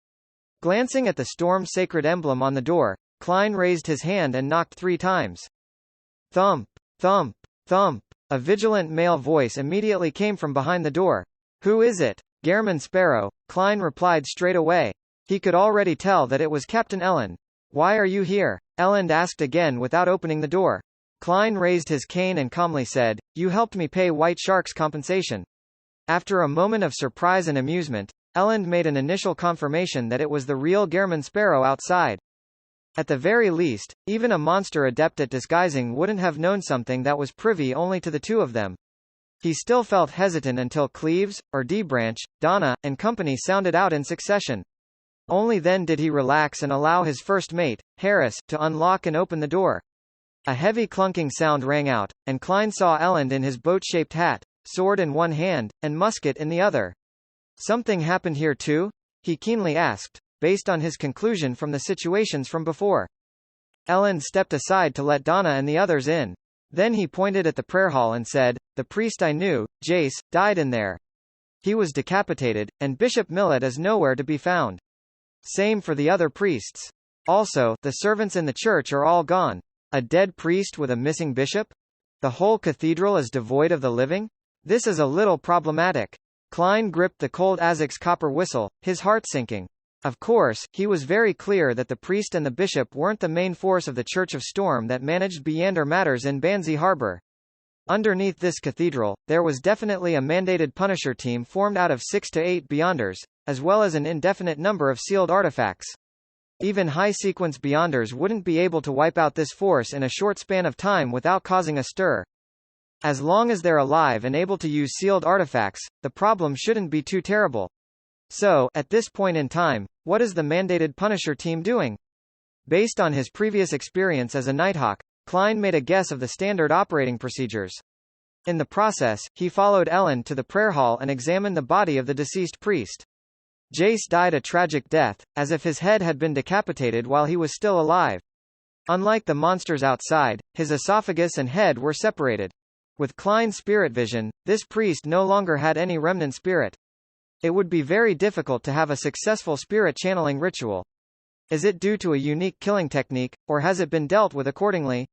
Glancing at the Storm sacred emblem on the door, Klein raised his hand and knocked 3 times. Thump, thump, thump. A vigilant male voice immediately came from behind the door. "Who is it?" "Gehrman Sparrow," Klein replied straight away. He could already tell that it was Captain Elend. "Why are you here?" Elend asked again without opening the door. Klein raised his cane and calmly said, "You helped me pay White Shark's compensation." After a moment of surprise and amusement, Elend made an initial confirmation that it was the real Gehrman Sparrow outside. At the very least, even a monster adept at disguising wouldn't have known something that was privy only to the 2 of them. He still felt hesitant until Cleves, or D-Branch, Donna, and company sounded out in succession. Only then did he relax and allow his first mate, Harris, to unlock and open the door. A heavy clunking sound rang out, and Klein saw Elend in his boat-shaped hat, sword in one hand, and musket in the other. "Something happened here too?" he keenly asked, based on his conclusion from the situations from before. Elend stepped aside to let Donna and the others in. Then he pointed at the prayer hall and said, "The priest I knew, Jace, died in there. He was decapitated, and Bishop Millet is nowhere to be found. Same for the other priests. Also, the servants in the church are all gone. A dead priest with a missing bishop? The whole cathedral is devoid of the living? This is a little problematic." Klein gripped the cold Azek's copper whistle, his heart sinking. Of course, he was very clear that the priest and the bishop weren't the main force of the Church of Storm that managed Beyonder matters in Banzi Harbor. Underneath this cathedral, there was definitely a mandated Punisher team formed out of 6 to 8 Beyonders, as well as an indefinite number of sealed artifacts. Even high-sequence Beyonders wouldn't be able to wipe out this force in a short span of time without causing a stir. As long as they're alive and able to use sealed artifacts, the problem shouldn't be too terrible. So, at this point in time, what is the mandated Punisher team doing? Based on his previous experience as a Nighthawk, Klein made a guess of the standard operating procedures. In the process, he followed Elend to the prayer hall and examined the body of the deceased priest. Jace died a tragic death, as if his head had been decapitated while he was still alive. Unlike the monsters outside, his esophagus and head were separated. With Klein's spirit vision, this priest no longer had any remnant spirit. It would be very difficult to have a successful spirit channeling ritual. Is it due to a unique killing technique, or has it been dealt with accordingly?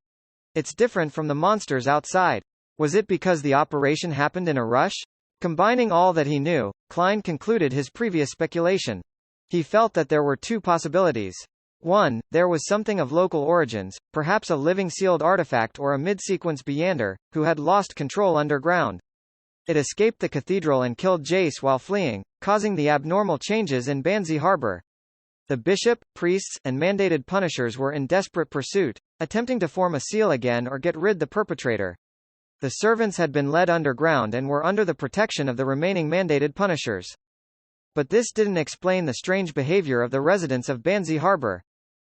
It's different from the monsters outside. Was it because the operation happened in a rush? Combining all that he knew, Klein concluded his previous speculation. He felt that there were 2 possibilities. 1, there was something of local origins, perhaps a living sealed artifact or a mid-sequence Beyonder, who had lost control underground. It escaped the cathedral and killed Jace while fleeing, causing the abnormal changes in Banzi Harbor. The bishop, priests, and mandated punishers were in desperate pursuit, attempting to form a seal again or get rid the perpetrator. The servants had been led underground and were under the protection of the remaining mandated punishers. But this didn't explain the strange behavior of the residents of Banzi Harbor.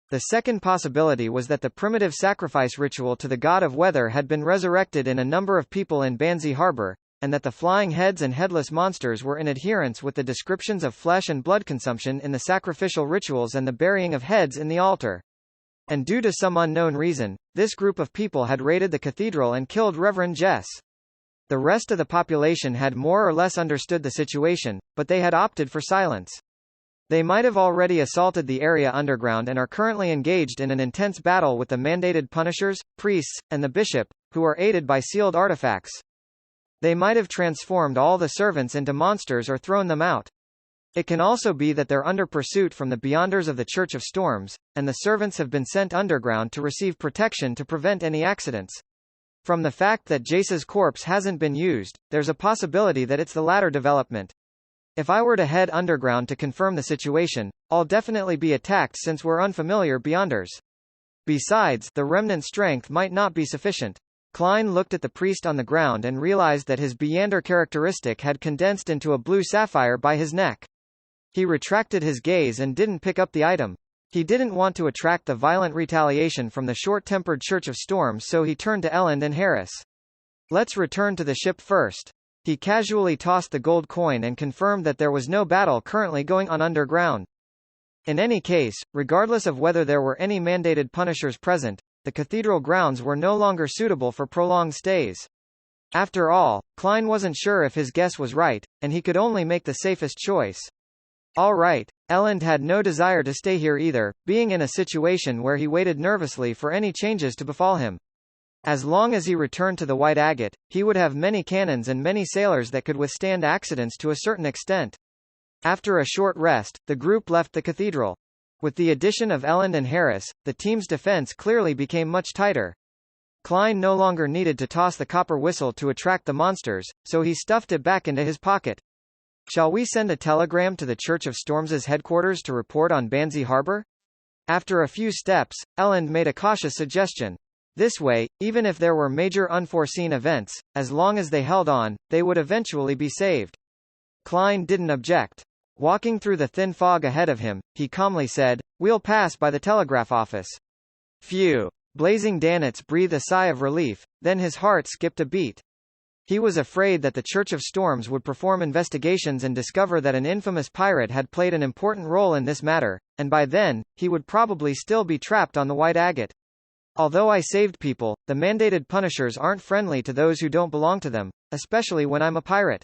The second possibility was that the primitive sacrifice ritual to the god of weather had been resurrected in a number of people in Banzi Harbor, and that the flying heads and headless monsters were in adherence with the descriptions of flesh and blood consumption in the sacrificial rituals and the burying of heads in the altar. And due to some unknown reason, this group of people had raided the cathedral and killed Reverend Jess. The rest of the population had more or less understood the situation, but they had opted for silence. They might have already assaulted the area underground and are currently engaged in an intense battle with the mandated punishers, priests, and the bishop, who are aided by sealed artifacts. They might have transformed all the servants into monsters or thrown them out. It can also be that they're under pursuit from the Beyonders of the Church of Storms, and the servants have been sent underground to receive protection to prevent any accidents. From the fact that Jace's corpse hasn't been used, there's a possibility that it's the latter development. If I were to head underground to confirm the situation, I'll definitely be attacked since we're unfamiliar Beyonders. Besides, the remnant strength might not be sufficient. Klein looked at the priest on the ground and realized that his Beyonder characteristic had condensed into a blue sapphire by his neck. He retracted his gaze and didn't pick up the item. He didn't want to attract the violent retaliation from the short-tempered Church of Storms, so he turned to Elend and Harris. Let's return to the ship first. He casually tossed the gold coin and confirmed that there was no battle currently going on underground. In any case, regardless of whether there were any mandated punishers present, the cathedral grounds were no longer suitable for prolonged stays. After all, Klein wasn't sure if his guess was right, and he could only make the safest choice. All right, Elend had no desire to stay here either, being in a situation where he waited nervously for any changes to befall him. As long as he returned to the White Agate, he would have many cannons and many sailors that could withstand accidents to a certain extent. After a short rest, the group left the cathedral. With the addition of Elend and Harris, the team's defense clearly became much tighter. Klein no longer needed to toss the copper whistle to attract the monsters, so he stuffed it back into his pocket. Shall we send a telegram to the Church of Storms' headquarters to report on Banzi Harbor? After a few steps, Elend made a cautious suggestion. This way, even if there were major unforeseen events, as long as they held on, they would eventually be saved. Klein didn't object. Walking through the thin fog ahead of him, he calmly said, "We'll pass by the telegraph office." Phew! Blazing Danitz breathed a sigh of relief, then his heart skipped a beat. He was afraid that the Church of Storms would perform investigations and discover that an infamous pirate had played an important role in this matter, and by then, he would probably still be trapped on the White Agate. Although I saved people, the mandated punishers aren't friendly to those who don't belong to them, especially when I'm a pirate.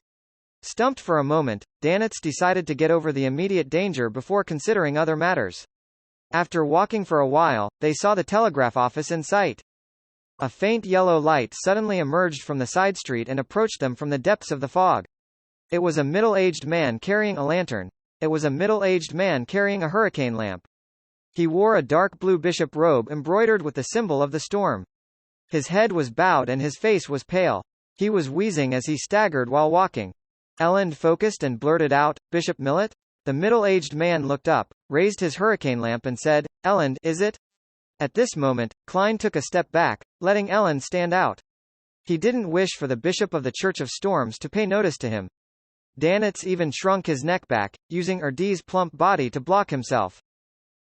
Stumped for a moment, Danitz decided to get over the immediate danger before considering other matters. After walking for a while, they saw the telegraph office in sight. A faint yellow light suddenly emerged from the side street and approached them from the depths of the fog. It was a middle-aged man carrying a lantern. It was a middle-aged man carrying a hurricane lamp. He wore a dark blue bishop robe embroidered with the symbol of the storm. His head was bowed and his face was pale. He was wheezing as he staggered while walking. Elend focused and blurted out, "Bishop Millet?" The middle-aged man looked up, raised his hurricane lamp and said, "Elend, is it?" At this moment, Klein took a step back, letting Elend stand out. He didn't wish for the Bishop of the Church of Storms to pay notice to him. Danitz even shrunk his neck back, using Erdi's plump body to block himself.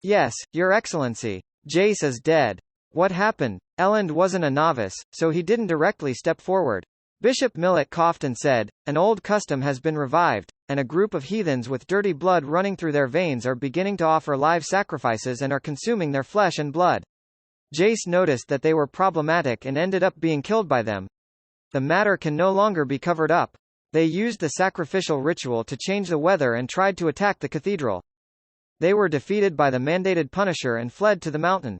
"Yes, Your Excellency. Jace is dead." What happened? Elend wasn't a novice, so he didn't directly step forward. Bishop Millet coughed and said, "An old custom has been revived, and a group of heathens with dirty blood running through their veins are beginning to offer live sacrifices and are consuming their flesh and blood. Jace noticed that they were problematic and ended up being killed by them. The matter can no longer be covered up. They used the sacrificial ritual to change the weather and tried to attack the cathedral. They were defeated by the mandated Punisher and fled to the mountain.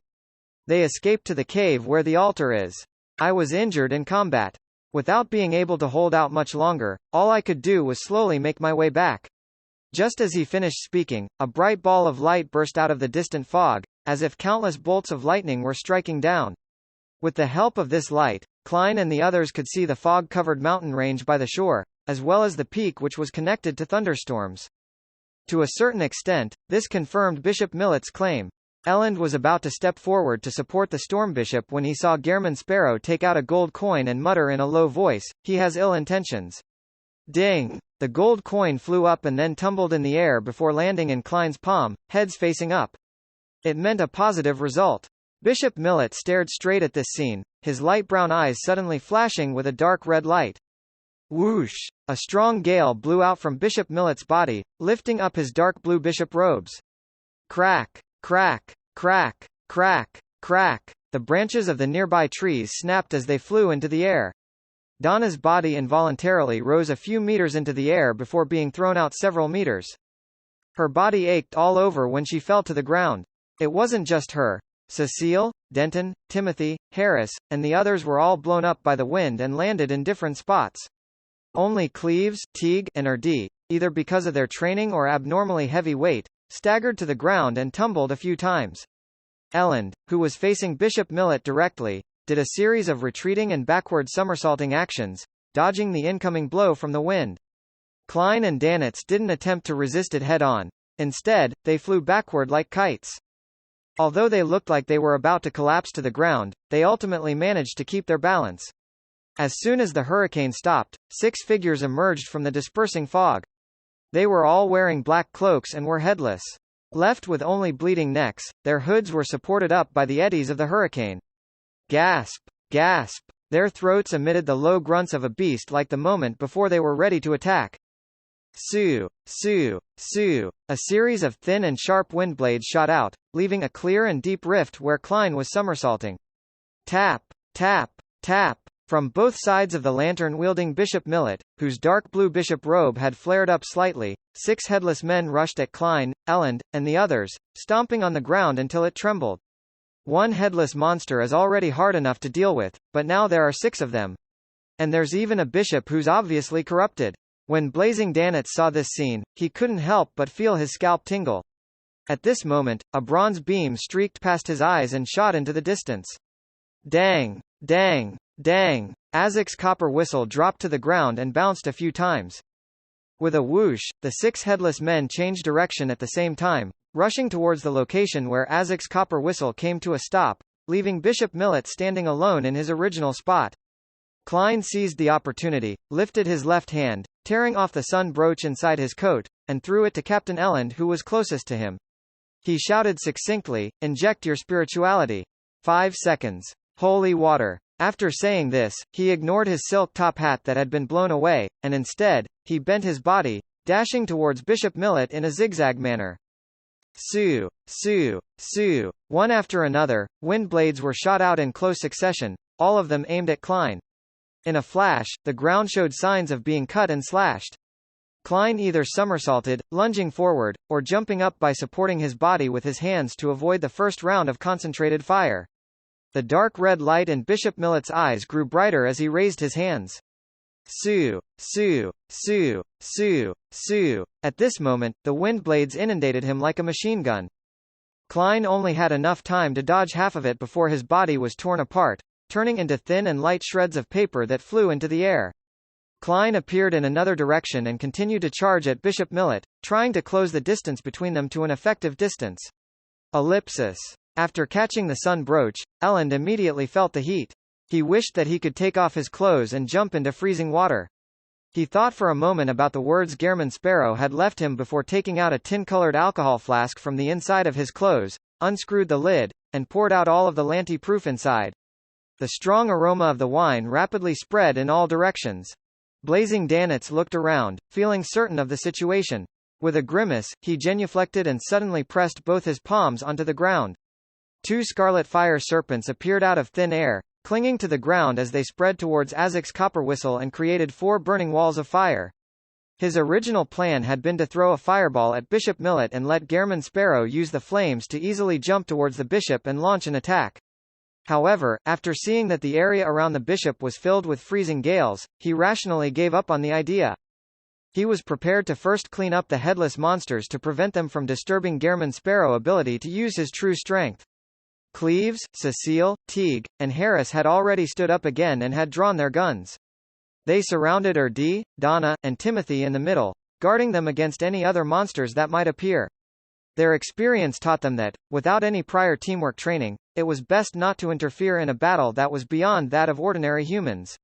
They escaped to the cave where the altar is. I was injured in combat. Without being able to hold out much longer, all I could do was slowly make my way back." Just as he finished speaking, a bright ball of light burst out of the distant fog, as if countless bolts of lightning were striking down. With the help of this light, Klein and the others could see the fog-covered mountain range by the shore, as well as the peak which was connected to thunderstorms. To a certain extent, this confirmed Bishop Millet's claim. Elend was about to step forward to support the Storm Bishop when he saw Gehrman Sparrow take out a gold coin and mutter in a low voice, "He has ill intentions." Ding! The gold coin flew up and then tumbled in the air before landing in Klein's palm, heads facing up. It meant a positive result. Bishop Millet stared straight at this scene, his light brown eyes suddenly flashing with a dark red light. Whoosh! A strong gale blew out from Bishop Millet's body, lifting up his dark blue bishop robes. Crack! Crack! Crack! Crack! Crack! The branches of the nearby trees snapped as they flew into the air. Donna's body involuntarily rose a few meters into the air before being thrown out several meters. Her body ached all over when she fell to the ground. It wasn't just her. Cecile, Denton, Timothy, Harris, and the others were all blown up by the wind and landed in different spots. Only Cleves, Teague, and Erdee, either because of their training or abnormally heavy weight, staggered to the ground and tumbled a few times. Elend, who was facing Bishop Millett directly, did a series of retreating and backward somersaulting actions, dodging the incoming blow from the wind. Klein and Danitz didn't attempt to resist it head-on. Instead, they flew backward like kites. Although they looked like they were about to collapse to the ground, they ultimately managed to keep their balance. As soon as the hurricane stopped, 6 figures emerged from the dispersing fog. They were all wearing black cloaks and were headless. Left with only bleeding necks, their hoods were supported up by the eddies of the hurricane. Gasp! Gasp! Their throats emitted the low grunts of a beast like the moment before they were ready to attack. Sue! Sue! Sue! A series of thin and sharp wind blades shot out, leaving a clear and deep rift where Klein was somersaulting. Tap! Tap! Tap! From both sides of the lantern-wielding Bishop Millett, whose dark blue bishop robe had flared up slightly, 6 headless men rushed at Klein, Elend, and the others, stomping on the ground until it trembled. One headless monster is already hard enough to deal with, but now there are 6 of them. And there's even a bishop who's obviously corrupted. When Blazing Danitz saw this scene, he couldn't help but feel his scalp tingle. At this moment, a bronze beam streaked past his eyes and shot into the distance. Dang! Dang! Dang! Azek's copper whistle dropped to the ground and bounced a few times. With a whoosh, the 6 headless men changed direction at the same time, rushing towards the location where Azek's copper whistle came to a stop, leaving Bishop Millett standing alone in his original spot. Klein seized the opportunity, lifted his left hand, tearing off the sun brooch inside his coat, and threw it to Captain Elend, who was closest to him. He shouted succinctly, "Inject your spirituality. 5 seconds. Holy water." After saying this, he ignored his silk top hat that had been blown away, and instead, he bent his body, dashing towards Bishop Millett in a zigzag manner. Sue! Sue! Sue! One after another, wind blades were shot out in close succession, all of them aimed at Klein. In a flash, the ground showed signs of being cut and slashed. Klein either somersaulted, lunging forward, or jumping up by supporting his body with his hands to avoid the first round of concentrated fire. The dark red light in Bishop Millett's eyes grew brighter as he raised his hands. Sue! Sue! Sue! Sue! Sue! At this moment, the wind blades inundated him like a machine gun. Klein only had enough time to dodge half of it before his body was torn apart, turning into thin and light shreds of paper that flew into the air. Klein appeared in another direction and continued to charge at Bishop Millett, trying to close the distance between them to an effective distance. Ellipsis. After catching the sun brooch, Elend immediately felt the heat. He wished that he could take off his clothes and jump into freezing water. He thought for a moment about the words Gehrman Sparrow had left him before taking out a tin-colored alcohol flask from the inside of his clothes, unscrewed the lid, and poured out all of the Lanty-proof inside. The strong aroma of the wine rapidly spread in all directions. Blazing Danitz looked around, feeling certain of the situation. With a grimace, he genuflected and suddenly pressed both his palms onto the ground. 2 scarlet fire serpents appeared out of thin air, clinging to the ground as they spread towards Azek's copper whistle and created 4 burning walls of fire. His original plan had been to throw a fireball at Bishop Millett and let Gehrman Sparrow use the flames to easily jump towards the bishop and launch an attack. However, after seeing that the area around the bishop was filled with freezing gales, he rationally gave up on the idea. He was prepared to first clean up the headless monsters to prevent them from disturbing Gehrman Sparrow's ability to use his true strength. Cleves, Cecile, Teague, and Harris had already stood up again and had drawn their guns. They surrounded Erdee, Donna, and Timothy in the middle, guarding them against any other monsters that might appear. Their experience taught them that, without any prior teamwork training, it was best not to interfere in a battle that was beyond that of ordinary humans.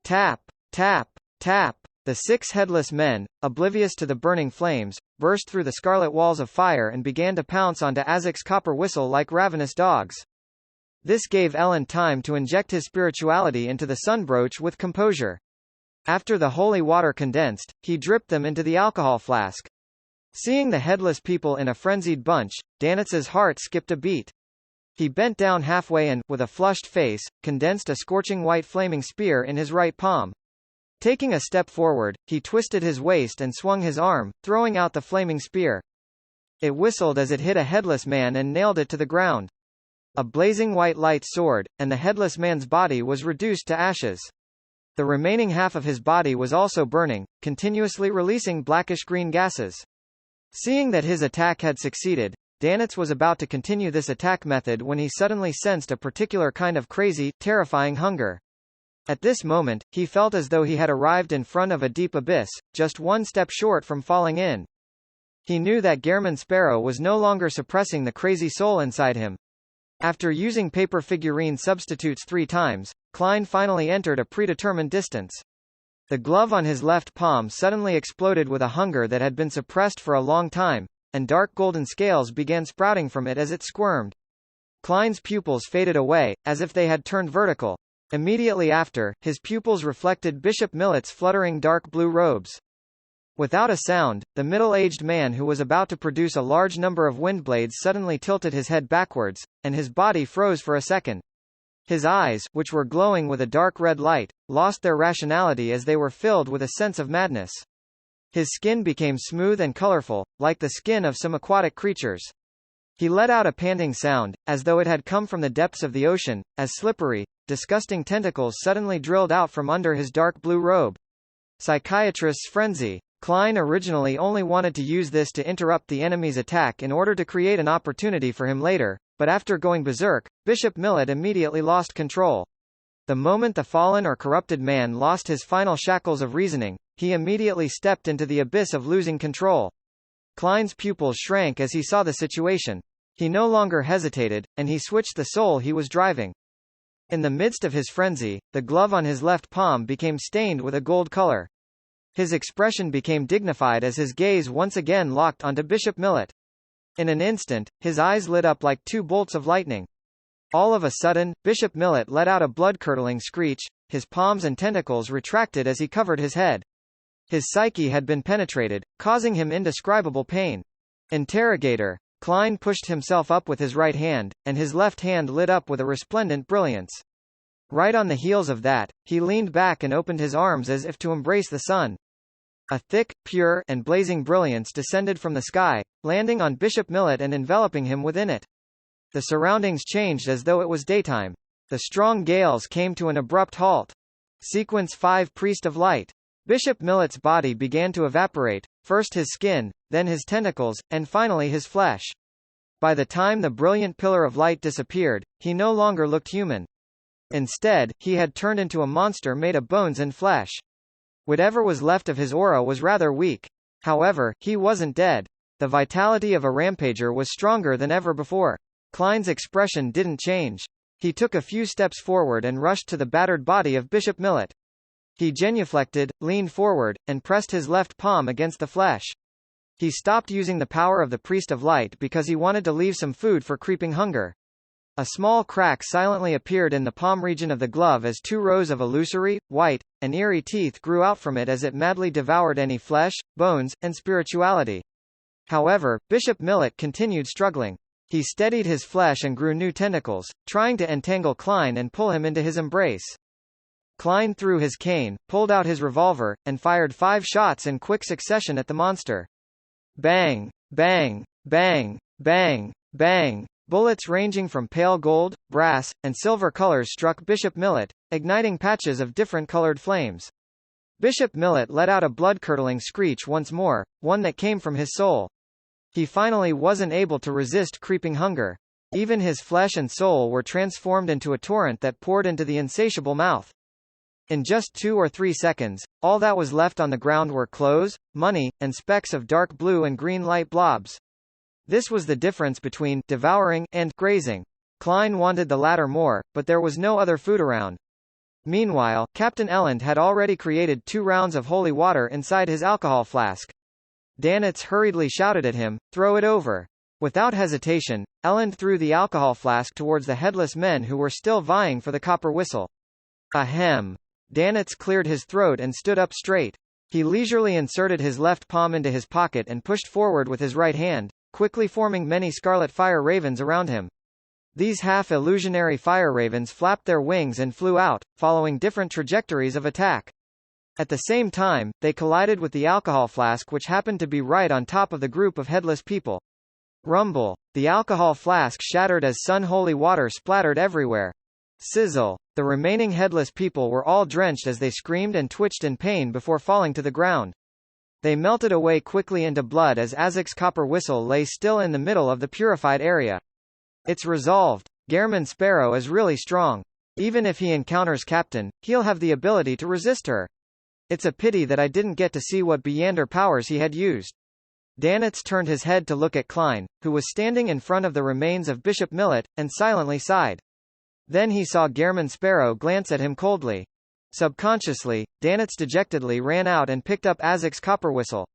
Tap! Tap! Tap! The 6 headless men, oblivious to the burning flames, burst through the scarlet walls of fire and began to pounce onto Azek's copper whistle like ravenous dogs. This gave Elend time to inject his spirituality into the sun brooch with composure. After the holy water condensed, he dripped them into the alcohol flask. Seeing the headless people in a frenzied bunch, Danitz's heart skipped a beat. He bent down halfway and, with a flushed face, condensed a scorching white flaming spear in his right palm. Taking a step forward, he twisted his waist and swung his arm, throwing out the flaming spear. It whistled as it hit a headless man and nailed it to the ground. A blazing white light soared, and the headless man's body was reduced to ashes. The remaining half of his body was also burning, continuously releasing blackish-green gases. Seeing that his attack had succeeded, Danitz was about to continue this attack method when he suddenly sensed a particular kind of crazy, terrifying hunger. At this moment, he felt as though he had arrived in front of a deep abyss, just one step short from falling in. He knew that Gehrman Sparrow was no longer suppressing the crazy soul inside him. After using paper figurine substitutes 3 times, Klein finally entered a predetermined distance. The glove on his left palm suddenly exploded with a hunger that had been suppressed for a long time, and dark golden scales began sprouting from it as it squirmed. Klein's pupils faded away, as if they had turned vertical. Immediately after, his pupils reflected Bishop Millet's fluttering dark blue robes. Without a sound, the middle-aged man who was about to produce a large number of windblades suddenly tilted his head backwards, and his body froze for a second. His eyes, which were glowing with a dark red light, lost their rationality as they were filled with a sense of madness. His skin became smooth and colorful, like the skin of some aquatic creatures. He let out a panting sound, as though it had come from the depths of the ocean, as slippery, disgusting tentacles suddenly drilled out from under his dark blue robe. Psychiatrist's frenzy. Klein originally only wanted to use this to interrupt the enemy's attack in order to create an opportunity for him later, but after going berserk, Bishop Millet immediately lost control. The moment the fallen or corrupted man lost his final shackles of reasoning, he immediately stepped into the abyss of losing control. Klein's pupils shrank as he saw the situation. He no longer hesitated, and he switched the soul he was driving. In the midst of his frenzy, the glove on his left palm became stained with a gold color. His expression became dignified as his gaze once again locked onto Bishop Millet. In an instant, his eyes lit up like 2 bolts of lightning. All of a sudden, Bishop Millet let out a blood-curdling screech, his palms and tentacles retracted as he covered his head. His psyche had been penetrated, causing him indescribable pain. Interrogator. Klein pushed himself up with his right hand, and his left hand lit up with a resplendent brilliance. Right on the heels of that, he leaned back and opened his arms as if to embrace the sun. A thick, pure, and blazing brilliance descended from the sky, landing on Bishop Millet and enveloping him within it. The surroundings changed as though it was daytime. The strong gales came to an abrupt halt. Sequence 5 Priest of Light. Bishop Millet's body began to evaporate, first his skin, then his tentacles, and finally his flesh. By the time the brilliant pillar of light disappeared, he no longer looked human. Instead, he had turned into a monster made of bones and flesh. Whatever was left of his aura was rather weak. However, he wasn't dead. The vitality of a rampager was stronger than ever before. Klein's expression didn't change. He took a few steps forward and rushed to the battered body of Bishop Millet. He genuflected, leaned forward, and pressed his left palm against the flesh. He stopped using the power of the Priest of Light because he wanted to leave some food for creeping hunger. A small crack silently appeared in the palm region of the glove as 2 rows of illusory, white, and eerie teeth grew out from it as it madly devoured any flesh, bones, and spirituality. However, Bishop Millet continued struggling. He steadied his flesh and grew new tentacles, trying to entangle Klein and pull him into his embrace. Klein threw his cane, pulled out his revolver, and fired 5 shots in quick succession at the monster. Bang! Bang! Bang! Bang! Bang! Bullets ranging from pale gold, brass, and silver colors struck Bishop Millet, igniting patches of different colored flames. Bishop Millet let out a blood-curdling screech once more, one that came from his soul. He finally wasn't able to resist creeping hunger. Even his flesh and soul were transformed into a torrent that poured into the insatiable mouth. In just 2 or 3 seconds, all that was left on the ground were clothes, money, and specks of dark blue and green light blobs. This was the difference between devouring and grazing. Klein wanted the latter more, but there was no other food around. Meanwhile, Captain Elend had already created 2 rounds of holy water inside his alcohol flask. Danitz hurriedly shouted at him, "Throw it over." Without hesitation, Elend threw the alcohol flask towards the headless men who were still vying for the copper whistle. Ahem. Danitz cleared his throat and stood up straight. He leisurely inserted his left palm into his pocket and pushed forward with his right hand, quickly forming many scarlet fire ravens around him. These half-illusionary fire ravens flapped their wings and flew out, following different trajectories of attack. At the same time, they collided with the alcohol flask which happened to be right on top of the group of headless people. Rumble. The alcohol flask shattered as sun-holy water splattered everywhere. Sizzle. The remaining headless people were all drenched as they screamed and twitched in pain before falling to the ground. They melted away quickly into blood as Azek's copper whistle lay still in the middle of the purified area. It's resolved. Gehrman Sparrow is really strong. Even if he encounters Captain, he'll have the ability to resist her. It's a pity that I didn't get to see what Beyonder powers he had used. Danitz turned his head to look at Klein, who was standing in front of the remains of Bishop Millet, and silently sighed. Then he saw Gehrman Sparrow glance at him coldly. Subconsciously, Danitz dejectedly ran out and picked up Azek's copper whistle.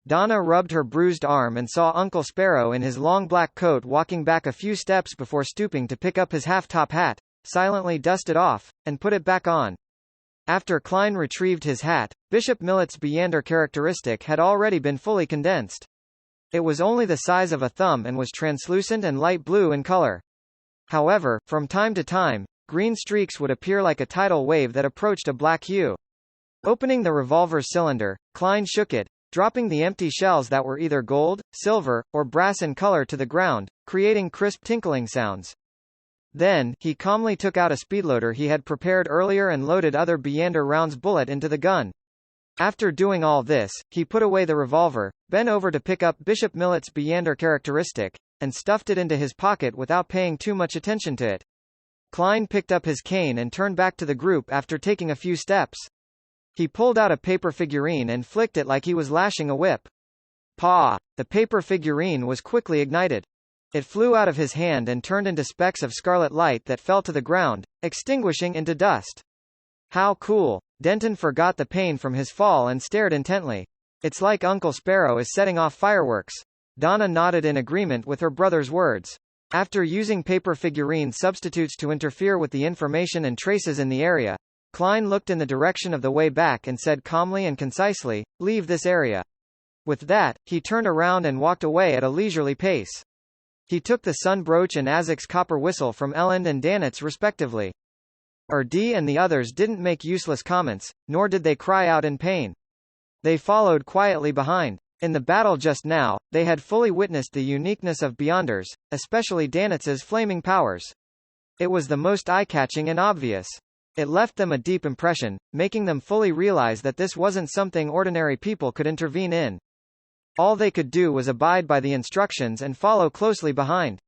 Donna rubbed her bruised arm and saw Uncle Sparrow in his long black coat walking back a few steps before stooping to pick up his half-top hat, silently dust it off, and put it back on. After Klein retrieved his hat, Bishop Millet's Beyonder characteristic had already been fully condensed. It was only the size of a thumb and was translucent and light blue in color. However, from time to time, green streaks would appear like a tidal wave that approached a black hue. Opening the revolver's cylinder, Klein shook it, dropping the empty shells that were either gold, silver, or brass in color to the ground, creating crisp tinkling sounds. Then, he calmly took out a speedloader he had prepared earlier and loaded other Beyonder rounds bullet into the gun. After doing all this, he put away the revolver, bent over to pick up Bishop Millet's Beyonder characteristic, and stuffed it into his pocket without paying too much attention to it. Klein picked up his cane and turned back to the group after taking a few steps. He pulled out a paper figurine and flicked it like he was lashing a whip. Paw! The paper figurine was quickly ignited. It flew out of his hand and turned into specks of scarlet light that fell to the ground, extinguishing into dust. How cool! Denton forgot the pain from his fall and stared intently. It's like Uncle Sparrow is setting off fireworks. Donna nodded in agreement with her brother's words. After using paper figurine substitutes to interfere with the information and traces in the area, Klein looked in the direction of the way back and said calmly and concisely, "Leave this area." With that, he turned around and walked away at a leisurely pace. He took the sun brooch and Azek's copper whistle from Elend and Danitz respectively. Erdi and the others didn't make useless comments, nor did they cry out in pain. They followed quietly behind. In the battle just now, they had fully witnessed the uniqueness of Beyonders, especially Danitz's flaming powers. It was the most eye-catching and obvious. It left them a deep impression, making them fully realize that this wasn't something ordinary people could intervene in. All they could do was abide by the instructions and follow closely behind.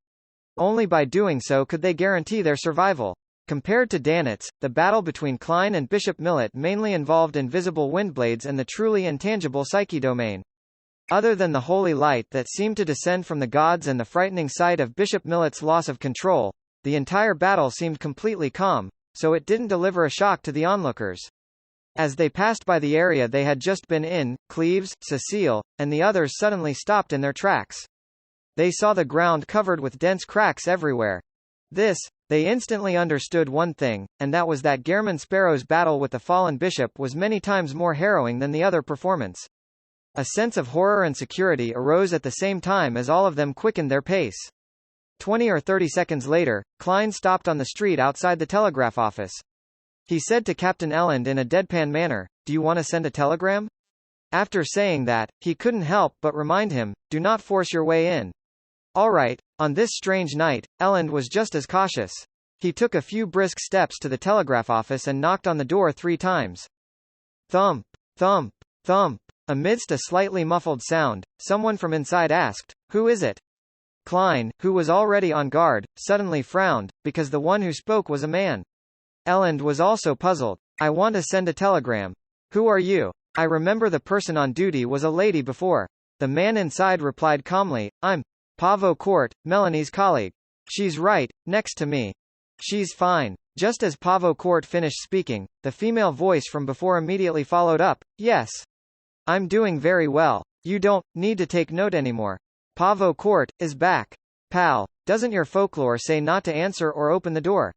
Only by doing so could they guarantee their survival. Compared to Danitz, the battle between Klein and Bishop Millet mainly involved invisible windblades and the truly intangible psyche domain. Other than the holy light that seemed to descend from the gods and the frightening sight of Bishop Millet's loss of control, the entire battle seemed completely calm, so it didn't deliver a shock to the onlookers. As they passed by the area they had just been in, Cleves, Cecile, and the others suddenly stopped in their tracks. They saw the ground covered with dense cracks everywhere. They instantly understood one thing, and that was that Gehrman Sparrow's battle with the fallen bishop was many times more harrowing than the other performance. A sense of horror and security arose at the same time as all of them quickened their pace. 20 or 30 seconds later, Klein stopped on the street outside the telegraph office. He said to Captain Elend in a deadpan manner, "Do you want to send a telegram?" After saying that, he couldn't help but remind him, "Do not force your way in." All right. On this strange night, Elend was just as cautious. He took a few brisk steps to the telegraph office and knocked on the door 3 times. Thump, thump, thump. Amidst a slightly muffled sound, someone from inside asked, "Who is it?" Klein, who was already on guard, suddenly frowned, because the one who spoke was a man. Elend was also puzzled. "I want to send a telegram." "Who are you?" "I remember the person on duty was a lady before." The man inside replied calmly, "I'm Pavo Court, Melanie's colleague. She's right, next to me." "She's fine." Just as Pavo Court finished speaking, the female voice from before immediately followed up, "Yes. I'm doing very well. You don't need to take note anymore. Pavo Court is back. Pal, doesn't your folklore say not to answer or open the door?"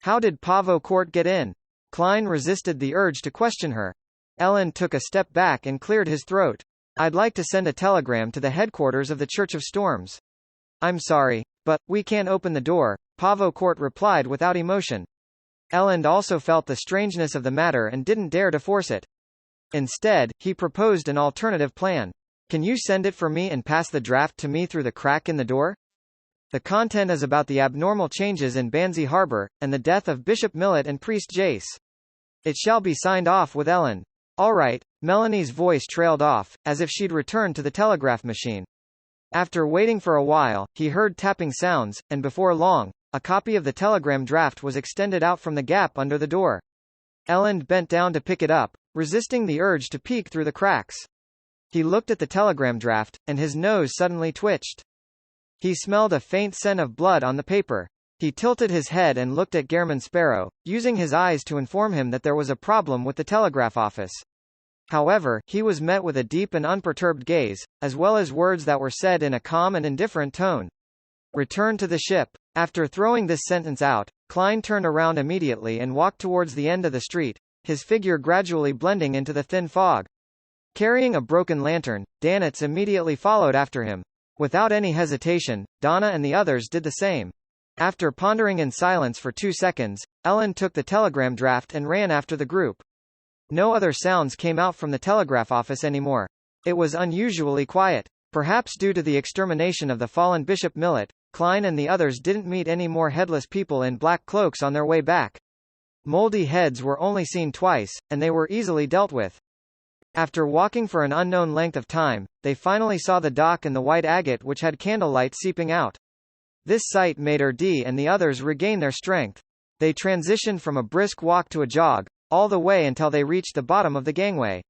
"How did Pavo Court get in?" Klein resisted the urge to question her. Elend took a step back and cleared his throat. "I'd like to send a telegram to the headquarters of the Church of Storms. I'm sorry, but we can't open the door. Pavo Court replied without emotion. Elend also felt the strangeness of the matter and didn't dare to force it. Instead, he proposed an alternative plan. Can you send it for me and pass the draft to me through the crack in the door? The content is about the abnormal changes in Banzi Harbor, and the death of Bishop Millet and Priest Jace. It shall be signed off with Ellen. All right. Melanie's voice trailed off, as if she'd returned to the telegraph machine. After waiting for a while, he heard tapping sounds, and before long, a copy of the telegram draft was extended out from the gap under the door. Ellen bent down to pick it up, resisting the urge to peek through the cracks. He looked at the telegram draft, and his nose suddenly twitched. He smelled a faint scent of blood on the paper. He tilted his head and looked at Gehrman Sparrow, using his eyes to inform him that there was a problem with the telegraph office. However, he was met with a deep and unperturbed gaze, as well as words that were said in a calm and indifferent tone. Return to the ship. After throwing this sentence out, Klein turned around immediately and walked towards the end of the street, his figure gradually blending into the thin fog. Carrying a broken lantern, Danitz immediately followed after him. Without any hesitation, Donna and the others did the same. After pondering in silence for 2 seconds, Ellen took the telegram draft and ran after the group. No other sounds came out from the telegraph office anymore. It was unusually quiet. Perhaps due to the extermination of the fallen Bishop Millet, Klein and the others didn't meet any more headless people in black cloaks on their way back. Moldy heads were only seen twice, and they were easily dealt with. After walking for an unknown length of time, they finally saw the dock and the white agate which had candlelight seeping out. This sight made Erdi and the others regain their strength. They transitioned from a brisk walk to a jog, all the way until they reached the bottom of the gangway.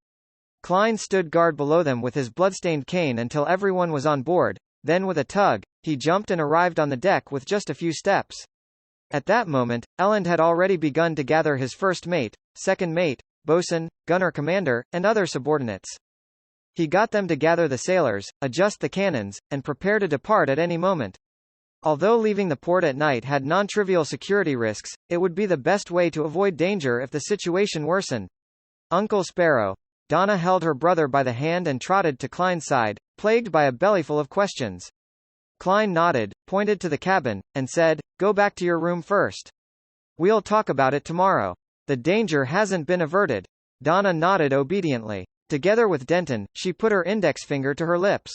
Klein stood guard below them with his bloodstained cane until everyone was on board, then with a tug, he jumped and arrived on the deck with just a few steps. At that moment, Elend had already begun to gather his first mate, second mate, bosun, gunner commander, and other subordinates. He got them to gather the sailors, adjust the cannons, and prepare to depart at any moment. Although leaving the port at night had non-trivial security risks, it would be the best way to avoid danger if the situation worsened. Uncle Sparrow. Donna held her brother by the hand and trotted to Klein's side, plagued by a bellyful of questions. Klein nodded, pointed to the cabin, and said, "Go back to your room first. We'll talk about it tomorrow. The danger hasn't been averted." Donna nodded obediently. Together with Denton, she put her index finger to her lips.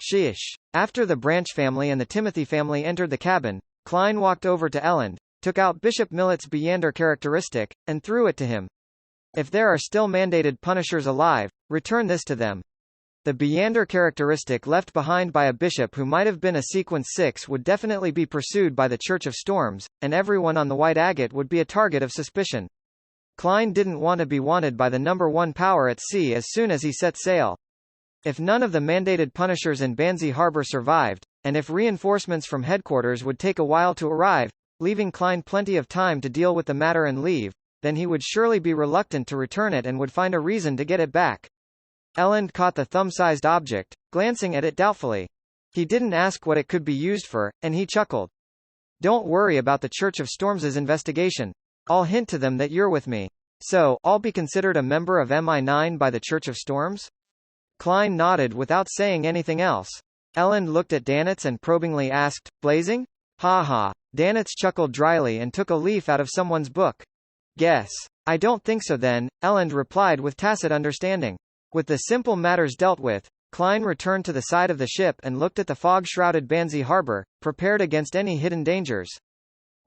Sheesh. After the Branch family and the Timothy family entered the cabin, Klein walked over to Elend, took out Bishop Millet's Beyander characteristic, and threw it to him. If there are still mandated punishers alive, return this to them. The Beyander characteristic left behind by a bishop who might have been a Sequence 6 would definitely be pursued by the Church of Storms, and everyone on the White Agate would be a target of suspicion. Klein didn't want to be wanted by the number one power at sea as soon as he set sail. If none of the mandated punishers in Banzi Harbor survived, and if reinforcements from headquarters would take a while to arrive, leaving Klein plenty of time to deal with the matter and leave, then he would surely be reluctant to return it and would find a reason to get it back. Elend caught the thumb-sized object, glancing at it doubtfully. He didn't ask what it could be used for, and he chuckled. "Don't worry about the Church of Storms' investigation. I'll hint to them that you're with me. So, I'll be considered a member of MI9 by the Church of Storms?" Klein nodded without saying anything else. Elend looked at Danitz and probingly asked, "Blazing?" "Ha ha." Danitz chuckled dryly and took a leaf out of someone's book. "Guess. I don't think so then," Elend replied with tacit understanding. With the simple matters dealt with, Klein returned to the side of the ship and looked at the fog-shrouded Banzi Harbor, prepared against any hidden dangers.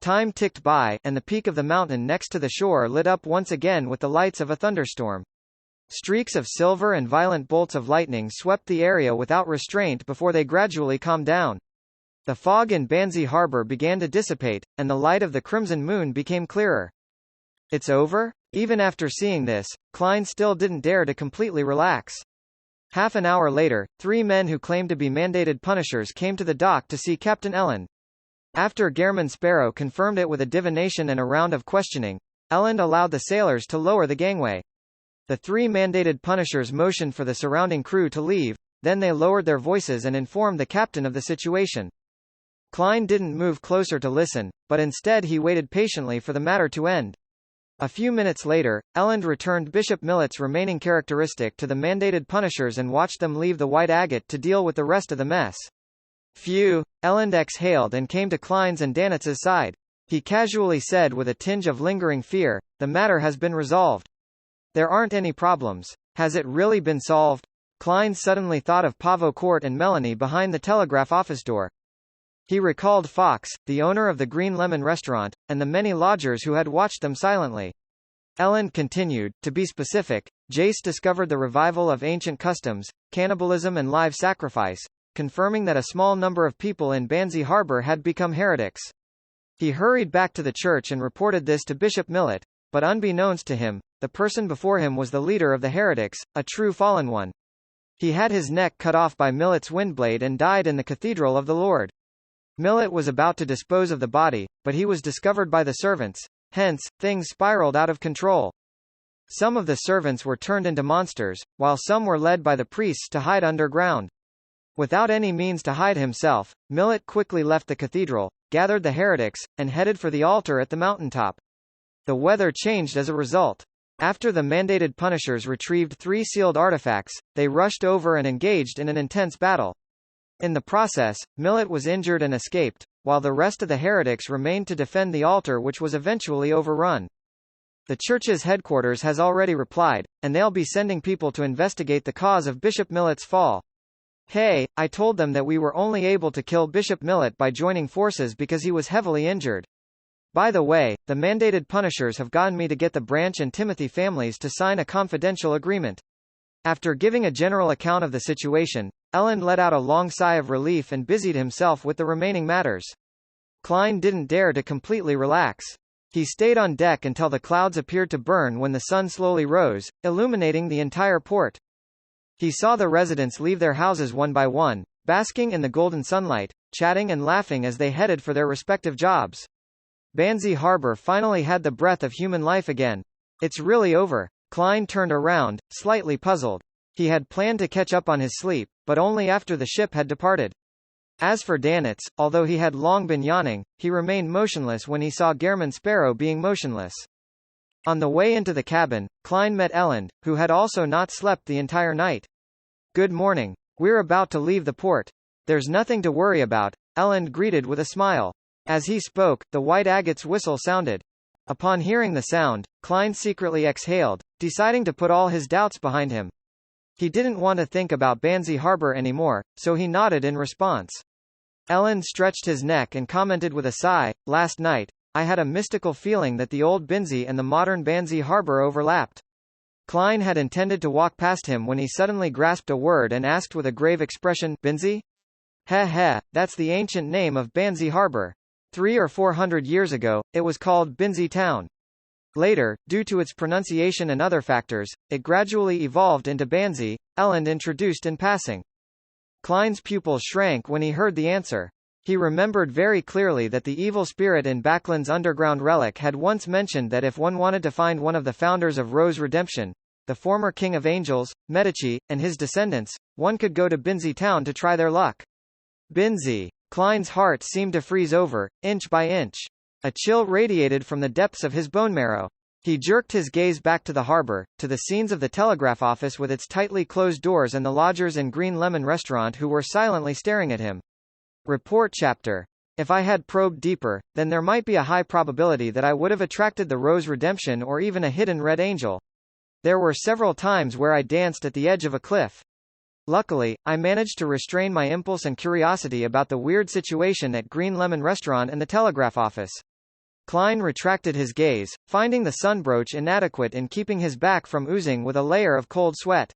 Time ticked by, and the peak of the mountain next to the shore lit up once again with the lights of a thunderstorm. Streaks of silver and violent bolts of lightning swept the area without restraint before they gradually calmed down. The fog in Banzi Harbor began to dissipate, and the light of the crimson moon became clearer. It's over? Even after seeing this, Klein still didn't dare to completely relax. Half an hour later, 3 men who claimed to be mandated punishers came to the dock to see Captain Elend. After Gehrman Sparrow confirmed it with a divination and a round of questioning, Elend allowed the sailors to lower the gangway. The 3 mandated punishers motioned for the surrounding crew to leave, then they lowered their voices and informed the captain of the situation. Klein didn't move closer to listen, but instead he waited patiently for the matter to end. A few minutes later, Elend returned Bishop Millet's remaining characteristic to the mandated punishers and watched them leave the White Agate to deal with the rest of the mess. Phew, Elend exhaled and came to Klein's and Danitz's side. He casually said with a tinge of lingering fear, "The matter has been resolved. There aren't any problems. Has it really been solved?" Klein suddenly thought of Pavo Court and Melanie behind the telegraph office door. He recalled Fox, the owner of the Green Lemon restaurant, and the many lodgers who had watched them silently. Elend continued, "To be specific, Jace discovered the revival of ancient customs, cannibalism and live sacrifice, confirming that a small number of people in Banzi Harbor had become heretics. He hurried back to the church and reported this to Bishop Millet, but unbeknownst to him, the person before him was the leader of the heretics, a true fallen one. He had his neck cut off by Millet's windblade and died in the Cathedral of the Lord. Millet was about to dispose of the body, but he was discovered by the servants. Hence, things spiraled out of control. Some of the servants were turned into monsters, while some were led by the priests to hide underground. Without any means to hide himself, Millet quickly left the cathedral, gathered the heretics, and headed for the altar at the mountaintop. The weather changed as a result. After the mandated punishers retrieved 3 sealed artifacts, they rushed over and engaged in an intense battle. In the process, Millet was injured and escaped, while the rest of the heretics remained to defend the altar, which was eventually overrun. The church's headquarters has already replied, and they'll be sending people to investigate the cause of Bishop Millet's fall. Hey, I told them that we were only able to kill Bishop Millet by joining forces because he was heavily injured. By the way, the mandated punishers have gotten me to get the Branch and Timothy families to sign a confidential agreement." After giving a general account of the situation, Elend let out a long sigh of relief and busied himself with the remaining matters. Klein didn't dare to completely relax. He stayed on deck until the clouds appeared to burn when the sun slowly rose, illuminating the entire port. He saw the residents leave their houses one by one, basking in the golden sunlight, chatting and laughing as they headed for their respective jobs. Banzi Harbor finally had the breath of human life again. "It's really over." Klein turned around, slightly puzzled. He had planned to catch up on his sleep, but only after the ship had departed. As for Danitz, although he had long been yawning, he remained motionless when he saw Gehrman Sparrow being motionless. On the way into the cabin, Klein met Elend, who had also not slept the entire night. "Good morning. We're about to leave the port. There's nothing to worry about," Elend greeted with a smile. As he spoke, the white agate's whistle sounded. Upon hearing the sound, Klein secretly exhaled, deciding to put all his doubts behind him. He didn't want to think about Banzi Harbor anymore, so he nodded in response. Elend stretched his neck and commented with a sigh, "Last night, I had a mystical feeling that the old Binzi and the modern Banzi Harbor overlapped." Klein had intended to walk past him when he suddenly grasped a word and asked with a grave expression, "Binzi? Heh, that's the ancient name of Banzi Harbor. 300 or 400 years ago, it was called Binzi Town. Later, due to its pronunciation and other factors, it gradually evolved into Banzi," Elend introduced in passing. Klein's pupils shrank when he heard the answer. He remembered very clearly that the evil spirit in Backlund's underground relic had once mentioned that if one wanted to find one of the founders of Rose Redemption, the former king of angels, Medici, and his descendants, one could go to Binzi Town to try their luck. Binzi. Klein's heart seemed to freeze over, inch by inch. A chill radiated from the depths of his bone marrow. He jerked his gaze back to the harbor, to the scenes of the telegraph office with its tightly closed doors and the lodgers in Green Lemon restaurant who were silently staring at him. Report chapter. If I had probed deeper, then there might be a high probability that I would have attracted the Rose Redemption or even a hidden Red Angel. There were several times where I danced at the edge of a cliff. Luckily, I managed to restrain my impulse and curiosity about the weird situation at Green Lemon restaurant and the telegraph office. Klein retracted his gaze, finding the sunbrooch inadequate in keeping his back from oozing with a layer of cold sweat.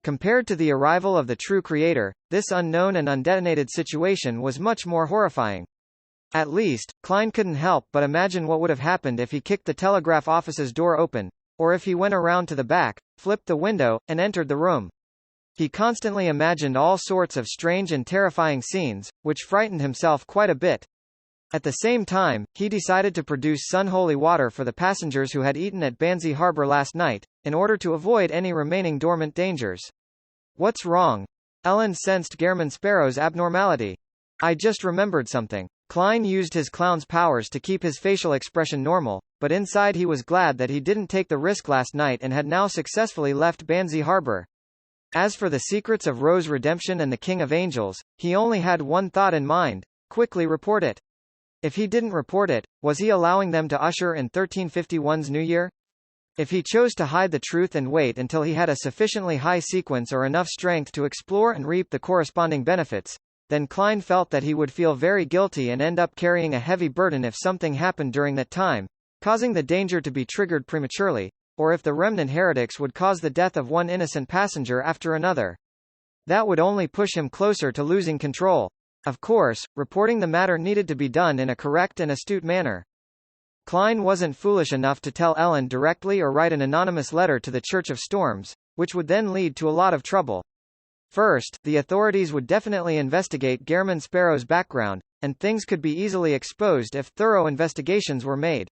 Compared to the arrival of the true creator, this unknown and undetonated situation was much more horrifying. At least, Klein couldn't help but imagine what would have happened if he kicked the telegraph office's door open, or if he went around to the back, flipped the window, and entered the room. He constantly imagined all sorts of strange and terrifying scenes, which frightened himself quite a bit. At the same time, he decided to produce sun-holy water for the passengers who had eaten at Banzi Harbor last night, in order to avoid any remaining dormant dangers. "What's wrong?" Elend sensed Gehrman Sparrow's abnormality. "I just remembered something." Klein used his clown's powers to keep his facial expression normal, but inside he was glad that he didn't take the risk last night and had now successfully left Banzi Harbor. As for the secrets of Rose Redemption and the King of Angels, he only had one thought in mind: quickly report it. If he didn't report it, was he allowing them to usher in 1351's new year? If he chose to hide the truth and wait until he had a sufficiently high sequence or enough strength to explore and reap the corresponding benefits, then Klein felt that he would feel very guilty and end up carrying a heavy burden if something happened during that time, causing the danger to be triggered prematurely, or if the remnant heretics would cause the death of one innocent passenger after another. That would only push him closer to losing control. Of course, reporting the matter needed to be done in a correct and astute manner. Klein wasn't foolish enough to tell Ellen directly or write an anonymous letter to the Church of Storms, which would then lead to a lot of trouble. First, the authorities would definitely investigate Gehrman Sparrow's background, and things could be easily exposed if thorough investigations were made.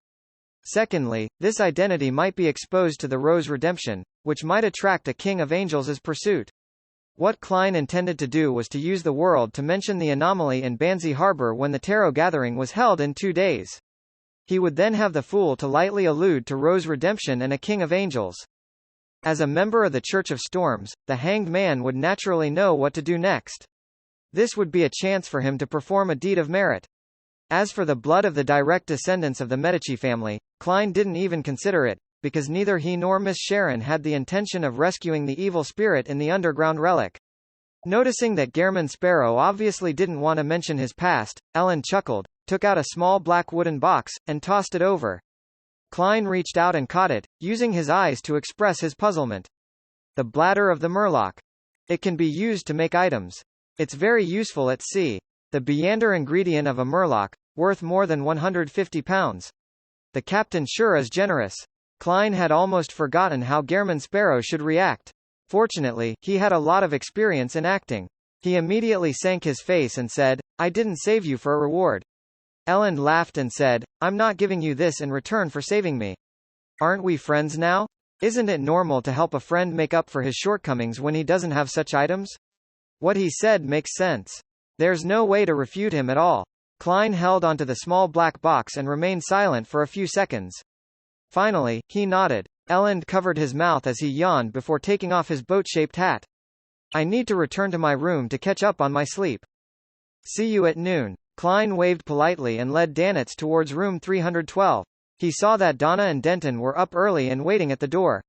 Secondly, this identity might be exposed to the Rose Redemption, which might attract a King of Angels' pursuit. What Klein intended to do was to use the world to mention the anomaly in Banzi Harbor when the tarot gathering was held in 2 days. He would then have the fool to lightly allude to Rose Redemption and a King of Angels. As a member of the Church of Storms, the hanged man would naturally know what to do next. This would be a chance for him to perform a deed of merit. As for the blood of the direct descendants of the Medici family, Klein didn't even consider it, because neither he nor Miss Sharon had the intention of rescuing the evil spirit in the underground relic. Noticing that Gehrman Sparrow obviously didn't want to mention his past, Ellen chuckled, took out a small black wooden box, and tossed it over. Klein reached out and caught it, using his eyes to express his puzzlement. The bladder of the Murloc. It can be used to make items. It's very useful at sea. The Beander ingredient of a Murloc, worth more than 150 pounds. The captain sure is generous. Klein had almost forgotten how Gehrman Sparrow should react. Fortunately, he had a lot of experience in acting. He immediately sank his face and said, "I didn't save you for a reward." Ellen laughed and said, "I'm not giving you this in return for saving me. Aren't we friends now? Isn't it normal to help a friend make up for his shortcomings when he doesn't have such items?" What he said makes sense. There's no way to refute him at all. Klein held onto the small black box and remained silent for a few seconds. Finally, he nodded. Ellen covered his mouth as he yawned before taking off his boat-shaped hat. "I need to return to my room to catch up on my sleep. See you at noon." Klein waved politely and led Danitz towards room 312. He saw that Donna and Denton were up early and waiting at the door.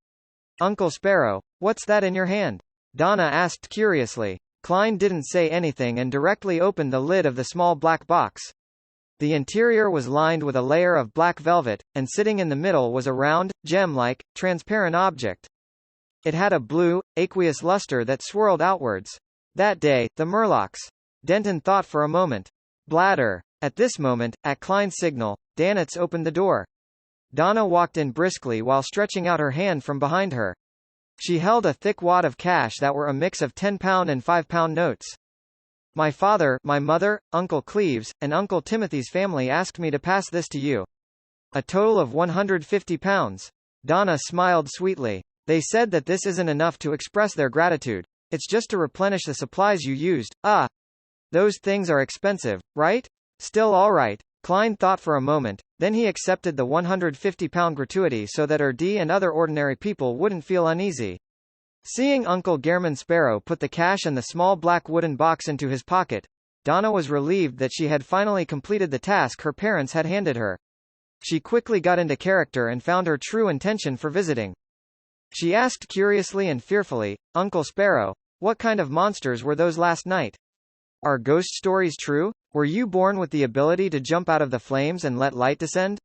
"Uncle Sparrow, what's that in your hand?" Donna asked curiously. Klein didn't say anything and directly opened the lid of the small black box. The interior was lined with a layer of black velvet, and sitting in the middle was a round, gem-like, transparent object. It had a blue, aqueous luster that swirled outwards. That day, the Murlocs. Denton thought for a moment. Bladder. At this moment, at Klein's signal, Danitz opened the door. Donna walked in briskly while stretching out her hand from behind her. She held a thick wad of cash that were a mix of £10 and £5 notes. "My father, my mother, Uncle Cleves, and Uncle Timothy's family asked me to pass this to you. A total of £150. Donna smiled sweetly. "They said that this isn't enough to express their gratitude. It's just to replenish the supplies you used." Those things are expensive, right? Still all right. Klein thought for a moment, then he accepted the £150 gratuity so that Erdie and other ordinary people wouldn't feel uneasy. Seeing Uncle Gehrman Sparrow put the cash and the small black wooden box into his pocket, Donna was relieved that she had finally completed the task her parents had handed her. She quickly got into character and found her true intention for visiting. She asked curiously and fearfully, "Uncle Sparrow, what kind of monsters were those last night? Are ghost stories true? Were you born with the ability to jump out of the flames and let light descend?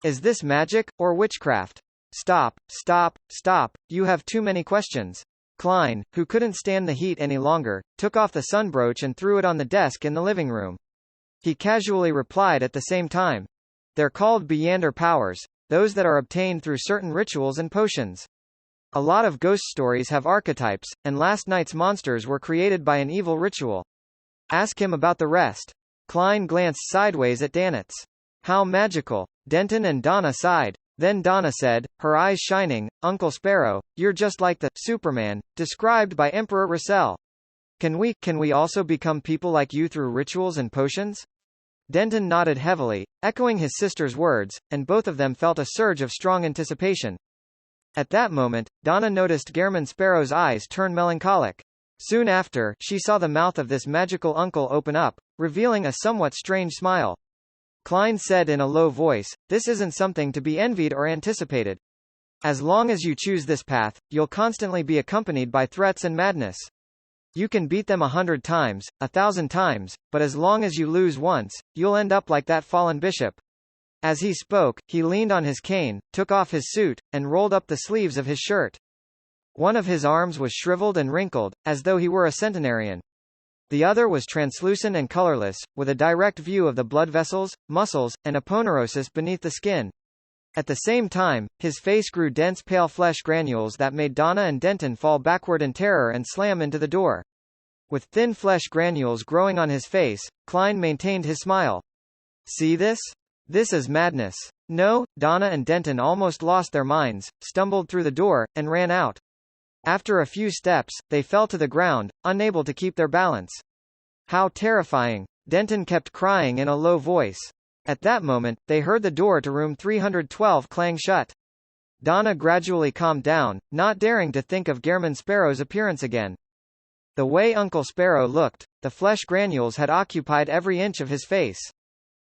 Is this magic, or witchcraft?" Stop, you have too many questions." Klein, who couldn't stand the heat any longer, took off the sunbrooch and threw it on the desk in the living room. He casually replied at the same time. "They're called Beander powers, those that are obtained through certain rituals and potions. A lot of ghost stories have archetypes, and last night's monsters were created by an evil ritual. Ask him about the rest." Klein glanced sideways at Danitz. "How magical." Denton and Donna sighed. Then Donna said, her eyes shining, "Uncle Sparrow, you're just like the Superman described by Emperor Russell. Can we also become people like you through rituals and potions?" Denton nodded heavily, echoing his sister's words, and both of them felt a surge of strong anticipation. At that moment, Donna noticed Gehrman Sparrow's eyes turn melancholic. Soon after, she saw the mouth of this magical uncle open up, revealing a somewhat strange smile. Klein said in a low voice, "This isn't something to be envied or anticipated. As long as you choose this path, you'll constantly be accompanied by threats and madness. You can beat them 100 times, 1,000 times, but as long as you lose once, you'll end up like that fallen bishop." As he spoke, he leaned on his cane, took off his suit, and rolled up the sleeves of his shirt. One of his arms was shriveled and wrinkled, as though he were a centenarian. The other was translucent and colorless, with a direct view of the blood vessels, muscles, and aponeurosis beneath the skin. At the same time, his face grew dense pale flesh granules that made Donna and Denton fall backward in terror and slam into the door. With thin flesh granules growing on his face, Klein maintained his smile. "See this? This is madness." No, Donna and Denton almost lost their minds, stumbled through the door, and ran out. After a few steps, they fell to the ground, unable to keep their balance. "How terrifying!" Denton kept crying in a low voice. At that moment, they heard the door to room 312 clang shut. Donna gradually calmed down, not daring to think of Gehrman Sparrow's appearance again. The way Uncle Sparrow looked, the flesh granules had occupied every inch of his face.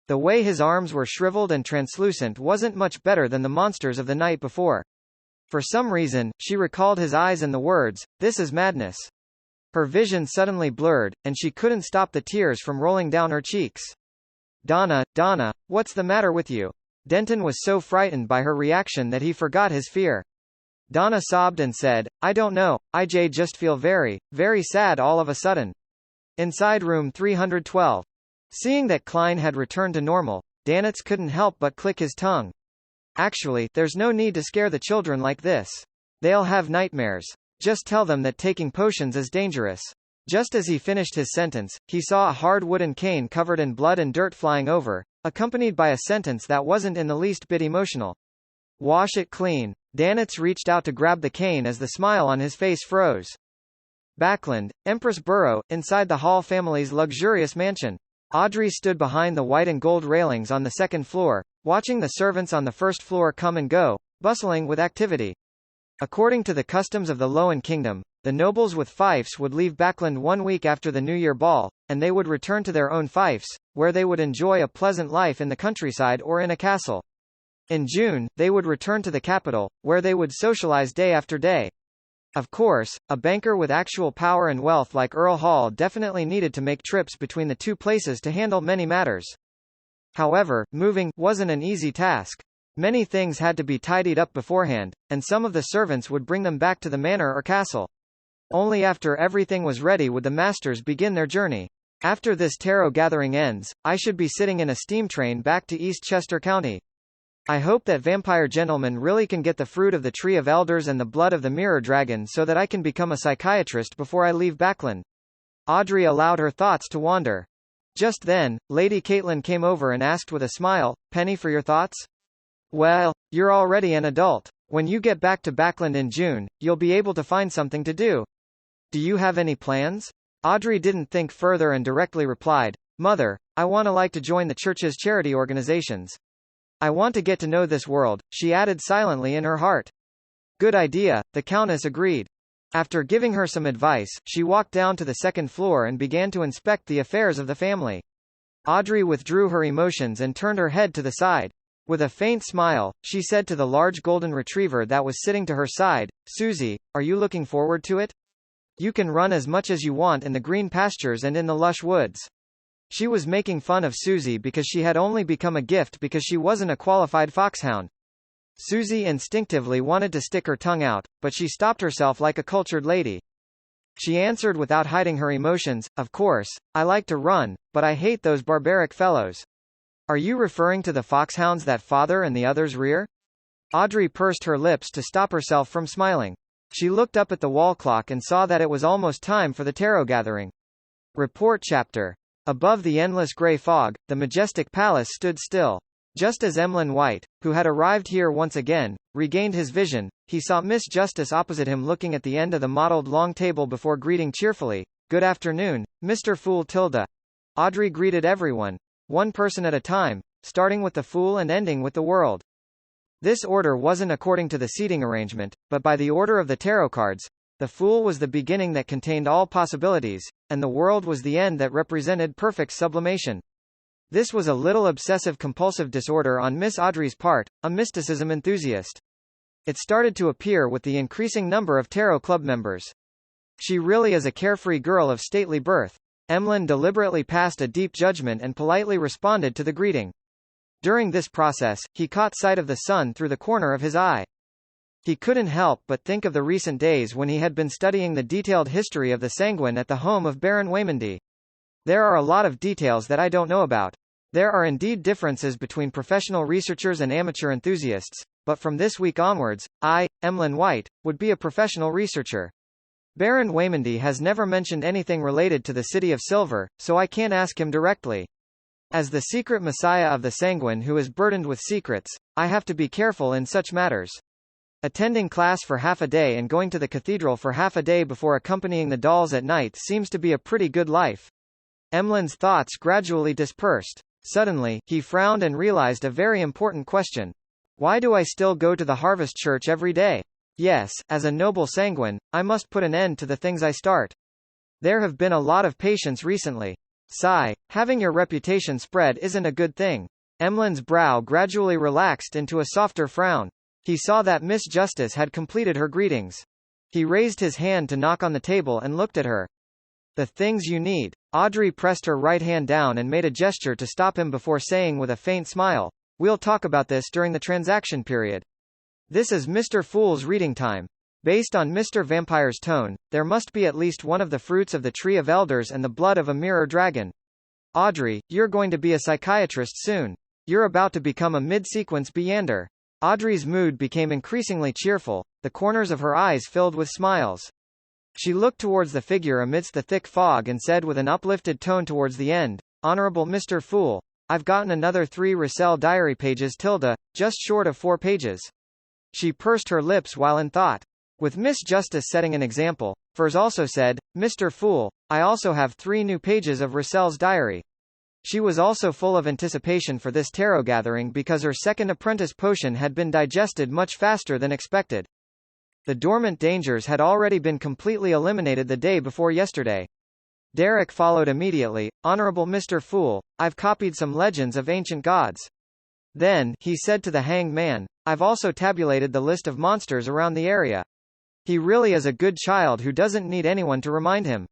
The way his arms were shriveled and translucent wasn't much better than the monsters of the night before. For some reason, she recalled his eyes and the words, "This is madness." Her vision suddenly blurred, and she couldn't stop the tears from rolling down her cheeks. Donna, what's the matter with you?" Denton was so frightened by her reaction that he forgot his fear. Donna sobbed and said, "I don't know, I just feel very, very sad all of a sudden." Inside room 312. Seeing that Klein had returned to normal, Danitz couldn't help but click his tongue. "Actually, there's no need to scare the children like this. They'll have nightmares. Just tell them that taking potions is dangerous." Just as he finished his sentence, he saw a hard wooden cane covered in blood and dirt flying over, accompanied by a sentence that wasn't in the least bit emotional. "Wash it clean." Danitz reached out to grab the cane as the smile on his face froze. Backland, Empress Borough, inside the Hall family's luxurious mansion. Audrey stood behind the white and gold railings on the second floor, watching the servants on the first floor come and go, bustling with activity. According to the customs of the Lowen Kingdom, the nobles with fiefs would leave Backland 1 week after the New Year ball, and they would return to their own fiefs, where they would enjoy a pleasant life in the countryside or in a castle. In June, they would return to the capital, where they would socialize day after day. Of course, a banker with actual power and wealth like Earl Hall definitely needed to make trips between the two places to handle many matters. However, moving wasn't an easy task. Many things had to be tidied up beforehand, and some of the servants would bring them back to the manor or castle. Only after everything was ready would the masters begin their journey. After this tarot gathering ends, I should be sitting in a steam train back to East Chester County. I hope that vampire gentlemen really can get the fruit of the Tree of Elders and the blood of the Mirror Dragon so that I can become a psychiatrist before I leave Backland. Audrey allowed her thoughts to wander. Just then, Lady Caitlin came over and asked with a smile, "Penny, for your thoughts?" "Well, you're already an adult. When you get back to Backland in June, you'll be able to find something to do. Do you have any plans?" Audrey didn't think further and directly replied, "Mother, I like to join the church's charity organizations. I want to get to know this world," she added silently in her heart. "Good idea," the Countess agreed. After giving her some advice, she walked down to the second floor and began to inspect the affairs of the family. Audrey withdrew her emotions and turned her head to the side. With a faint smile, she said to the large golden retriever that was sitting to her side, "Susie, are you looking forward to it? You can run as much as you want in the green pastures and in the lush woods." She was making fun of Susie because she had only become a gift because she wasn't a qualified foxhound. Susie instinctively wanted to stick her tongue out, but she stopped herself like a cultured lady. She answered without hiding her emotions, "Of course, I like to run, but I hate those barbaric fellows." "Are you referring to the foxhounds that father and the others rear?" Audrey pursed her lips to stop herself from smiling. She looked up at the wall clock and saw that it was almost time for the tarot gathering. Report chapter. Above the endless grey fog, the majestic palace stood still. Just as Emlyn White, who had arrived here once again, regained his vision, he saw Miss Justice opposite him looking at the end of the mottled long table before greeting cheerfully, "Good afternoon, Mr. Fool Tilda." Audrey greeted everyone, one person at a time, starting with the fool and ending with the world. This order wasn't according to the seating arrangement, but by the order of the tarot cards. The Fool was the beginning that contained all possibilities, and the World was the end that represented perfect sublimation. This was a little obsessive-compulsive disorder on Miss Audrey's part, a mysticism enthusiast. It started to appear with the increasing number of tarot club members. She really is a carefree girl of stately birth. Emlyn deliberately passed a deep judgment and politely responded to the greeting. During this process, he caught sight of the sun through the corner of his eye. He couldn't help but think of the recent days when he had been studying the detailed history of the Sanguine at the home of Baron Waymondy. There are a lot of details that I don't know about. There are indeed differences between professional researchers and amateur enthusiasts, but from this week onwards, I, Emlyn White, would be a professional researcher. Baron Waymondy has never mentioned anything related to the City of Silver, so I can't ask him directly. As the secret messiah of the Sanguine who is burdened with secrets, I have to be careful in such matters. Attending class for half a day and going to the cathedral for half a day before accompanying the dolls at night seems to be a pretty good life. Emlyn's thoughts gradually dispersed. Suddenly, he frowned and realized a very important question. Why do I still go to the Harvest Church every day? Yes, as a noble Sanguine, I must put an end to the things I start. There have been a lot of patients recently. Sigh, having your reputation spread isn't a good thing. Emlyn's brow gradually relaxed into a softer frown. He saw that Miss Justice had completed her greetings. He raised his hand to knock on the table and looked at her. The things you need. Audrey pressed her right hand down and made a gesture to stop him before saying with a faint smile, "We'll talk about this during the transaction period. This is Mr. Fool's reading time." Based on Mr. Vampire's tone, there must be at least one of the fruits of the Tree of Elders and the blood of a mirror dragon. Audrey, you're going to be a psychiatrist soon. You're about to become a mid-sequence Beyander. Audrey's mood became increasingly cheerful, the corners of her eyes filled with smiles. She looked towards the figure amidst the thick fog and said with an uplifted tone towards the end, "Honorable Mr. Fool, I've gotten another 3 Roussel diary pages just short of 4 pages. She pursed her lips while in thought. With Miss Justice setting an example, Furs also said, "Mr. Fool, I also have 3 new pages of Roussel's diary." She was also full of anticipation for this tarot gathering because her second apprentice potion had been digested much faster than expected. The dormant dangers had already been completely eliminated the day before yesterday. Derek followed immediately, "Honorable Mr. Fool, I've copied some legends of ancient gods." Then, he said to the hanged man, "I've also tabulated the list of monsters around the area." He really is a good child who doesn't need anyone to remind him.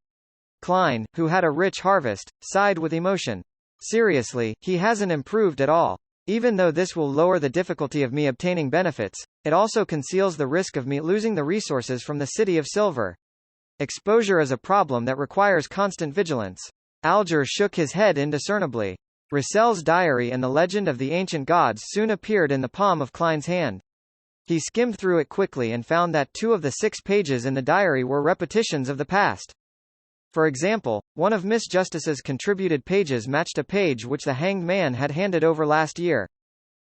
Klein, who had a rich harvest, sighed with emotion. Seriously, he hasn't improved at all. Even though this will lower the difficulty of me obtaining benefits, it also conceals the risk of me losing the resources from the City of Silver. Exposure is a problem that requires constant vigilance. Alger shook his head indiscernibly. Roussel's diary and the legend of the ancient gods soon appeared in the palm of Klein's hand. He skimmed through it quickly and found that 2 of the 6 pages in the diary were repetitions of the past. For example, one of Miss Justice's contributed pages matched a page which the hanged man had handed over last year.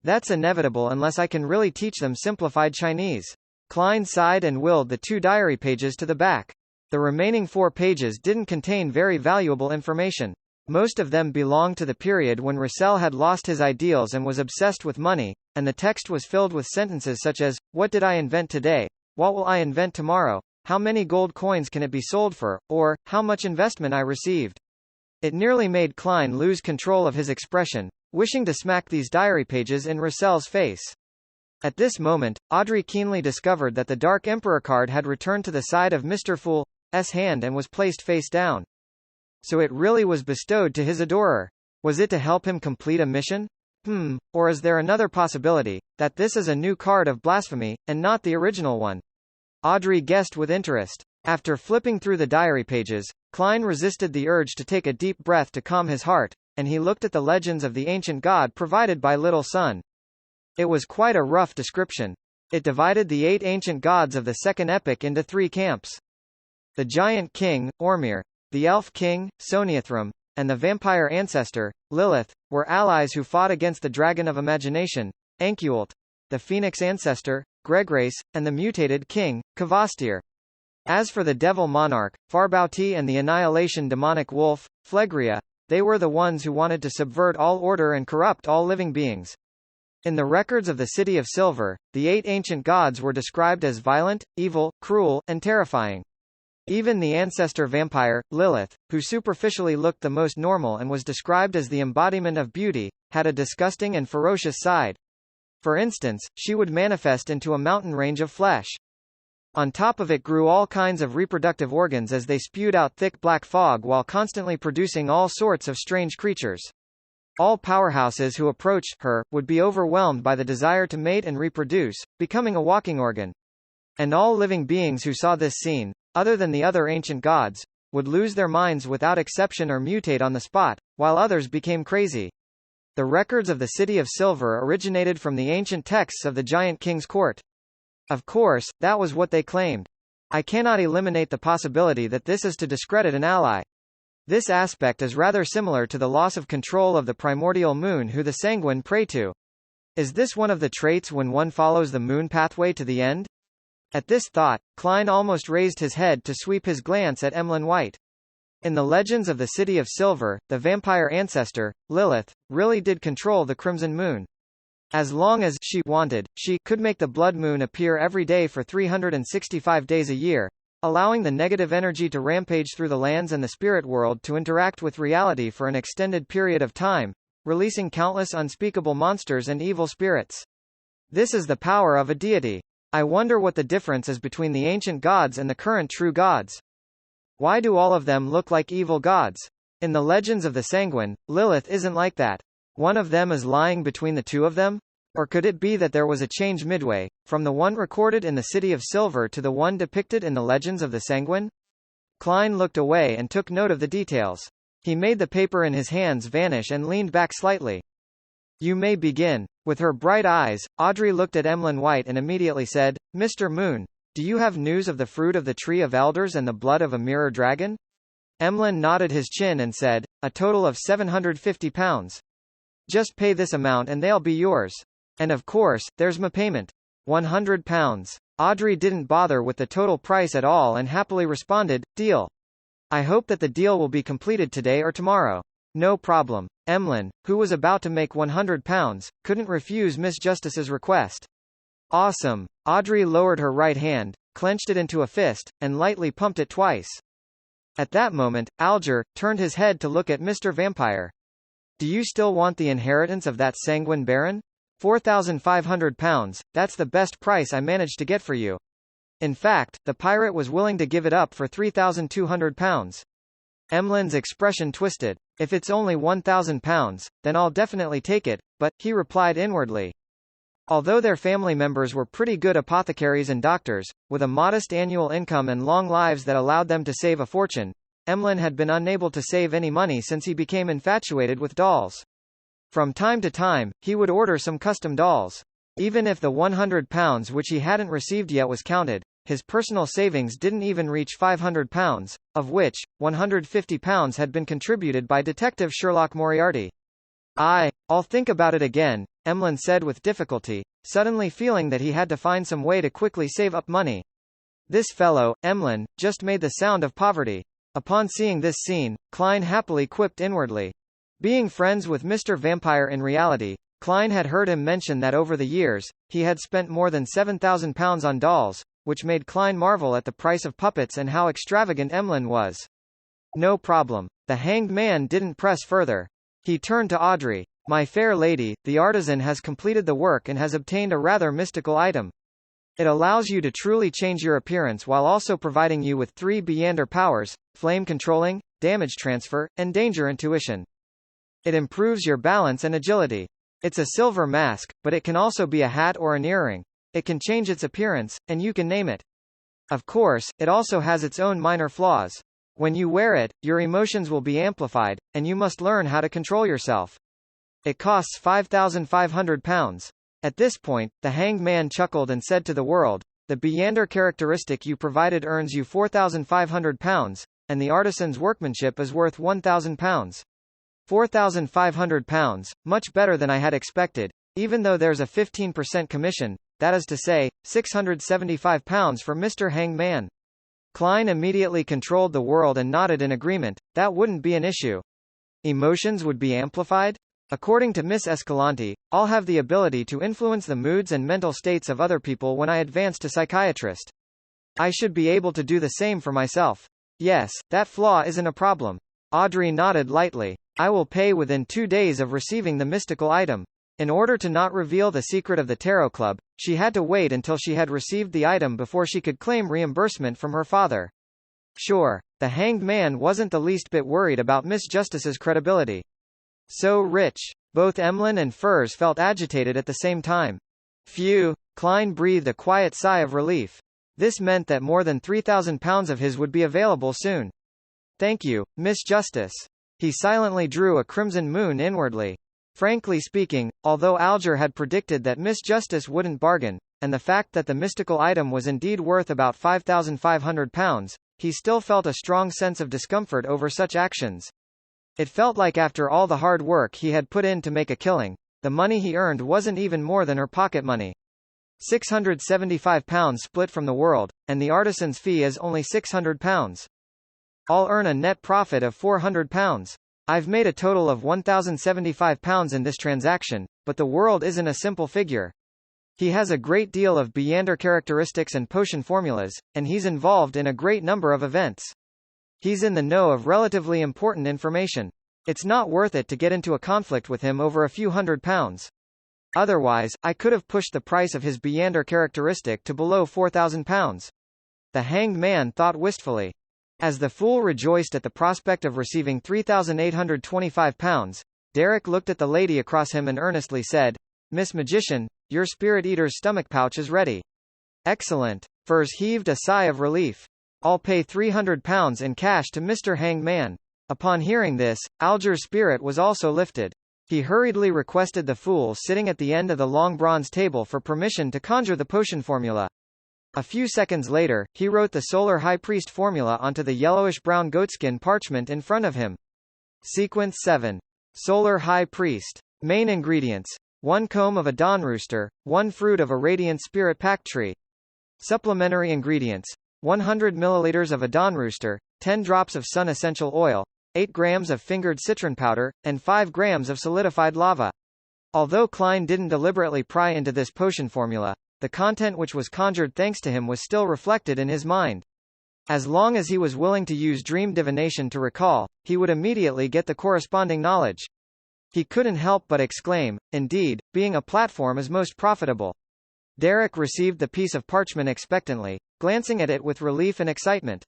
That's inevitable unless I can really teach them simplified Chinese. Klein sighed and willed the 2 diary pages to the back. The remaining 4 pages didn't contain very valuable information. Most of them belonged to the period when Roussel had lost his ideals and was obsessed with money, and the text was filled with sentences such as, "What did I invent today? What will I invent tomorrow? How many gold coins can it be sold for?" Or, "How much investment I received." It nearly made Klein lose control of his expression, wishing to smack these diary pages in Roussel's face. At this moment, Audrey keenly discovered that the Dark Emperor card had returned to the side of Mr. Fool's hand and was placed face down. So it really was bestowed to his adorer. Was it to help him complete a mission? Or is there another possibility, that this is a new card of blasphemy, and not the original one? Audrey guessed with interest. After flipping through the diary pages, Klein resisted the urge to take a deep breath to calm his heart, and he looked at the legends of the ancient god provided by Little Sun. It was quite a rough description. It divided the 8 ancient gods of the Second Epoch into 3 camps. The giant king, Ormir, the elf king, Soniathrum, and the vampire ancestor, Lilith, were allies who fought against the dragon of imagination, Ancualt, the phoenix ancestor, Gregrace, and the mutated king, Kvastir. As for the devil monarch, Farbauti, and the annihilation demonic wolf, Phlegria, they were the ones who wanted to subvert all order and corrupt all living beings. In the records of the City of Silver, the 8 ancient gods were described as violent, evil, cruel, and terrifying. Even the ancestor vampire, Lilith, who superficially looked the most normal and was described as the embodiment of beauty, had a disgusting and ferocious side. For instance, she would manifest into a mountain range of flesh. On top of it grew all kinds of reproductive organs as they spewed out thick black fog while constantly producing all sorts of strange creatures. All powerhouses who approached her would be overwhelmed by the desire to mate and reproduce, becoming a walking organ. And all living beings who saw this scene, other than the other ancient gods, would lose their minds without exception or mutate on the spot, while others became crazy. The records of the City of Silver originated from the ancient texts of the Giant King's court. Of course, that was what they claimed. I cannot eliminate the possibility that this is to discredit an ally. This aspect is rather similar to the loss of control of the primordial moon who the sanguine pray to. Is this one of the traits when one follows the moon pathway to the end? At this thought, Klein almost raised his head to sweep his glance at Emlyn White. In the legends of the City of Silver, the vampire ancestor, Lilith, really did control the crimson moon. As long as she wanted, she could make the blood moon appear every day for 365 days a year, allowing the negative energy to rampage through the lands and the spirit world to interact with reality for an extended period of time, releasing countless unspeakable monsters and evil spirits. This is the power of a deity. I wonder what the difference is between the ancient gods and the current true gods. Why do all of them look like evil gods? In the legends of the Sanguine, Lilith isn't like that. One of them is lying between the two of them? Or could it be that there was a change midway, from the one recorded in the City of Silver to the one depicted in the legends of the Sanguine? Klein looked away and took note of the details. He made the paper in his hands vanish and leaned back slightly. You may begin. With her bright eyes, Audrey looked at Emlyn White and immediately said, Mr. Moon, do you have news of the fruit of the Tree of Elders and the blood of a mirror dragon? Emlyn nodded his chin and said, a total of 750 pounds. Just pay this amount and they'll be yours. And of course, there's my payment. 100 pounds. Audrey didn't bother with the total price at all and happily responded, deal. I hope that the deal will be completed today or tomorrow. No problem. Emlyn, who was about to make 100 pounds, couldn't refuse Miss Justice's request. Awesome. Audrey lowered her right hand, clenched it into a fist, and lightly pumped it twice. At that moment, Alger turned his head to look at Mr. Vampire. Do you still want the inheritance of that sanguine baron? 4,500 pounds, that's the best price I managed to get for you. In fact, the pirate was willing to give it up for 3,200 pounds. Emlyn's expression twisted. If it's only 1,000 pounds, then I'll definitely take it, but, he replied inwardly. Although their family members were pretty good apothecaries and doctors, with a modest annual income and long lives that allowed them to save a fortune, Emlyn had been unable to save any money since he became infatuated with dolls. From time to time, he would order some custom dolls. Even if the 100 pounds which he hadn't received yet was counted, his personal savings didn't even reach 500 pounds, of which, 150 pounds had been contributed by Detective Sherlock Moriarty. I'll think about it again, Emlyn said with difficulty, suddenly feeling that he had to find some way to quickly save up money. This fellow, Emlyn, just made the sound of poverty. Upon seeing this scene, Klein happily quipped inwardly. Being friends with Mr. Vampire in reality, Klein had heard him mention that over the years, he had spent more than 7,000 pounds on dolls, which made Klein marvel at the price of puppets and how extravagant Emlyn was. No problem. The hanged man didn't press further. He turned to Audrey. My fair lady, the artisan has completed the work and has obtained a rather mystical item. It allows you to truly change your appearance while also providing you with 3 Beyonder powers, flame controlling, damage transfer, and danger intuition. It improves your balance and agility. It's a silver mask, but it can also be a hat or an earring. It can change its appearance, and you can name it. Of course, it also has its own minor flaws. When you wear it, your emotions will be amplified, and you must learn how to control yourself. It costs 5,500 pounds. At this point, the hanged man chuckled and said to the world, the Beyonder characteristic you provided earns you 4,500 pounds, and the artisan's workmanship is worth 1,000 pounds. 4,500 pounds, much better than I had expected, even though there's a 15% commission, that is to say, 675 pounds for Mr. Hanged Man. Klein immediately controlled the world and nodded in agreement, that wouldn't be an issue. Emotions would be amplified? According to Miss Escalante, I'll have the ability to influence the moods and mental states of other people when I advance to psychiatrist. I should be able to do the same for myself. Yes, that flaw isn't a problem. Audrey nodded lightly. I will pay within 2 days of receiving the mystical item. In order to not reveal the secret of the Tarot Club, she had to wait until she had received the item before she could claim reimbursement from her father. Sure, the Hanged Man wasn't the least bit worried about Miss Justice's credibility. So rich. Both Emlyn and Furs felt agitated at the same time. Phew, Klein breathed a quiet sigh of relief. This meant that more than £3,000 of his would be available soon. Thank you, Miss Justice. He silently drew a crimson moon inwardly. Frankly speaking, although Alger had predicted that Miss Justice wouldn't bargain, and the fact that the mystical item was indeed worth about £5,500, he still felt a strong sense of discomfort over such actions. It felt like after all the hard work he had put in to make a killing, the money he earned wasn't even more than her pocket money. £675 split from the world, and the artisan's fee is only £600. I'll earn a net profit of £400. I've made a total of £1,075 in this transaction, but the world isn't a simple figure. He has a great deal of Beyonder characteristics and potion formulas, and he's involved in a great number of events. He's in the know of relatively important information. It's not worth it to get into a conflict with him over a few £100. Otherwise, I could have pushed the price of his Beyonder characteristic to below £4,000. The Hanged Man thought wistfully. As the fool rejoiced at the prospect of receiving £3,825, Derek looked at the lady across him and earnestly said, Miss Magician, your Spirit Eater's stomach pouch is ready. Excellent. Furs heaved a sigh of relief. I'll pay £300 in cash to Mr. Hanged Man. Upon hearing this, Alger's spirit was also lifted. He hurriedly requested the fool sitting at the end of the long bronze table for permission to conjure the potion formula. A few seconds later, he wrote the Solar High Priest formula onto the yellowish-brown goatskin parchment in front of him. Sequence 7. Solar High Priest. Main ingredients. 1 comb of a dawn rooster, 1 fruit of a radiant spirit pack tree. Supplementary ingredients. 100 milliliters of a dawn rooster, 10 drops of sun essential oil, 8 grams of fingered citron powder, and 5 grams of solidified lava. Although Klein didn't deliberately pry into this potion formula, the content which was conjured thanks to him was still reflected in his mind. As long as he was willing to use dream divination to recall, he would immediately get the corresponding knowledge. He couldn't help but exclaim, indeed, being a platform is most profitable. Derek received the piece of parchment expectantly, glancing at it with relief and excitement.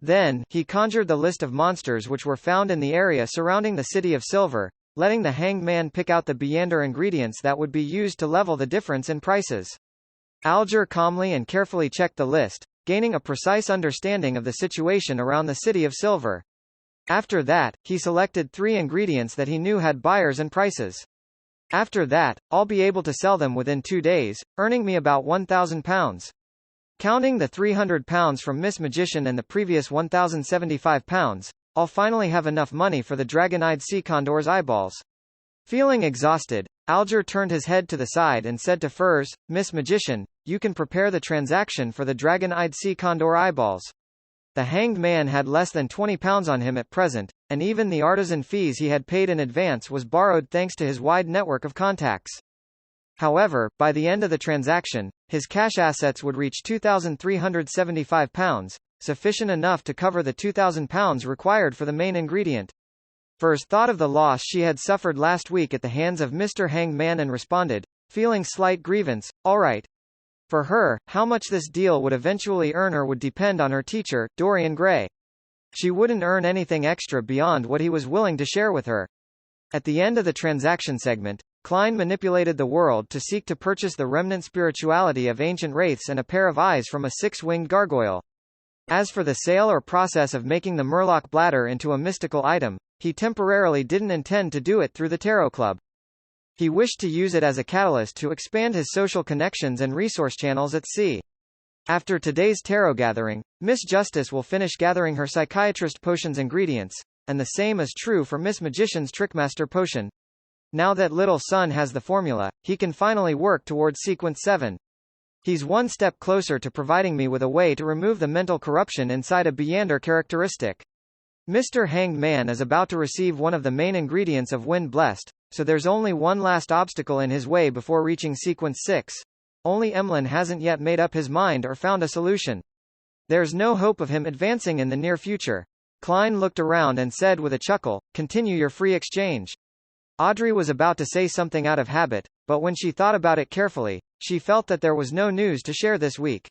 Then, he conjured the list of monsters which were found in the area surrounding the City of Silver, letting the Hanged Man pick out the Beyonder ingredients that would be used to level the difference in prices. Alger calmly and carefully checked the list, gaining a precise understanding of the situation around the City of Silver. After that, he selected 3 ingredients that he knew had buyers and prices. After that, I'll be able to sell them within 2 days, earning me about £1,000. Counting the £300 from Miss Magician and the previous £1,075, I'll finally have enough money for the dragon-eyed sea condor's eyeballs. Feeling exhausted, Alger turned his head to the side and said to Furs, Miss Magician, you can prepare the transaction for the dragon-eyed sea condor eyeballs. The Hanged Man had less than £20 on him at present, and even the artisan fees he had paid in advance was borrowed thanks to his wide network of contacts. However, by the end of the transaction, his cash assets would reach £2,375, sufficient enough to cover the £2,000 required for the main ingredient. Furs thought of the loss she had suffered last week at the hands of Mr. Hanged Man and responded, feeling slight grievance, all right. For her, how much this deal would eventually earn her would depend on her teacher, Dorian Gray. She wouldn't earn anything extra beyond what he was willing to share with her. At the end of the transaction segment, Klein manipulated the world to seek to purchase the remnant spirituality of ancient wraiths and a pair of eyes from a 6-winged gargoyle. As for the sale or process of making the Murloc bladder into a mystical item, he temporarily didn't intend to do it through the Tarot Club. He wished to use it as a catalyst to expand his social connections and resource channels at sea. After today's tarot gathering, Miss Justice will finish gathering her psychiatrist potion's ingredients, and the same is true for Miss Magician's Trickmaster potion. Now that Little Sun has the formula, he can finally work towards Sequence 7. He's one step closer to providing me with a way to remove the mental corruption inside a Beyonder characteristic. Mr. Hanged Man is about to receive one of the main ingredients of Wind Blessed, so there's only one last obstacle in his way before reaching sequence 6. Only Emlyn hasn't yet made up his mind or found a solution. There's no hope of him advancing in the near future. Klein looked around and said with a chuckle, "Continue your free exchange." Audrey was about to say something out of habit, but when she thought about it carefully, she felt that there was no news to share this week.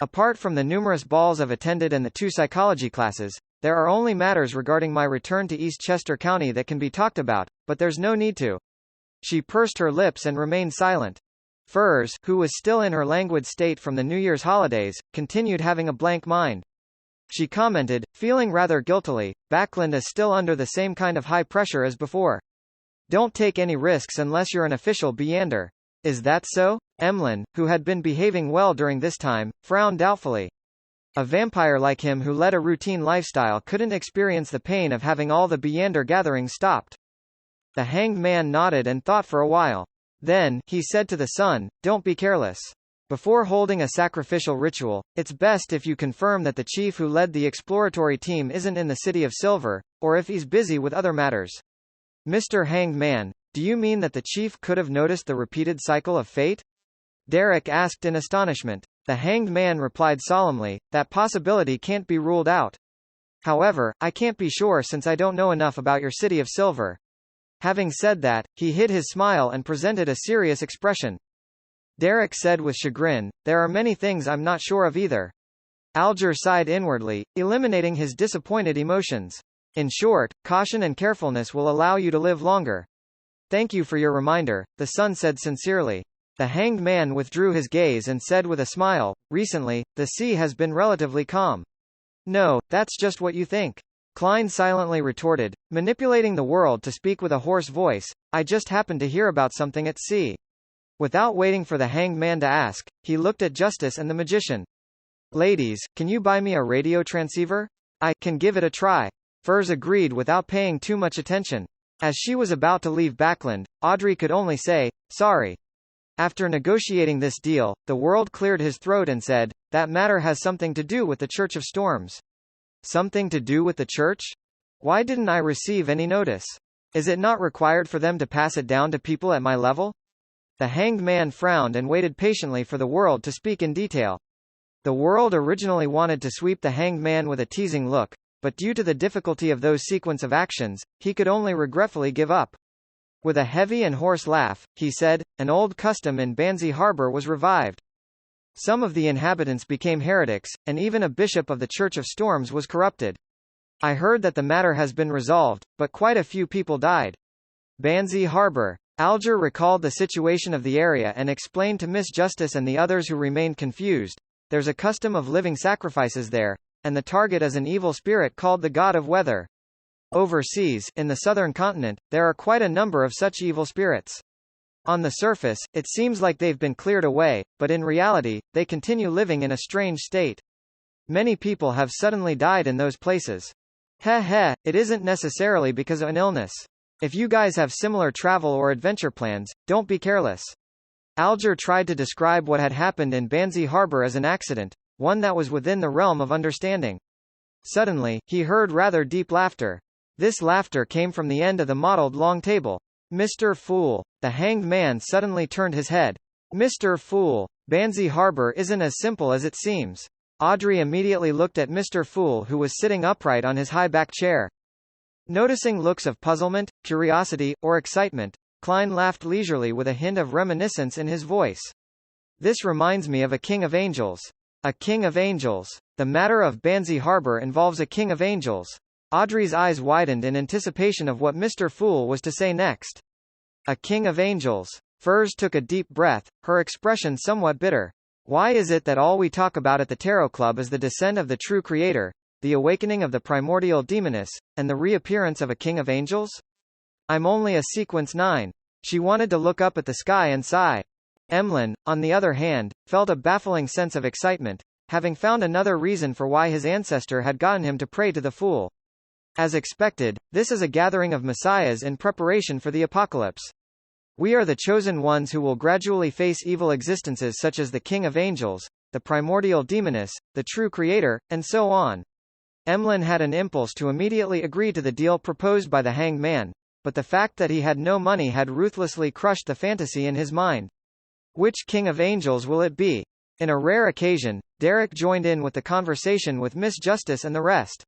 Apart from the numerous balls I've attended and the 2 psychology classes, there are only matters regarding my return to East Chester County that can be talked about, but there's no need to. She pursed her lips and remained silent. Furs, who was still in her languid state from the New Year's holidays, continued having a blank mind. She commented, feeling rather guiltily, "Backland is still under the same kind of high pressure as before. Don't take any risks unless you're an official Beander." "Is that so?" Emlyn, who had been behaving well during this time, frowned doubtfully. A vampire like him who led a routine lifestyle couldn't experience the pain of having all the Beander gatherings stopped. The Hanged Man nodded and thought for a while. Then, he said to the son, "Don't be careless. Before holding a sacrificial ritual, it's best if you confirm that the chief who led the exploratory team isn't in the City of Silver, or if he's busy with other matters." "Mr. Hanged Man, do you mean that the chief could have noticed the repeated cycle of fate?" Derek asked in astonishment. The Hanged Man replied solemnly, "That possibility can't be ruled out. However, I can't be sure since I don't know enough about your City of Silver." Having said that, he hid his smile and presented a serious expression. Derek said with chagrin, "There are many things I'm not sure of either." Alger sighed inwardly, eliminating his disappointed emotions. "In short, caution and carefulness will allow you to live longer." "Thank you for your reminder," the son said sincerely. The Hanged Man withdrew his gaze and said with a smile, "Recently, the sea has been relatively calm." "No, that's just what you think." Klein silently retorted, manipulating the world to speak with a hoarse voice, "I just happened to hear about something at sea." Without waiting for the Hanged Man to ask, he looked at Justice and the magician. "Ladies, can you buy me a radio transceiver? I can give it a try." Furs agreed without paying too much attention. As she was about to leave Backland, Audrey could only say, "Sorry." After negotiating this deal, the world cleared his throat and said, "That matter has something to do with the Church of Storms." "Something to do with the church? Why didn't I receive any notice? Is it not required for them to pass it down to people at my level?" The Hanged Man frowned and waited patiently for the world to speak in detail. The world originally wanted to sweep the Hanged Man with a teasing look, but due to the difficulty of those sequence of actions, he could only regretfully give up. With a heavy and hoarse laugh, he said, "An old custom in Banzi Harbor was revived. Some of the inhabitants became heretics, and even a bishop of the Church of Storms was corrupted. I heard that the matter has been resolved, but quite a few people died." Banzi Harbor. Alger recalled the situation of the area and explained to Miss Justice and the others who remained confused, "There's a custom of living sacrifices there, and the target is an evil spirit called the God of Weather. Overseas, in the southern continent, there are quite a number of such evil spirits. On the surface, it seems like they've been cleared away, but in reality, they continue living in a strange state. Many people have suddenly died in those places. Heh, it isn't necessarily because of an illness. If you guys have similar travel or adventure plans, don't be careless." Alger tried to describe what had happened in Banzi Harbor as an accident, one that was within the realm of understanding. Suddenly, he heard rather deep laughter. This laughter came from the end of the mottled long table. "Mr. Fool." The Hanged Man suddenly turned his head. "Mr. Fool, Banzi Harbor isn't as simple as it seems." Audrey immediately looked at Mr. Fool, who was sitting upright on his high-back chair. Noticing looks of puzzlement, curiosity, or excitement, Klein laughed leisurely with a hint of reminiscence in his voice. "This reminds me of a king of angels." "A king of angels? The matter of Banzi Harbor involves a king of angels." Audrey's eyes widened in anticipation of what Mr. Fool was to say next. "A king of angels." Furs took a deep breath, her expression somewhat bitter. "Why is it that all we talk about at the Tarot Club is the descent of the true creator, the awakening of the primordial demoness, and the reappearance of a king of angels? I'm only a sequence 9. She wanted to look up at the sky and sigh. Emlyn, on the other hand, felt a baffling sense of excitement, having found another reason for why his ancestor had gotten him to pray to the Fool. As expected, this is a gathering of messiahs in preparation for the apocalypse. We are the chosen ones who will gradually face evil existences such as the King of Angels, the primordial demoness, the true creator, and so on. Emlyn had an impulse to immediately agree to the deal proposed by the Hanged Man. but the fact that he had no money had ruthlessly crushed the fantasy in his mind. Which king of angels will it be? In a rare occasion, Derek joined in with the conversation with Miss Justice and the rest.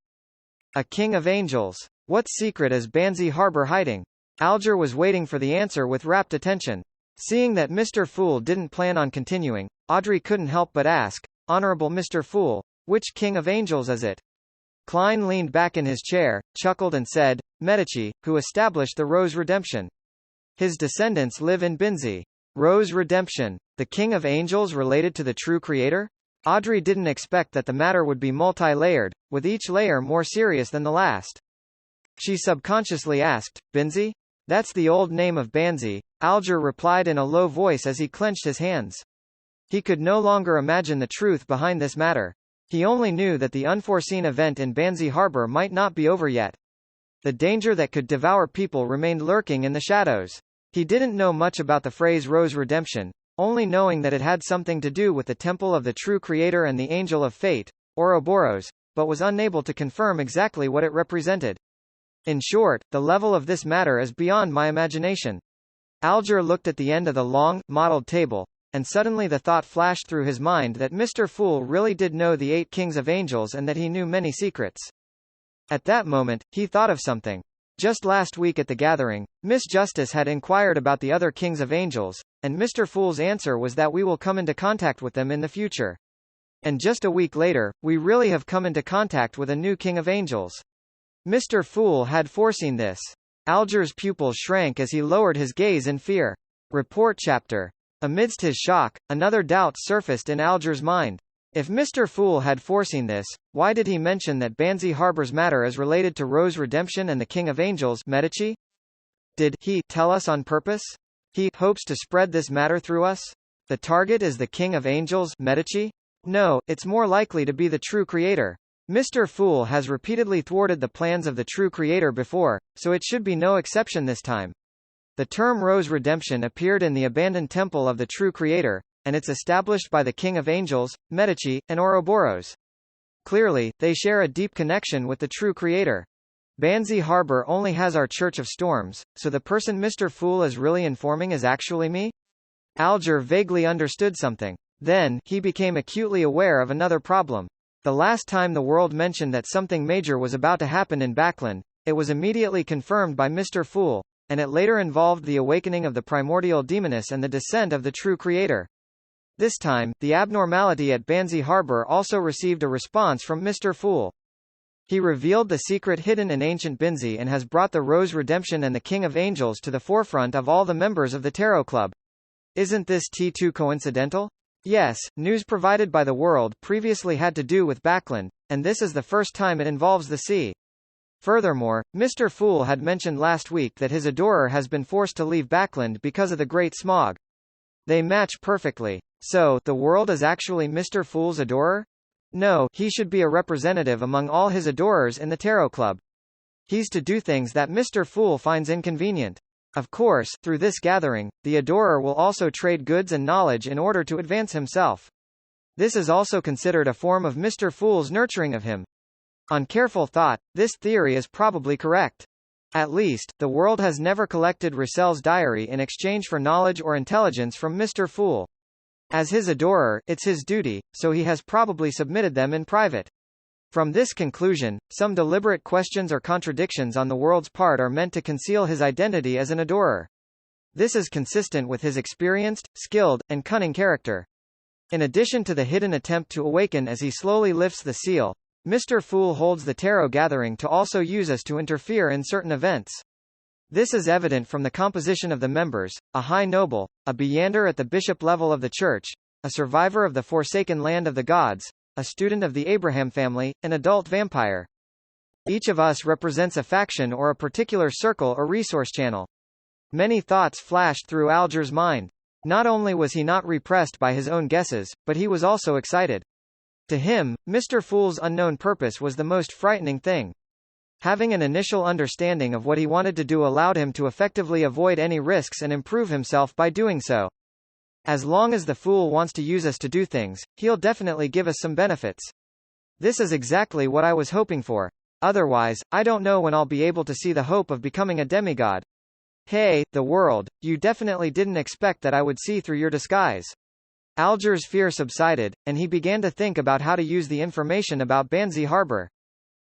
A king of angels. What secret is Banzi Harbor hiding? Alger was waiting for the answer with rapt attention. Seeing that Mr. Fool didn't plan on continuing, Audrey couldn't help but ask, Honorable Mr. Fool, which king of angels is it? Klein leaned back in his chair, chuckled and said, Medici, who established the Rose Redemption. His descendants live in Binzi. Rose Redemption. The king of angels related to the true creator? Audrey didn't expect that the matter would be multi-layered, with each layer more serious than the last. She subconsciously asked, Binzi? That's the old name of Banzi, Alger replied in a low voice as he clenched his hands. He could no longer imagine the truth behind this matter. He only knew that the unforeseen event in Banzi Harbor might not be over yet. The danger that could devour people remained lurking in the shadows. He didn't know much about the phrase Rose Redemption, only knowing that it had something to do with the Temple of the True Creator and the Angel of Fate, Ouroboros, but was unable to confirm exactly what it represented. In short, the level of this matter is beyond my imagination. Alger looked at the end of the long, mottled table, and suddenly the thought flashed through his mind that Mr. Fool really did know the 8 kings of angels and that he knew many secrets. At that moment, he thought of something. Just last week at the gathering, Miss Justice had inquired about the other kings of angels, and Mr. Fool's answer was that we will come into contact with them in the future. And just a week later, we really have come into contact with a new king of angels. Mr. Fool had foreseen this. Alger's pupils shrank as he lowered his gaze in fear. Report chapter. Amidst his shock, another doubt surfaced in Alger's mind. If Mr. Fool had foreseen this, why did he mention that Banzi Harbor's matter is related to Rose Redemption and the King of Angels, Medici? Did he tell us on purpose? He hopes to spread this matter through us? The target is the King of Angels, Medici? No, it's more likely to be the true creator. Mr. Fool has repeatedly thwarted the plans of the true creator before, so it should be no exception this time. The term Rose Redemption appeared in the abandoned temple of the true creator, and it's established by the King of Angels, Medici, and Ouroboros. Clearly, they share a deep connection with the true creator. Banzi Harbor only has our Church of Storms, so the person Mr. Fool is really informing is actually me? Alger vaguely understood something. Then, he became acutely aware of another problem. The last time the world mentioned that something major was about to happen in Backland, it was immediately confirmed by Mr. Fool, and it later involved the awakening of the primordial demoness and the descent of the true creator. This time, the abnormality at Banzi Harbor also received a response from Mr. Fool. He revealed the secret hidden in ancient Binzi and has brought the Rose Redemption and the King of Angels to the forefront of all the members of the Tarot Club. Isn't this too coincidental? Yes, news provided by the world previously had to do with Backland, and this is the first time it involves the sea. Furthermore, Mr. Fool had mentioned last week that his adorer has been forced to leave Backland because of the Great Smog. They match perfectly. So, the world is actually Mr. Fool's adorer? No, he should be a representative among all his adorers in the Tarot Club. He's to do things that Mr. Fool finds inconvenient. Of course, through this gathering, the adorer will also trade goods and knowledge in order to advance himself. This is also considered a form of Mr. Fool's nurturing of him. On careful thought, this theory is probably correct. At least, the world has never collected Russell's diary in exchange for knowledge or intelligence from Mr. Fool. As his adorer, it's his duty, so he has probably submitted them in private. From this conclusion, some deliberate questions or contradictions on the world's part are meant to conceal his identity as an adorer. This is consistent with his experienced, skilled, and cunning character. In addition to the hidden attempt to awaken as he slowly lifts the seal, Mr. Fool holds the tarot gathering to also use us to interfere in certain events. This is evident from the composition of the members: a high noble, a Beyander at the bishop level of the church, a survivor of the forsaken land of the gods, a student of the Abraham family, an adult vampire. Each of us represents a faction or a particular circle or resource channel. Many thoughts flashed through Alger's mind. Not only was he not repressed by his own guesses, but he was also excited. To him, Mr. Fool's unknown purpose was the most frightening thing. Having an initial understanding of what he wanted to do allowed him to effectively avoid any risks and improve himself by doing so. As long as the Fool wants to use us to do things, he'll definitely give us some benefits. This is exactly what I was hoping for. Otherwise, I don't know when I'll be able to see the hope of becoming a demigod. Hey, the world, you definitely didn't expect that I would see through your disguise. Alger's fear subsided, and he began to think about how to use the information about Banzi Harbor.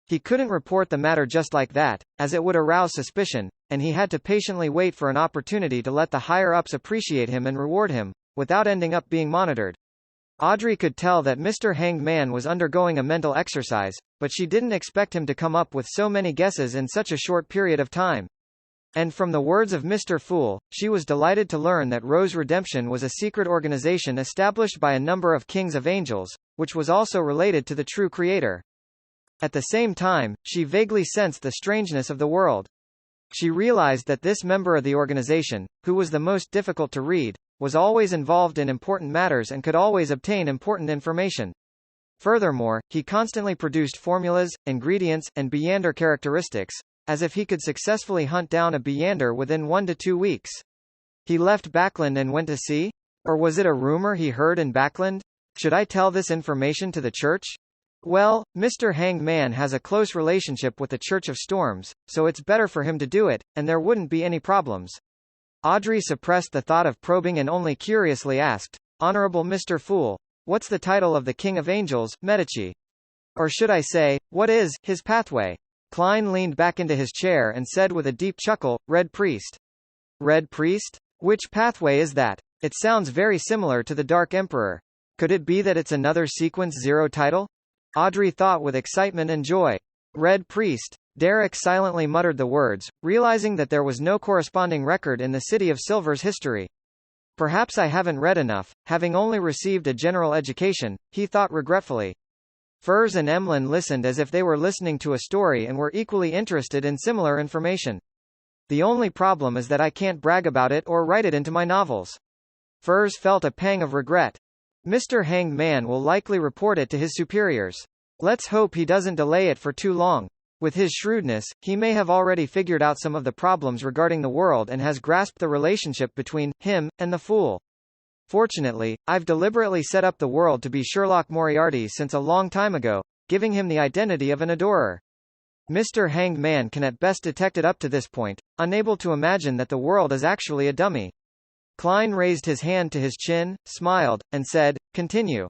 He couldn't report the matter just like that, as it would arouse suspicion, and he had to patiently wait for an opportunity to let the higher-ups appreciate him and reward him, without ending up being monitored. Audrey could tell that Mr. Hanged Man was undergoing a mental exercise, but she didn't expect him to come up with so many guesses in such a short period of time. And from the words of Mr. Fool, she was delighted to learn that Rose Redemption was a secret organization established by a number of kings of angels, which was also related to the true creator. At the same time, she vaguely sensed the strangeness of the world. She realized that this member of the organization, who was the most difficult to read, was always involved in important matters and could always obtain important information. Furthermore, he constantly produced formulas, ingredients, and Beyonder characteristics, as if he could successfully hunt down a Beyonder within 1 to 2 weeks. He left Backland and went to sea? Or was it a rumor he heard in Backland? Should I tell this information to the church? Well, Mr. Hanged Man has a close relationship with the Church of Storms, so it's better for him to do it, and there wouldn't be any problems. Audrey suppressed the thought of probing and only curiously asked, Honorable Mr. Fool, what's the title of the King of Angels, Medici? Or should I say, what is his pathway? Klein leaned back into his chair and said with a deep chuckle, Red Priest. Red Priest? Which pathway is that? It sounds very similar to the Dark Emperor. Could it be that it's another Sequence Zero title? Audrey thought with excitement and joy. Red Priest. Derek silently muttered the words, realizing that there was no corresponding record in the City of Silver's history. Perhaps I haven't read enough, having only received a general education, he thought regretfully. Furs and Emlyn listened as if they were listening to a story and were equally interested in similar information. The only problem is that I can't brag about it or write it into my novels. Furs felt a pang of regret. Mr. Hanged Man will likely report it to his superiors. Let's hope he doesn't delay it for too long. With his shrewdness, he may have already figured out some of the problems regarding the world and has grasped the relationship between him and the Fool. Fortunately, I've deliberately set up the world to be Sherlock Moriarty since a long time ago, giving him the identity of an adorer. Mr. Hanged Man can at best detect it up to this point, unable to imagine that the world is actually a dummy. Klein raised his hand to his chin, smiled, and said, Continue.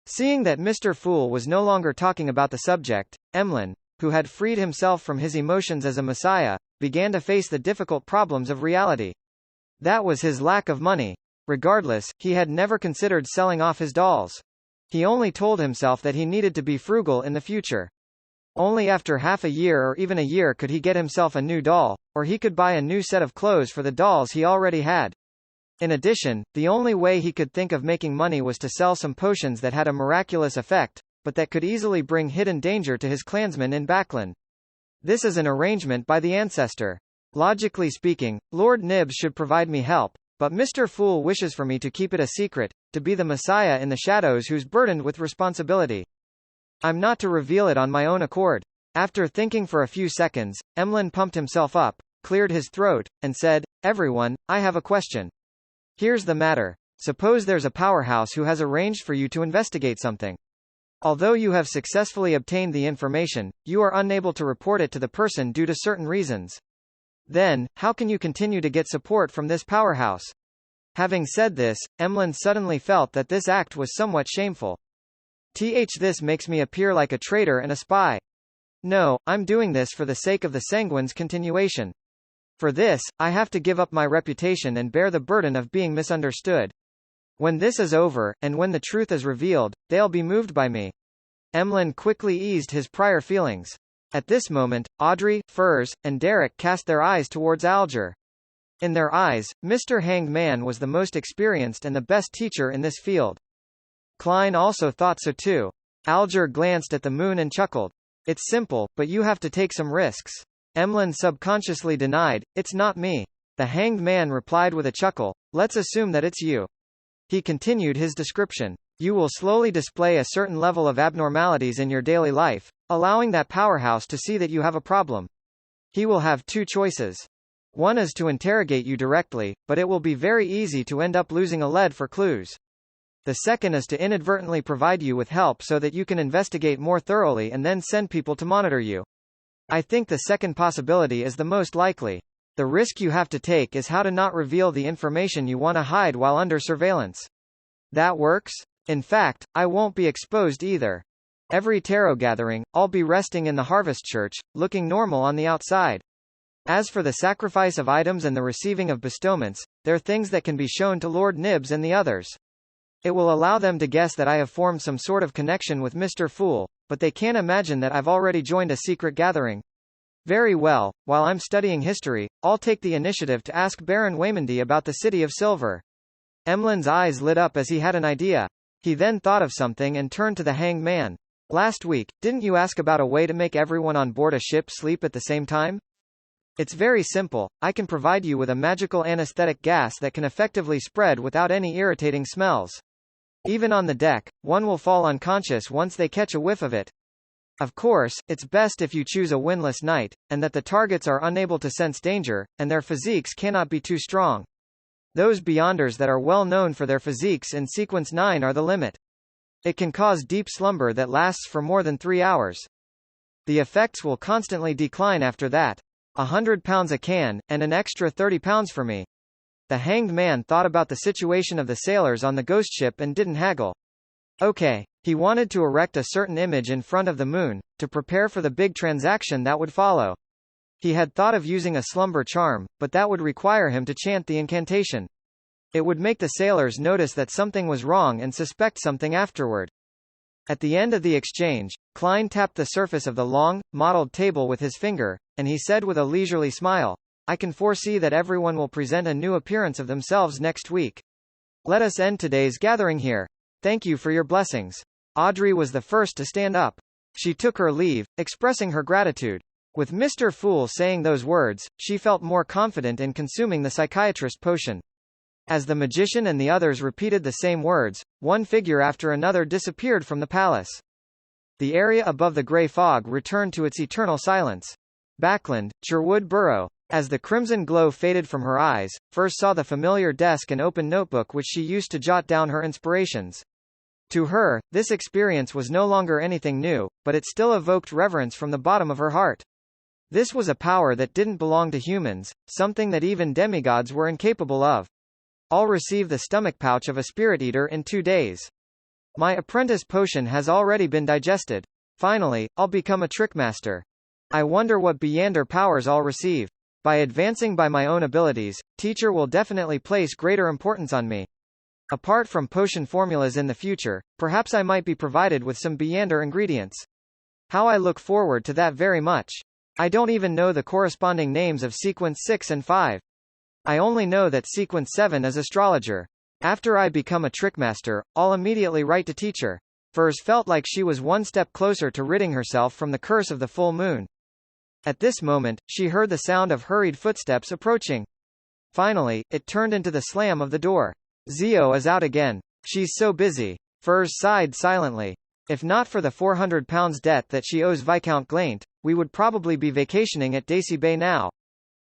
Seeing that Mr. Fool was no longer talking about the subject, Emlyn, who had freed himself from his emotions as a messiah, began to face the difficult problems of reality. That was his lack of money. Regardless, he had never considered selling off his dolls. He only told himself that he needed to be frugal in the future. Only after half a year or even a year could he get himself a new doll, or he could buy a new set of clothes for the dolls he already had. In addition, the only way he could think of making money was to sell some potions that had a miraculous effect, but that could easily bring hidden danger to his clansmen in Backland. This is an arrangement by the ancestor. Logically speaking, Lord Nibs should provide me help, but Mr. Fool wishes for me to keep it a secret, to be the messiah in the shadows who's burdened with responsibility. I'm not to reveal it on my own accord. After thinking for a few seconds, Emlyn pumped himself up, cleared his throat, and said, Everyone, I have a question. Here's the matter. Suppose there's a powerhouse who has arranged for you to investigate something. Although you have successfully obtained the information, you are unable to report it to the person due to certain reasons. Then, how can you continue to get support from this powerhouse? Having said this, Emlyn suddenly felt that this act was somewhat shameful. This makes me appear like a traitor and a spy. No, I'm doing this for the sake of the Sanguine's continuation. For this, I have to give up my reputation and bear the burden of being misunderstood. When this is over, and when the truth is revealed, they'll be moved by me. Emlyn quickly eased his prior feelings. At this moment, Audrey, Furs, and Derek cast their eyes towards Alger. In their eyes, Mr. Hanged Man was the most experienced and the best teacher in this field. Klein also thought so too. Alger glanced at the moon and chuckled. It's simple, but you have to take some risks. Emlyn subconsciously denied, It's not me. The Hanged Man replied with a chuckle, Let's assume that it's you. He continued his description. You will slowly display a certain level of abnormalities in your daily life, allowing that powerhouse to see that you have a problem. He will have two choices. One is to interrogate you directly, but it will be very easy to end up losing a lead for clues. The second is to inadvertently provide you with help so that you can investigate more thoroughly and then send people to monitor you. I think the second possibility is the most likely. The risk you have to take is how to not reveal the information you want to hide while under surveillance. That works? In fact, I won't be exposed either. Every tarot gathering, I'll be resting in the Harvest Church, looking normal on the outside. As for the sacrifice of items and the receiving of bestowments, they're things that can be shown to Lord Nibs and the others. It will allow them to guess that I have formed some sort of connection with Mr. Fool, but they can't imagine that I've already joined a secret gathering. Very well, while I'm studying history, I'll take the initiative to ask Baron Waymondy about the City of Silver. Emlyn's eyes lit up as he had an idea. He then thought of something and turned to the Hanged Man. Last week, didn't you ask about a way to make everyone on board a ship sleep at the same time? It's very simple. I can provide you with a magical anesthetic gas that can effectively spread without any irritating smells. Even on the deck, one will fall unconscious once they catch a whiff of it. Of course, it's best if you choose a windless night, and that the targets are unable to sense danger, and their physiques cannot be too strong. Those Beyonders that are well known for their physiques in Sequence 9 are the limit. It can cause deep slumber that lasts for more than 3 hours. The effects will constantly decline after that. £100 a can, and an extra £30 for me. The Hanged Man thought about the situation of the sailors on the ghost ship and didn't haggle. Okay, he wanted to erect a certain image in front of the moon, to prepare for the big transaction that would follow. He had thought of using a slumber charm, but that would require him to chant the incantation. It would make the sailors notice that something was wrong and suspect something afterward. At the end of the exchange, Klein tapped the surface of the long, mottled table with his finger, and he said with a leisurely smile, I can foresee that everyone will present a new appearance of themselves next week. Let us end today's gathering here. Thank you for your blessings. Audrey was the first to stand up. She took her leave, expressing her gratitude. With Mr. Fool saying those words, she felt more confident in consuming the psychiatrist potion. As the magician and the others repeated the same words, one figure after another disappeared from the palace. The area above the grey fog returned to its eternal silence. Backland, Sherwood Borough. As the crimson glow faded from her eyes, first saw the familiar desk and open notebook which she used to jot down her inspirations. To her, this experience was no longer anything new, but it still evoked reverence from the bottom of her heart. This was a power that didn't belong to humans, something that even demigods were incapable of. I'll receive the stomach pouch of a spirit eater in 2 days. My apprentice potion has already been digested. Finally, I'll become a trickmaster. I wonder what Beyonder powers I'll receive. By advancing by my own abilities, teacher will definitely place greater importance on me. Apart from potion formulas in the future, perhaps I might be provided with some Beyonder ingredients. How I look forward to that very much. I don't even know the corresponding names of Sequence 6 and 5. I only know that Sequence 7 is astrologer. After I become a trickmaster, I'll immediately write to teacher. Furs felt like she was one step closer to ridding herself from the curse of the full moon. At this moment, she heard the sound of hurried footsteps approaching. Finally, it turned into the slam of the door. Zio is out again. She's so busy. Furs sighed silently. If not for the £400 debt that she owes Viscount Glaint, we would probably be vacationing at Daisy Bay now.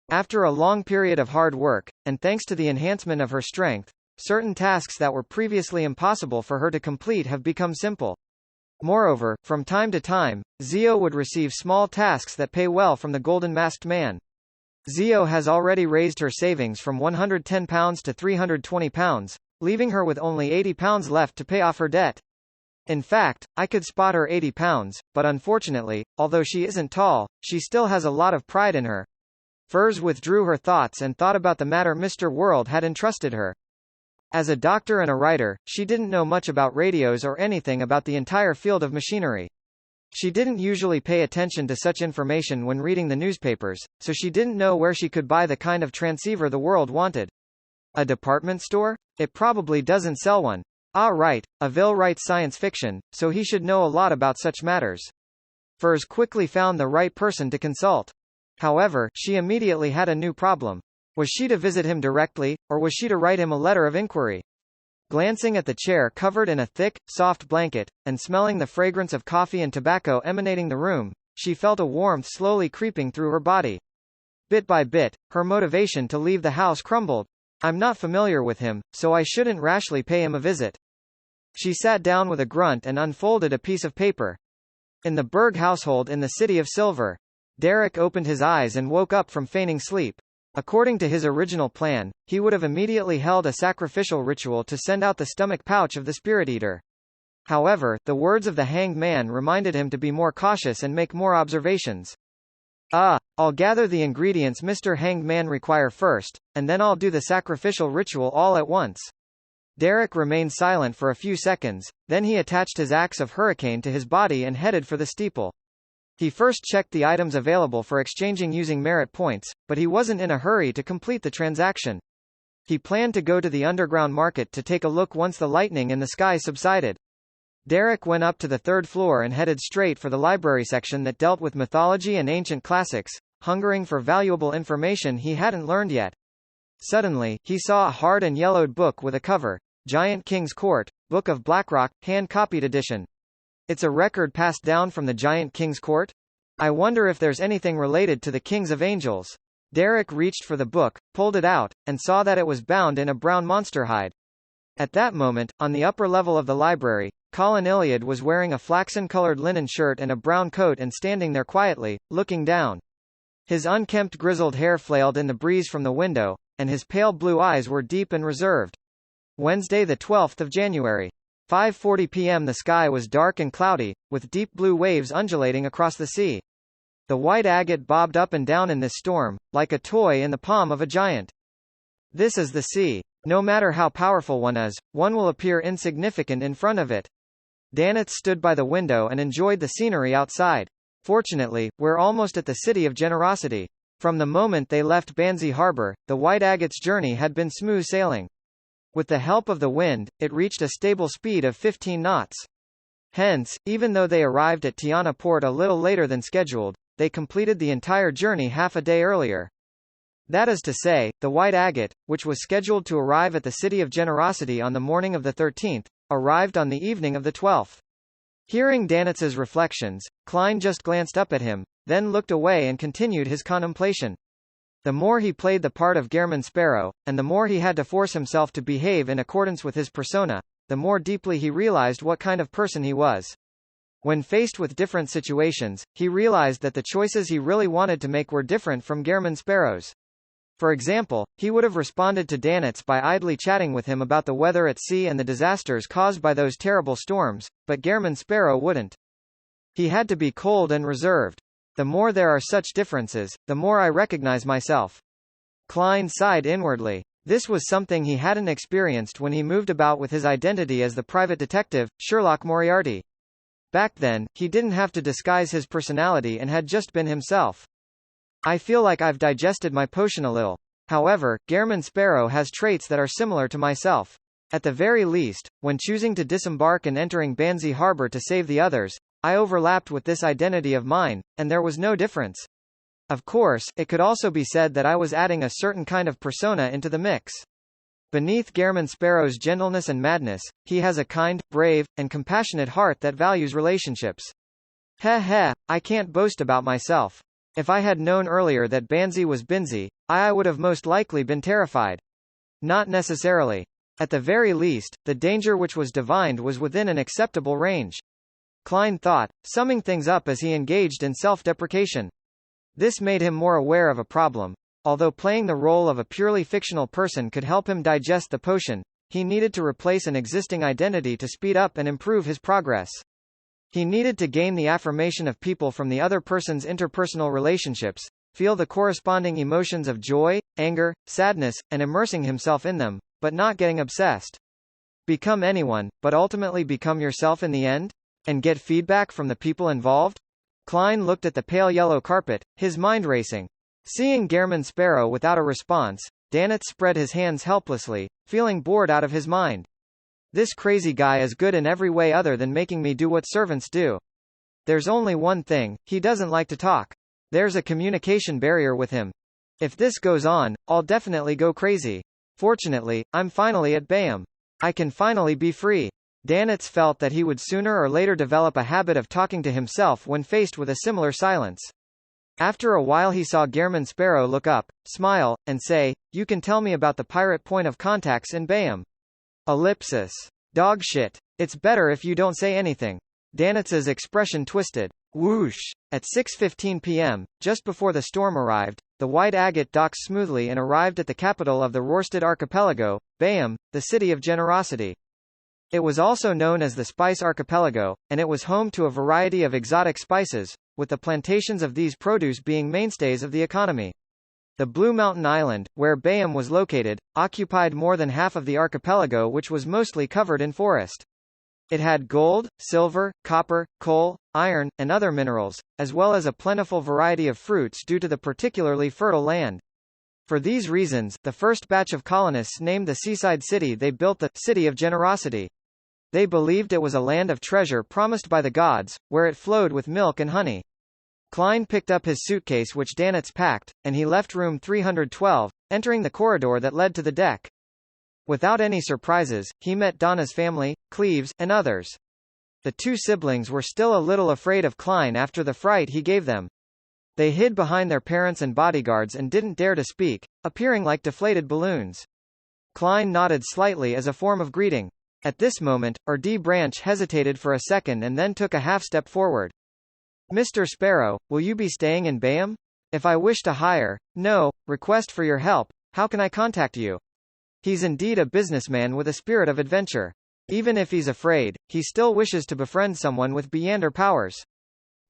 After a long period of hard work, and thanks to the enhancement of her strength, certain tasks that were previously impossible for her to complete have become simple. Moreover, from time to time, Zio would receive small tasks that pay well from the Golden Masked Man. Zio has already raised her savings from £110 to £320, leaving her with only £80 left to pay off her debt. In fact, I could spot her £80, but unfortunately, although she isn't tall, she still has a lot of pride in her. Furs withdrew her thoughts and thought about the matter Mr. World had entrusted her. As a doctor and a writer, she didn't know much about radios or anything about the entire field of machinery. She didn't usually pay attention to such information when reading the newspapers, so she didn't know where she could buy the kind of transceiver the world wanted. A department store? It probably doesn't sell one. Ah right, Avil writes science fiction, so he should know a lot about such matters. Furs quickly found the right person to consult. However, she immediately had a new problem. Was she to visit him directly, or was she to write him a letter of inquiry? Glancing at the chair covered in a thick, soft blanket, and smelling the fragrance of coffee and tobacco emanating the room, she felt a warmth slowly creeping through her body. Bit by bit, her motivation to leave the house crumbled. I'm not familiar with him, so I shouldn't rashly pay him a visit. She sat down with a grunt and unfolded a piece of paper. In the Berg household in the City of Silver. Derek opened his eyes and woke up from feigning sleep. According to his original plan, he would have immediately held a sacrificial ritual to send out the stomach pouch of the Spirit Eater. However, the words of the Hanged Man reminded him to be more cautious and make more observations. I'll gather the ingredients Mr. Hanged Man require first, and then I'll do the sacrificial ritual all at once. Derek remained silent for a few seconds, then he attached his axe of hurricane to his body and headed for the steeple. He first checked the items available for exchanging using merit points, but he wasn't in a hurry to complete the transaction. He planned to go to the underground market to take a look once the lightning in the sky subsided. Derek went up to the third floor and headed straight for the library section that dealt with mythology and ancient classics, hungering for valuable information he hadn't learned yet. Suddenly, he saw a hard and yellowed book with a cover, Giant King's Court, Book of Blackrock, hand-copied edition. It's a record passed down from the Giant King's Court? I wonder if there's anything related to the Kings of Angels. Derek reached for the book, pulled it out, and saw that it was bound in a brown monster hide. At that moment, on the upper level of the library, Colin Iliad was wearing a flaxen-colored linen shirt and a brown coat and standing there quietly, looking down. His unkempt grizzled hair flailed in the breeze from the window, and his pale blue eyes were deep and reserved. Wednesday the 12th of January. 5:40 p.m. The sky was dark and cloudy, with deep blue waves undulating across the sea. The white agate bobbed up and down in this storm, like a toy in the palm of a giant. This is the sea. No matter how powerful one is, one will appear insignificant in front of it. Daneth stood by the window and enjoyed the scenery outside. Fortunately, we're almost at the City of Generosity. From the moment they left Banzi Harbor, the White Agate's journey had been smooth sailing. With the help of the wind, it reached a stable speed of 15 knots. Hence, even though they arrived at Tiana Port a little later than scheduled, they completed the entire journey half a day earlier. That is to say, the White Agate, which was scheduled to arrive at the City of Generosity on the morning of the 13th, arrived on the evening of the 12th. Hearing Daneth's reflections, Klein just glanced up at him, then looked away and continued his contemplation. The more he played the part of Gehrman Sparrow, and the more he had to force himself to behave in accordance with his persona, the more deeply he realized what kind of person he was. When faced with different situations, he realized that the choices he really wanted to make were different from Gehrman Sparrow's. For example, he would have responded to Daneth by idly chatting with him about the weather at sea and the disasters caused by those terrible storms, but Gehrman Sparrow wouldn't. He had to be cold and reserved. The more there are such differences, the more I recognize myself. Klein sighed inwardly. This was something he hadn't experienced when he moved about with his identity as the private detective, Sherlock Moriarty. Back then, he didn't have to disguise his personality and had just been himself. I feel like I've digested my potion a little. However, Gehrman Sparrow has traits that are similar to myself. At the very least, when choosing to disembark and entering Banzi Harbor to save the others, I overlapped with this identity of mine, and there was no difference. Of course, it could also be said that I was adding a certain kind of persona into the mix. Beneath Gehrman Sparrow's gentleness and madness, he has a kind, brave, and compassionate heart that values relationships. I can't boast about myself. If I had known earlier that Banzi was Binzi, I would have most likely been terrified. Not necessarily. At the very least, the danger which was divined was within an acceptable range. Klein thought, summing things up as he engaged in self-deprecation. This made him more aware of a problem. Although playing the role of a purely fictional person could help him digest the potion, he needed to replace an existing identity to speed up and improve his progress. He needed to gain the affirmation of people from the other person's interpersonal relationships, feel the corresponding emotions of joy, anger, sadness, and immersing himself in them, but not getting obsessed. Become anyone, but ultimately become yourself in the end? And get feedback from the people involved? Klein looked at the pale yellow carpet, his mind racing. Seeing Gehrman Sparrow without a response, Daneth spread his hands helplessly, feeling bored out of his mind. This crazy guy is good in every way other than making me do what servants do. There's only one thing, he doesn't like to talk. There's a communication barrier with him. If this goes on, I'll definitely go crazy. Fortunately, I'm finally at Bayham. I can finally be free. Daneth felt that he would sooner or later develop a habit of talking to himself when faced with a similar silence. After a while he saw Gehrman Sparrow look up, smile, and say, "You can tell me about the pirate point of contacts in Bayham." Ellipsis. Dog shit. It's better if you don't say anything. Daneth's expression twisted. Whoosh! At 6:15 p.m., just before the storm arrived, the White Agate docked smoothly and arrived at the capital of the Rorstad archipelago, Bayam, the city of generosity. It was also known as the Spice Archipelago, and it was home to a variety of exotic spices, with the plantations of these produce being mainstays of the economy. The Blue Mountain Island, where Bayam was located, occupied more than half of the archipelago, which was mostly covered in forest. It had gold, silver, copper, coal, iron, and other minerals, as well as a plentiful variety of fruits due to the particularly fertile land. For these reasons, the first batch of colonists named the seaside city they built the City of Generosity. They believed it was a land of treasure promised by the gods, where it flowed with milk and honey. Klein picked up his suitcase which Danitz packed, and he left room 312, entering the corridor that led to the deck. Without any surprises, he met Donna's family, Cleves, and others. The two siblings were still a little afraid of Klein after the fright he gave them. They hid behind their parents and bodyguards and didn't dare to speak, appearing like deflated balloons. Klein nodded slightly as a form of greeting. At this moment, R.D. Branch hesitated for a second and then took a half-step forward. Mr. Sparrow, will you be staying in Bayam? If I wish to hire, request for your help, how can I contact you? He's indeed a businessman with a spirit of adventure. Even if he's afraid, he still wishes to befriend someone with Beyonder powers.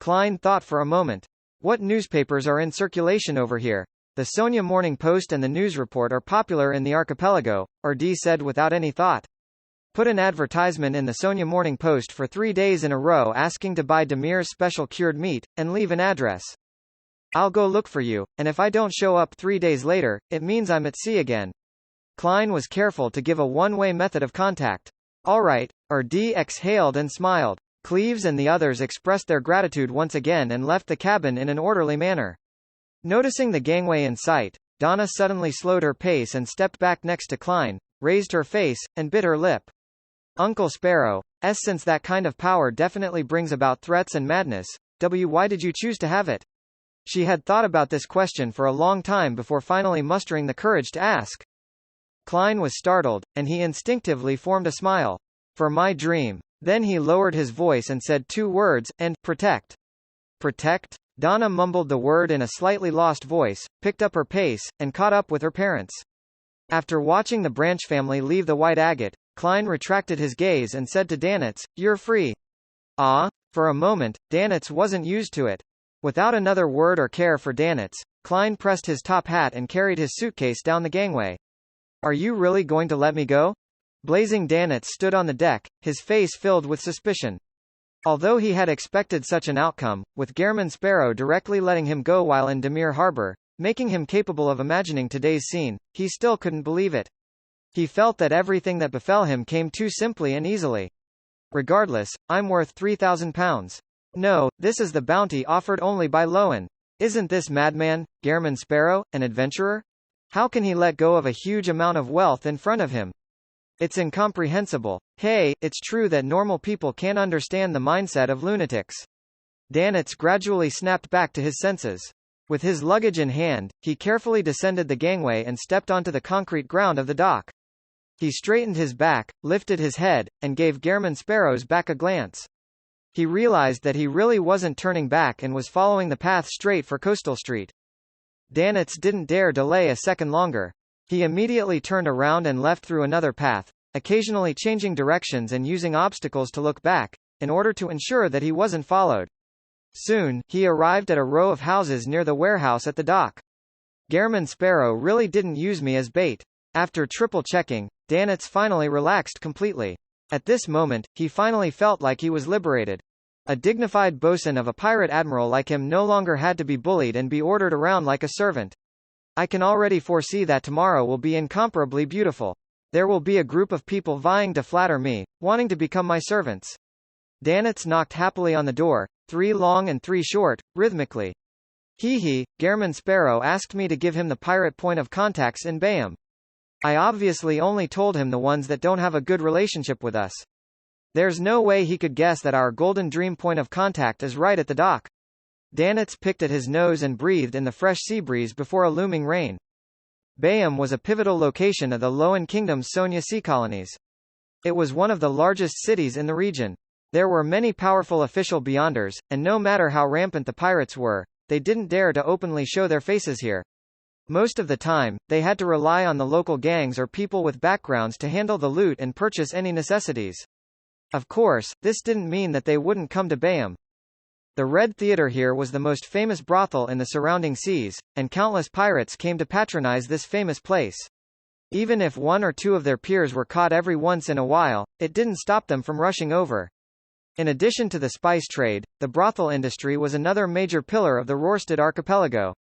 Klein thought for a moment. What newspapers are in circulation over here? The Sonia Morning Post and the News Report are popular in the archipelago, R.D. said without any thought. Put an advertisement in the Sonia Morning Post for 3 days in a row asking to buy Demir's special cured meat, and leave an address. I'll go look for you, and if I don't show up 3 days later, it means I'm at sea again. Klein was careful to give a one-way method of contact. All right, R.D. exhaled and smiled. Cleves and the others expressed their gratitude once again and left the cabin in an orderly manner. Noticing the gangway in sight, Donna suddenly slowed her pace and stepped back next to Klein, raised her face, and bit her lip. Uncle Sparrow, since that kind of power definitely brings about threats and madness, why did you choose to have it? She had thought about this question for a long time before finally mustering the courage to ask. Klein was startled, and he instinctively formed a smile. For my dream. Then he lowered his voice and said 2 words, and protect. Protect? Donna mumbled the word in a slightly lost voice, picked up her pace, and caught up with her parents. After watching the Branch family leave the White Agate, Klein retracted his gaze and said to Danitz, "You're free." Ah? For a moment, Danitz wasn't used to it. Without another word or care for Danitz, Klein pressed his top hat and carried his suitcase down the gangway. Are you really going to let me go? Blazing Danitz stood on the deck, his face filled with suspicion. Although he had expected such an outcome, with Gehrman Sparrow directly letting him go while in Demir Harbor, making him capable of imagining today's scene, he still couldn't believe it. He felt that everything that befell him came too simply and easily. Regardless, I'm worth £3,000. No, this is the bounty offered only by Lowen. Isn't this madman, Gehrman Sparrow, an adventurer? How can he let go of a huge amount of wealth in front of him? It's incomprehensible. Hey, it's true that normal people can't understand the mindset of lunatics. Danitz gradually snapped back to his senses. With his luggage in hand, he carefully descended the gangway and stepped onto the concrete ground of the dock. He straightened his back, lifted his head, and gave Gehrman Sparrow's back a glance. He realized that he really wasn't turning back and was following the path straight for Coastal Street. Danitz didn't dare delay a second longer. He immediately turned around and left through another path, occasionally changing directions and using obstacles to look back, in order to ensure that he wasn't followed. Soon, he arrived at a row of houses near the warehouse at the dock. Gehrman Sparrow really didn't use me as bait. After triple checking, Danitz finally relaxed completely. At this moment, he finally felt like he was liberated. A dignified bosun of a pirate admiral like him no longer had to be bullied and be ordered around like a servant. I can already foresee that tomorrow will be incomparably beautiful. There will be a group of people vying to flatter me, wanting to become my servants. Danitz knocked happily on the door, 3 long and 3 short, rhythmically. Gehrman Sparrow asked me to give him the pirate point of contacts in Bayam. I obviously only told him the ones that don't have a good relationship with us. There's no way he could guess that our Golden Dream point of contact is right at the dock. Danitz picked at his nose and breathed in the fresh sea breeze before a looming rain. Bayam was a pivotal location of the Lowen Kingdom's Sonia sea colonies. It was one of the largest cities in the region. There were many powerful official beyonders, and no matter how rampant the pirates were, they didn't dare to openly show their faces here. Most of the time, they had to rely on the local gangs or people with backgrounds to handle the loot and purchase any necessities. Of course, this didn't mean that they wouldn't come to Bayham. The Red Theatre here was the most famous brothel in the surrounding seas, and countless pirates came to patronize this famous place. Even if one or two of their peers were caught every once in a while, it didn't stop them from rushing over. In addition to the spice trade, the brothel industry was another major pillar of the Rorstad archipelago.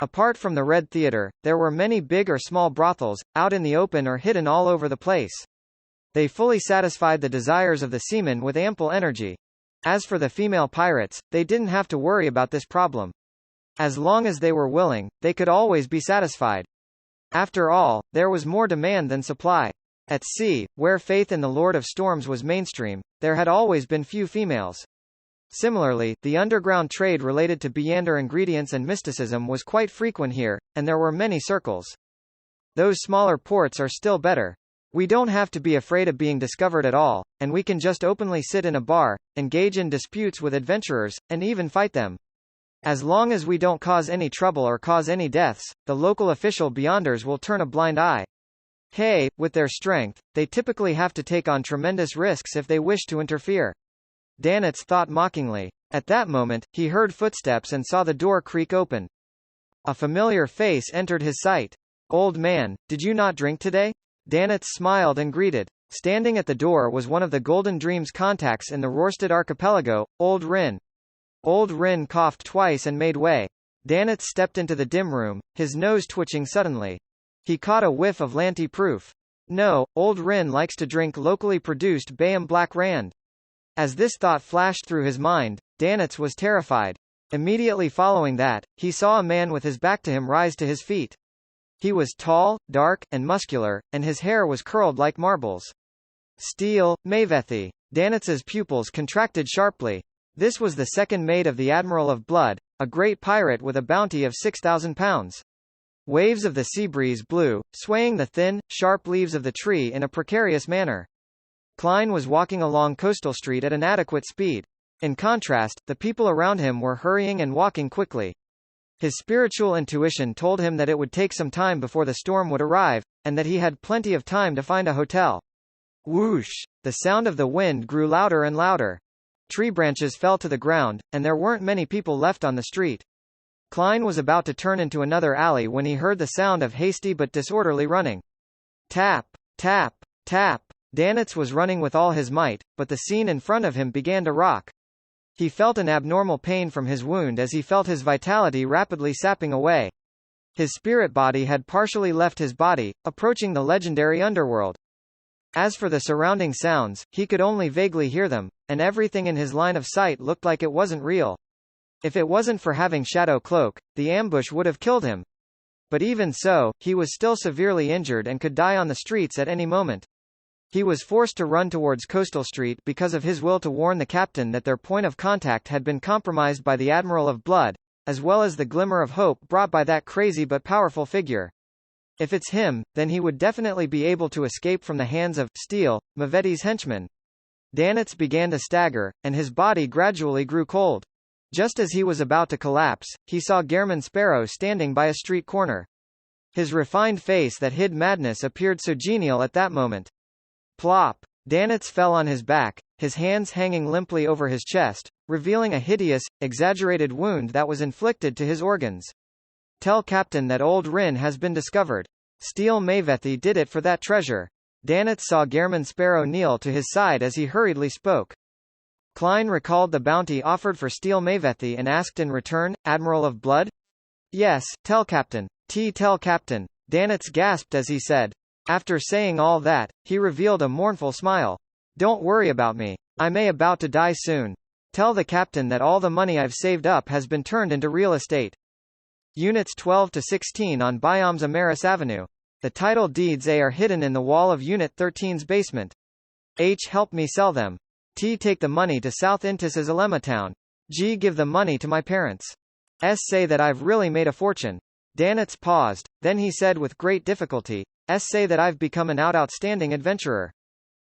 Apart from the Red Theatre, there were many big or small brothels, out in the open or hidden all over the place. They fully satisfied the desires of the seamen with ample energy. As for the female pirates, they didn't have to worry about this problem. As long as they were willing, they could always be satisfied. After all, there was more demand than supply. At sea, where faith in the Lord of Storms was mainstream, there had always been few females. Similarly, the underground trade related to Beyonder ingredients and mysticism was quite frequent here, and there were many circles. Those smaller ports are still better. We don't have to be afraid of being discovered at all, and we can just openly sit in a bar, engage in disputes with adventurers, and even fight them. As long as we don't cause any trouble or cause any deaths, the local official Beyonders will turn a blind eye. Hey, with their strength, they typically have to take on tremendous risks if they wish to interfere. Danitz thought mockingly. At that moment, he heard footsteps and saw the door creak open. A familiar face entered his sight. Old man, did you not drink today? Danitz smiled and greeted. Standing at the door was one of the Golden Dream's contacts in the Rorstad archipelago, Old Rin. Old Rin coughed twice and made way. Danitz stepped into the dim room, his nose twitching suddenly. He caught a whiff of Lanty proof. No, Old Rin likes to drink locally produced Bayham Black Rand. As this thought flashed through his mind, Danitz was terrified. Immediately following that, he saw a man with his back to him rise to his feet. He was tall, dark, and muscular, and his hair was curled like marbles. Steele Mavethi. Danitz's pupils contracted sharply. This was the second mate of the Admiral of Blood, a great pirate with a bounty of 6,000 pounds. Waves of the sea breeze blew, swaying the thin, sharp leaves of the tree in a precarious manner. Klein was walking along Coastal Street at an adequate speed. In contrast, the people around him were hurrying and walking quickly. His spiritual intuition told him that it would take some time before the storm would arrive, and that he had plenty of time to find a hotel. Whoosh! The sound of the wind grew louder and louder. Tree branches fell to the ground, and there weren't many people left on the street. Klein was about to turn into another alley when he heard the sound of hasty but disorderly running. Tap! Tap! Tap! Danitz was running with all his might, but the scene in front of him began to rock. He felt an abnormal pain from his wound as he felt his vitality rapidly sapping away. His spirit body had partially left his body, approaching the legendary underworld. As for the surrounding sounds, he could only vaguely hear them, and everything in his line of sight looked like it wasn't real. If it wasn't for having Shadow Cloak, the ambush would have killed him. But even so, he was still severely injured and could die on the streets at any moment. He was forced to run towards Coastal Street because of his will to warn the captain that their point of contact had been compromised by the Admiral of Blood, as well as the glimmer of hope brought by that crazy but powerful figure. If it's him, then he would definitely be able to escape from the hands of Steele, Mavetti's henchman. Danitz began to stagger, and his body gradually grew cold. Just as he was about to collapse, he saw Gehrman Sparrow standing by a street corner. His refined face that hid madness appeared so genial at that moment. Plop! Danitz fell on his back, his hands hanging limply over his chest, revealing a hideous, exaggerated wound that was inflicted to his organs. Tell Captain that Old Rin has been discovered. Steele Mavethi did it for that treasure. Danitz saw Gehrman Sparrow kneel to his side as he hurriedly spoke. Klein recalled the bounty offered for Steele Mavethi and asked in return, Admiral of Blood? Yes, tell Captain. Tell Captain. Danitz gasped as he said. After saying all that, he revealed a mournful smile. Don't worry about me. I may about to die soon. Tell the captain that all the money I've saved up has been turned into real estate. Units 12 to 16 on Biomes Amaris Avenue. The title deeds A are hidden in the wall of Unit 13's basement. H. Help me sell them. T. Take the money to South Intis's Alema town. G. Give the money to my parents. S. Say that I've really made a fortune. Danitz paused, then he said with great difficulty, S. Say that I've become an outstanding adventurer.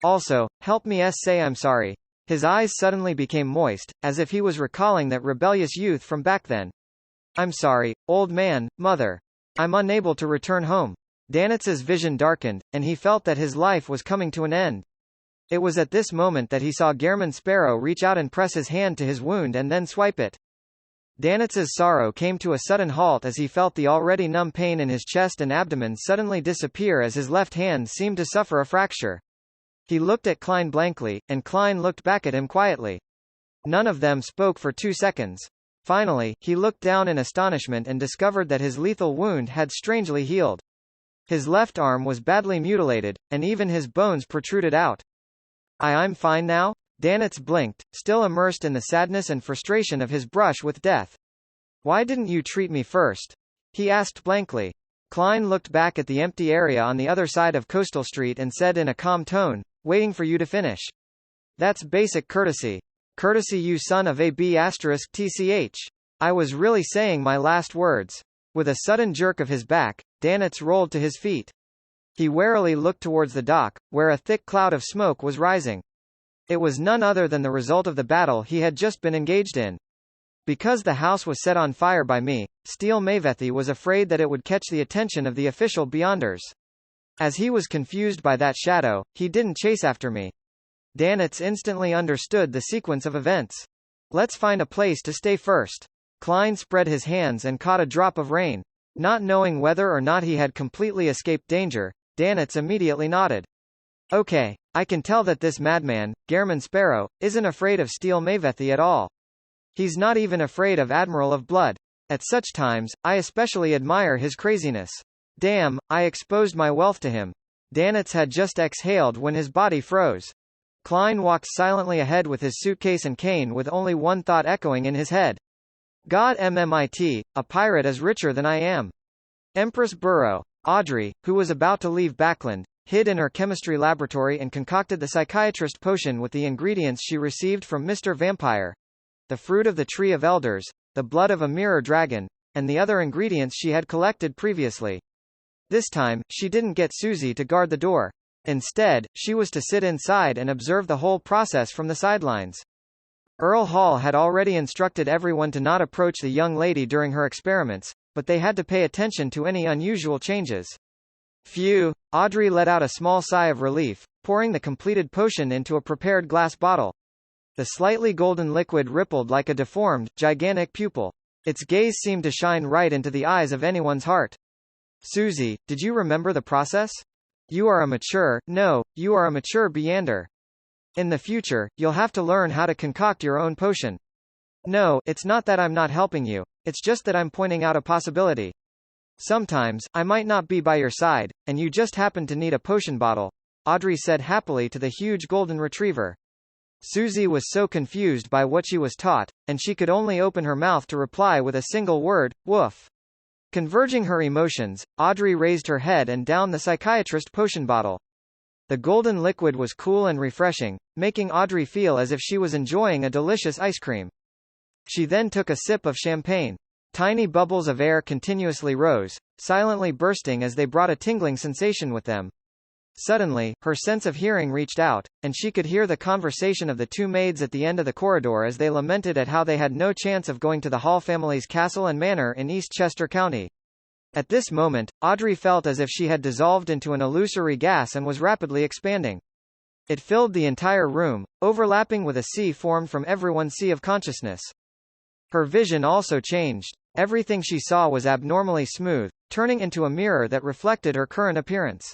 Also, help me S. Say I'm sorry. His eyes suddenly became moist, as if he was recalling that rebellious youth from back then. I'm sorry, old man, mother. I'm unable to return home. Danitz's vision darkened, and he felt that his life was coming to an end. It was at this moment that he saw Gehrman Sparrow reach out and press his hand to his wound and then swipe it. Danitz's sorrow came to a sudden halt as he felt the already numb pain in his chest and abdomen suddenly disappear as his left hand seemed to suffer a fracture. He looked at Klein blankly, and Klein looked back at him quietly. None of them spoke for 2 seconds. Finally, he looked down in astonishment and discovered that his lethal wound had strangely healed. His left arm was badly mutilated, and even his bones protruded out. I'm fine now? Danitz blinked, still immersed in the sadness and frustration of his brush with death. Why didn't you treat me first? He asked blankly. Klein looked back at the empty area on the other side of Coastal Street and said in a calm tone, waiting for you to finish. That's basic courtesy. Courtesy, you son of a B***tch. I was really saying my last words. With a sudden jerk of his back, Danitz rolled to his feet. He warily looked towards the dock, where a thick cloud of smoke was rising. It was none other than the result of the battle he had just been engaged in. Because the house was set on fire by me, Steel Mavethi was afraid that it would catch the attention of the official Beyonders. As he was confused by that shadow, he didn't chase after me. Danitz instantly understood the sequence of events. Let's find a place to stay first. Klein spread his hands and caught a drop of rain. Not knowing whether or not he had completely escaped danger, Danitz immediately nodded. Okay, I can tell that this madman, Gehrman Sparrow, isn't afraid of Steel Mavethi at all. He's not even afraid of Admiral of Blood. At such times, I especially admire his craziness. Damn, I exposed my wealth to him. Danitz had just exhaled when his body froze. Klein walked silently ahead with his suitcase and cane with only one thought echoing in his head. God MMIT, a pirate is richer than I am. Empress Burrow. Audrey, who was about to leave Backland, hid in her chemistry laboratory and concocted the psychiatrist potion with the ingredients she received from Mr. Vampire. The fruit of the Tree of Elders, the blood of a mirror dragon, and the other ingredients she had collected previously. This time, she didn't get Susie to guard the door. Instead, she was to sit inside and observe the whole process from the sidelines. Earl Hall had already instructed everyone to not approach the young lady during her experiments, but they had to pay attention to any unusual changes. Phew, Audrey let out a small sigh of relief, pouring the completed potion into a prepared glass bottle. The slightly golden liquid rippled like a deformed, gigantic pupil. Its gaze seemed to shine right into the eyes of anyone's heart. Susie, did you remember the process? You are a mature Beyander. In the future, you'll have to learn how to concoct your own potion. No, it's not that I'm not helping you, it's just that I'm pointing out a possibility. Sometimes, I might not be by your side, and you just happen to need a potion bottle, Audrey said happily to the huge golden retriever. Susie was so confused by what she was taught, and she could only open her mouth to reply with a single word, woof. Converging her emotions, Audrey raised her head and downed the psychiatrist potion bottle. The golden liquid was cool and refreshing, making Audrey feel as if she was enjoying a delicious ice cream. She then took a sip of champagne. Tiny bubbles of air continuously rose, silently bursting as they brought a tingling sensation with them. Suddenly, her sense of hearing reached out, and she could hear the conversation of the two maids at the end of the corridor as they lamented at how they had no chance of going to the Hall family's castle and manor in Eastchester County. At this moment, Audrey felt as if she had dissolved into an illusory gas and was rapidly expanding. It filled the entire room, overlapping with a sea formed from everyone's sea of consciousness. Her vision also changed. Everything she saw was abnormally smooth, turning into a mirror that reflected her current appearance.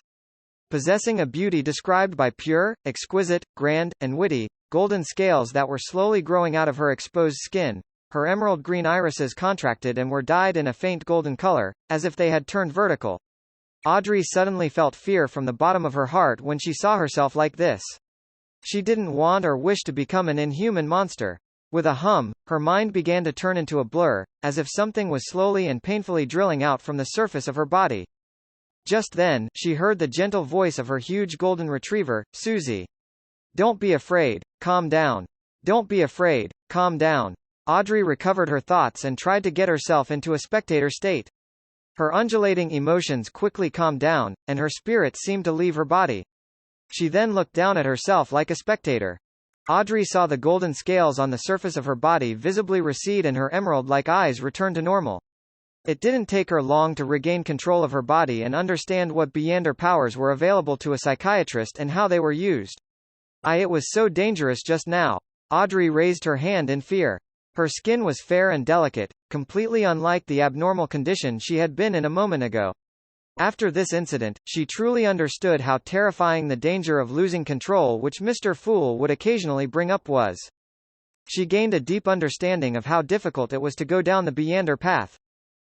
Possessing a beauty described by pure, exquisite, grand, and witty, golden scales that were slowly growing out of her exposed skin, her emerald green irises contracted and were dyed in a faint golden color, as if they had turned vertical. Audrey suddenly felt fear from the bottom of her heart when she saw herself like this. She didn't want or wish to become an inhuman monster. With a hum, her mind began to turn into a blur, as if something was slowly and painfully drilling out from the surface of her body. Just then, she heard the gentle voice of her huge golden retriever, Susie. Don't be afraid, calm down. Don't be afraid, calm down. Audrey recovered her thoughts and tried to get herself into a spectator state. Her undulating emotions quickly calmed down, and her spirit seemed to leave her body. She then looked down at herself like a spectator. Audrey saw the golden scales on the surface of her body visibly recede and her emerald-like eyes return to normal. It didn't take her long to regain control of her body and understand what Beyonder powers were available to a psychiatrist and how they were used. It was so dangerous just now. Audrey raised her hand in fear. Her skin was fair and delicate, completely unlike the abnormal condition she had been in a moment ago. After this incident, she truly understood how terrifying the danger of losing control which Mr. Fool would occasionally bring up was. She gained a deep understanding of how difficult it was to go down the Beyonder path.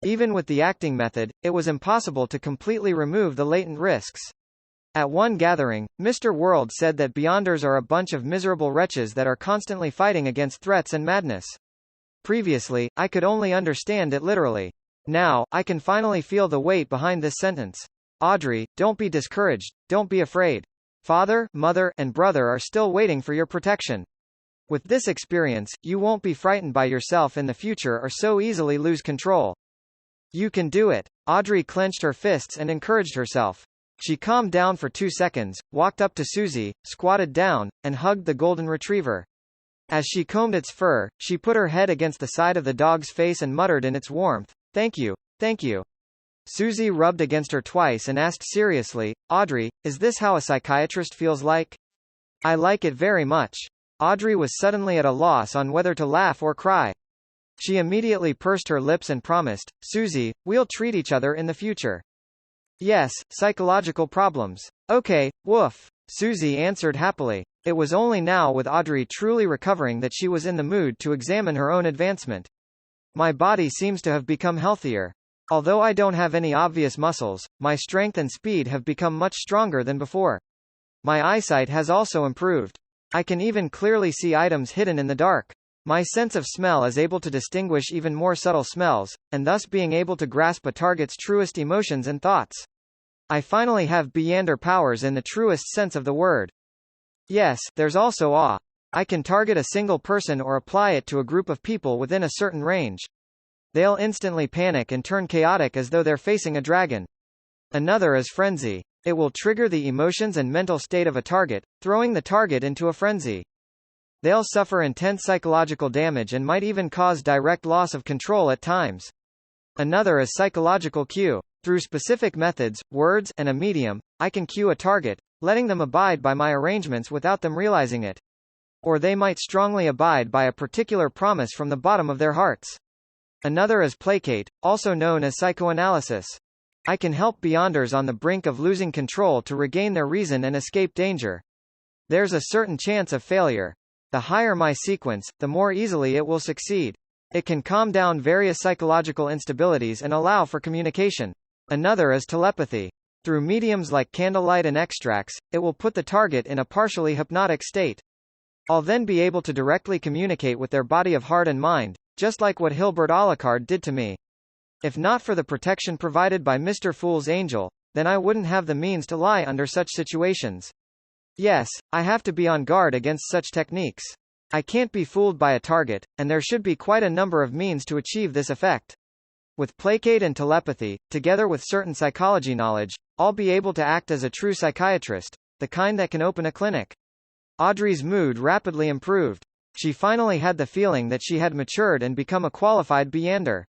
Even with the acting method, it was impossible to completely remove the latent risks. At one gathering, Mr. World said that Beyonders are a bunch of miserable wretches that are constantly fighting against threats and madness. Previously, I could only understand it literally. Now, I can finally feel the weight behind this sentence. Audrey, don't be discouraged, don't be afraid. Father, mother, and brother are still waiting for your protection. With this experience, you won't be frightened by yourself in the future or so easily lose control. You can do it. Audrey clenched her fists and encouraged herself. She calmed down for 2 seconds, walked up to Susie, squatted down, and hugged the golden retriever. As she combed its fur, she put her head against the side of the dog's face and muttered in its warmth, "Thank you, thank you." Susie rubbed against her twice and asked seriously, "Audrey, is this how a psychiatrist feels like?" "I like it very much." Audrey was suddenly at a loss on whether to laugh or cry. She immediately pursed her lips and promised, "Susie, we'll treat each other in the future." "Yes, psychological problems. Okay, woof," Susie answered happily. It was only now with Audrey truly recovering that she was in the mood to examine her own advancement. "My body seems to have become healthier. Although I don't have any obvious muscles, my strength and speed have become much stronger than before. My eyesight has also improved. I can even clearly see items hidden in the dark. My sense of smell is able to distinguish even more subtle smells, and thus being able to grasp a target's truest emotions and thoughts. I finally have Beyonder powers in the truest sense of the word. Yes, there's also awe. I can target a single person or apply it to a group of people within a certain range. They'll instantly panic and turn chaotic as though they're facing a dragon. Another is frenzy. It will trigger the emotions and mental state of a target, throwing the target into a frenzy. They'll suffer intense psychological damage and might even cause direct loss of control at times. Another is psychological cue. Through specific methods, words, and a medium, I can cue a target, letting them abide by my arrangements without them realizing it. Or they might strongly abide by a particular promise from the bottom of their hearts. Another is placate, also known as psychoanalysis. I can help Beyonders on the brink of losing control to regain their reason and escape danger. There's a certain chance of failure. The higher my sequence, the more easily it will succeed. It can calm down various psychological instabilities and allow for communication. Another is telepathy. Through mediums like candlelight and extracts, it will put the target in a partially hypnotic state. I'll then be able to directly communicate with their body of heart and mind, just like what Hilbert Alucard did to me. If not for the protection provided by Mr. Fool's angel, then I wouldn't have the means to lie under such situations. Yes, I have to be on guard against such techniques. I can't be fooled by a target, and there should be quite a number of means to achieve this effect. With placate and telepathy, together with certain psychology knowledge, I'll be able to act as a true psychiatrist, the kind that can open a clinic. Audrey's mood rapidly improved. She finally had the feeling that she had matured and become a qualified Beyonder.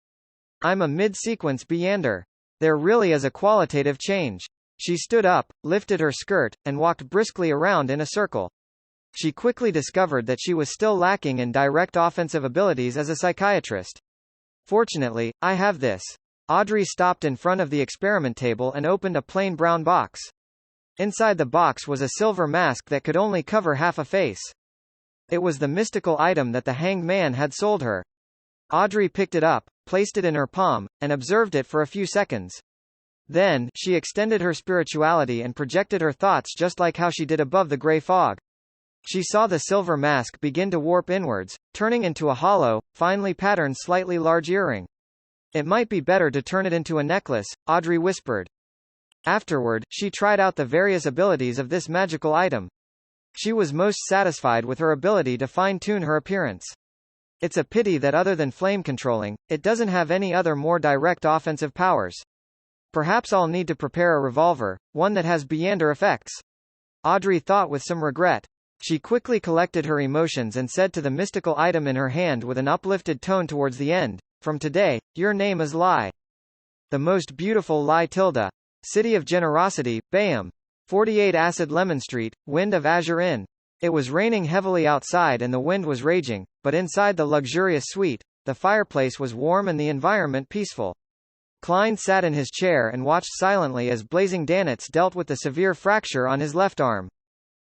I'm a mid-sequence Beyonder. There really is a qualitative change. She stood up, lifted her skirt, and walked briskly around in a circle. She quickly discovered that she was still lacking in direct offensive abilities as a psychiatrist. Fortunately, I have this. Audrey stopped in front of the experiment table and opened a plain brown box. Inside the box was a silver mask that could only cover half a face. It was the mystical item that the hanged man had sold her. Audrey picked it up, placed it in her palm, and observed it for a few seconds. Then, she extended her spirituality and projected her thoughts just like how she did above the gray fog. She saw the silver mask begin to warp inwards, turning into a hollow, finely patterned slightly large earring. It might be better to turn it into a necklace, Audrey whispered. Afterward, she tried out the various abilities of this magical item. She was most satisfied with her ability to fine-tune her appearance. It's a pity that other than flame controlling, it doesn't have any other more direct offensive powers. Perhaps I'll need to prepare a revolver, one that has Beyonder effects. Audrey thought with some regret. She quickly collected her emotions and said to the mystical item in her hand with an uplifted tone towards the end, "From today, your name is Lai. The most beautiful Lai Tilda. City of Generosity, Bayam. 48 Acid Lemon Street, Wind of Azure Inn." It was raining heavily outside and the wind was raging, but inside the luxurious suite, the fireplace was warm and the environment peaceful. Klein sat in his chair and watched silently as Blazing Danitz dealt with the severe fracture on his left arm.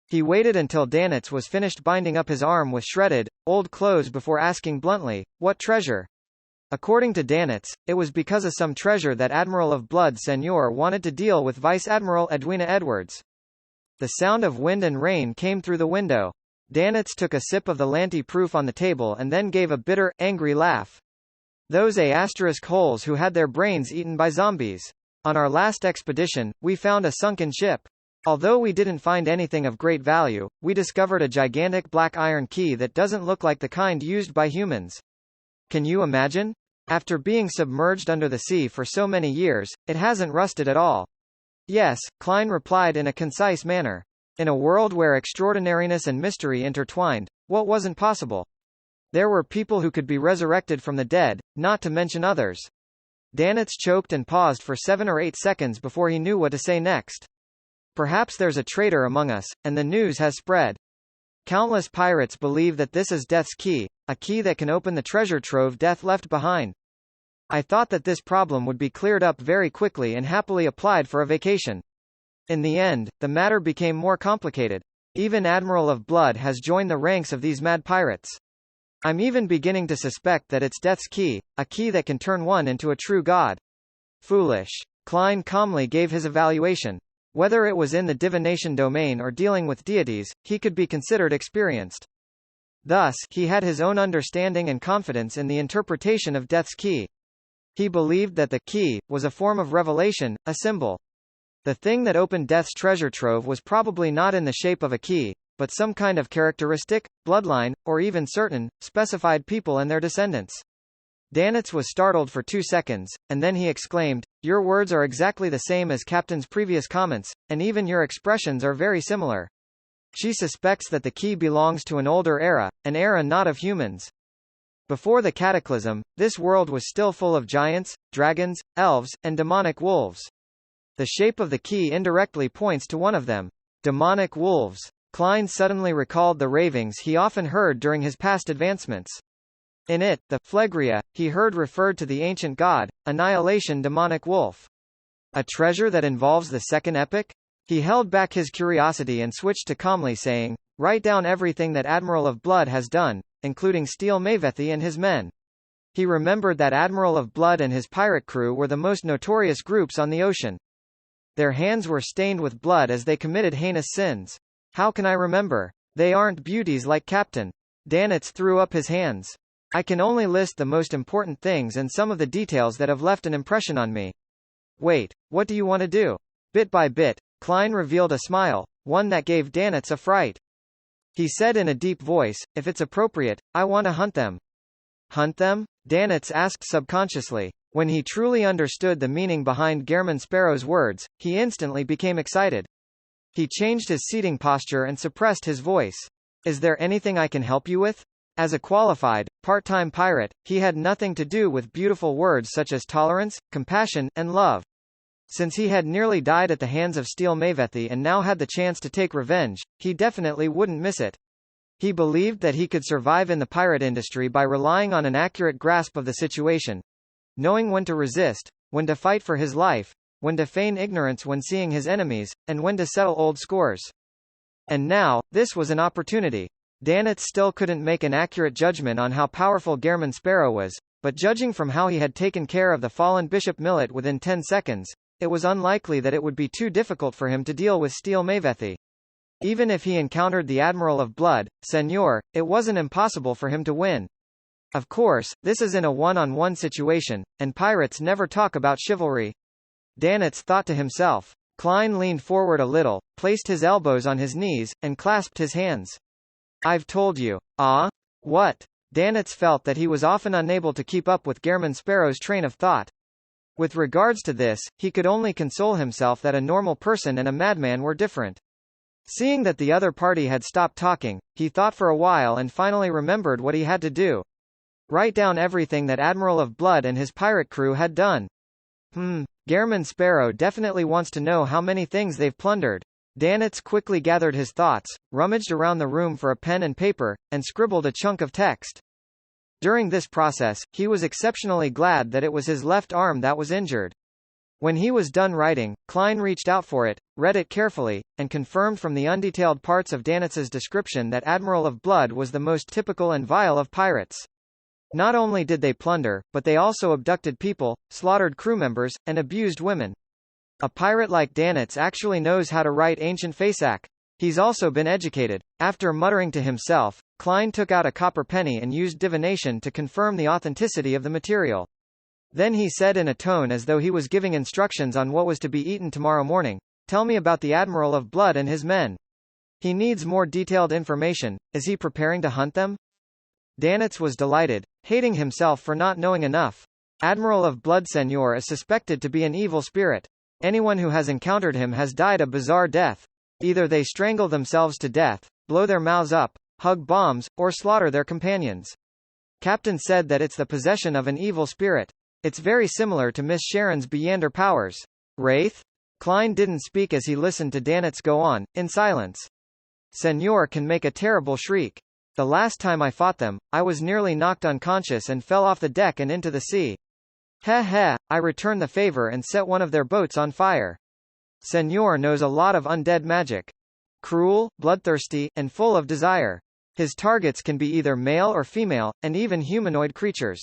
He waited until Danitz was finished binding up his arm with shredded, old clothes before asking bluntly, "What treasure?" According to Danitz, it was because of some treasure that Admiral of Blood Senior wanted to deal with Vice Admiral Edwina Edwards. The sound of wind and rain came through the window. Danitz took a sip of the Lanty proof on the table and then gave a bitter, angry laugh. Those holes who had their brains eaten by zombies. On our last expedition, we found a sunken ship. Although we didn't find anything of great value, we discovered a gigantic black iron key that doesn't look like the kind used by humans. Can you imagine? After being submerged under the sea for so many years, it hasn't rusted at all. Yes, Klein replied in a concise manner. In a world where extraordinariness and mystery intertwined, what wasn't possible? There were people who could be resurrected from the dead, not to mention others. Danitz choked and paused for 7 or 8 seconds before he knew what to say next. Perhaps there's a traitor among us, and the news has spread. Countless pirates believe that this is Death's key, a key that can open the treasure trove Death left behind. I thought that this problem would be cleared up very quickly and happily applied for a vacation. In the end, the matter became more complicated. Even Admiral of Blood has joined the ranks of these mad pirates. I'm even beginning to suspect that it's Death's key, a key that can turn one into a true god. Foolish. Klein calmly gave his evaluation. Whether it was in the divination domain or dealing with deities, he could be considered experienced. Thus, he had his own understanding and confidence in the interpretation of Death's key. He believed that the key was a form of revelation, a symbol. The thing that opened Death's treasure trove was probably not in the shape of a key, but some kind of characteristic, bloodline, or even certain, specified people and their descendants. Danitz was startled for 2 seconds, and then he exclaimed, "Your words are exactly the same as Captain's previous comments, and even your expressions are very similar." She suspects that the key belongs to an older era, an era not of humans. Before the cataclysm, this world was still full of giants, dragons, elves, and demonic wolves. The shape of the key indirectly points to one of them. Demonic wolves. Klein suddenly recalled the ravings he often heard during his past advancements. In it, the Phlegria, he heard referred to the ancient god, Annihilation demonic wolf. A treasure that involves the second epoch? He held back his curiosity and switched to calmly saying, "Write down everything that Admiral of Blood has done, including Steel Mavethi and his men." He remembered that Admiral of Blood and his pirate crew were the most notorious groups on the ocean. Their hands were stained with blood as they committed heinous sins. How can I remember? They aren't beauties like Captain. Danitz threw up his hands. I can only list the most important things and some of the details that have left an impression on me. Wait, what do you want to do? Bit by bit, Klein revealed a smile, one that gave Danitz a fright. He said in a deep voice, "If it's appropriate, I want to hunt them." Hunt them? Danitz asked subconsciously. When he truly understood the meaning behind Gehrman Sparrow's words, he instantly became excited. He changed his seating posture and suppressed his voice. "Is there anything I can help you with?" As a qualified, part-time pirate, he had nothing to do with beautiful words such as tolerance, compassion, and love. Since he had nearly died at the hands of Steel Mavethi and now had the chance to take revenge, he definitely wouldn't miss it. He believed that he could survive in the pirate industry by relying on an accurate grasp of the situation. Knowing when to resist, when to fight for his life, when to feign ignorance when seeing his enemies, and when to settle old scores. And now, this was an opportunity. Danitz still couldn't make an accurate judgment on how powerful Gehrman Sparrow was, but judging from how he had taken care of the fallen Bishop Millet within 10 seconds, it was unlikely that it would be too difficult for him to deal with Steel Mavethi. Even if he encountered the Admiral of Blood, Senior, it wasn't impossible for him to win. Of course, this is in a one-on-one situation, and pirates never talk about chivalry. Danitz thought to himself. Klein leaned forward a little, placed his elbows on his knees, and clasped his hands. "I've told you." "Ah? What?" Danitz felt that he was often unable to keep up with Gehrman Sparrow's train of thought. With regards to this, he could only console himself that a normal person and a madman were different. Seeing that the other party had stopped talking, he thought for a while and finally remembered what he had to do. Write down everything that Admiral of Blood and his pirate crew had done. Gehrman Sparrow definitely wants to know how many things they've plundered. Danitz quickly gathered his thoughts, rummaged around the room for a pen and paper, and scribbled a chunk of text. During this process, he was exceptionally glad that it was his left arm that was injured. When he was done writing, Klein reached out for it, read it carefully, and confirmed from the undetailed parts of Danitz's description that Admiral of Blood was the most typical and vile of pirates. Not only did they plunder, but they also abducted people, slaughtered crew members, and abused women. A pirate like Danitz actually knows how to write ancient Fasak. He's also been educated. After muttering to himself, Klein took out a copper penny and used divination to confirm the authenticity of the material. Then he said in a tone as though he was giving instructions on what was to be eaten tomorrow morning, "Tell me about the Admiral of Blood and his men. He needs more detailed information. Is he preparing to hunt them?" Danitz was delighted, hating himself for not knowing enough. Admiral of Blood Senior is suspected to be an evil spirit. Anyone who has encountered him has died a bizarre death. Either they strangle themselves to death, blow their mouths up, hug bombs, or slaughter their companions. Captain said that it's the possession of an evil spirit. It's very similar to Miss Sharon's Beyonder powers. Wraith? Klein didn't speak as he listened to Danitz go on, in silence. Senor can make a terrible shriek. The last time I fought them, I was nearly knocked unconscious and fell off the deck and into the sea. I returned the favor and set one of their boats on fire. Senor knows a lot of undead magic. Cruel, bloodthirsty, and full of desire. His targets can be either male or female, and even humanoid creatures.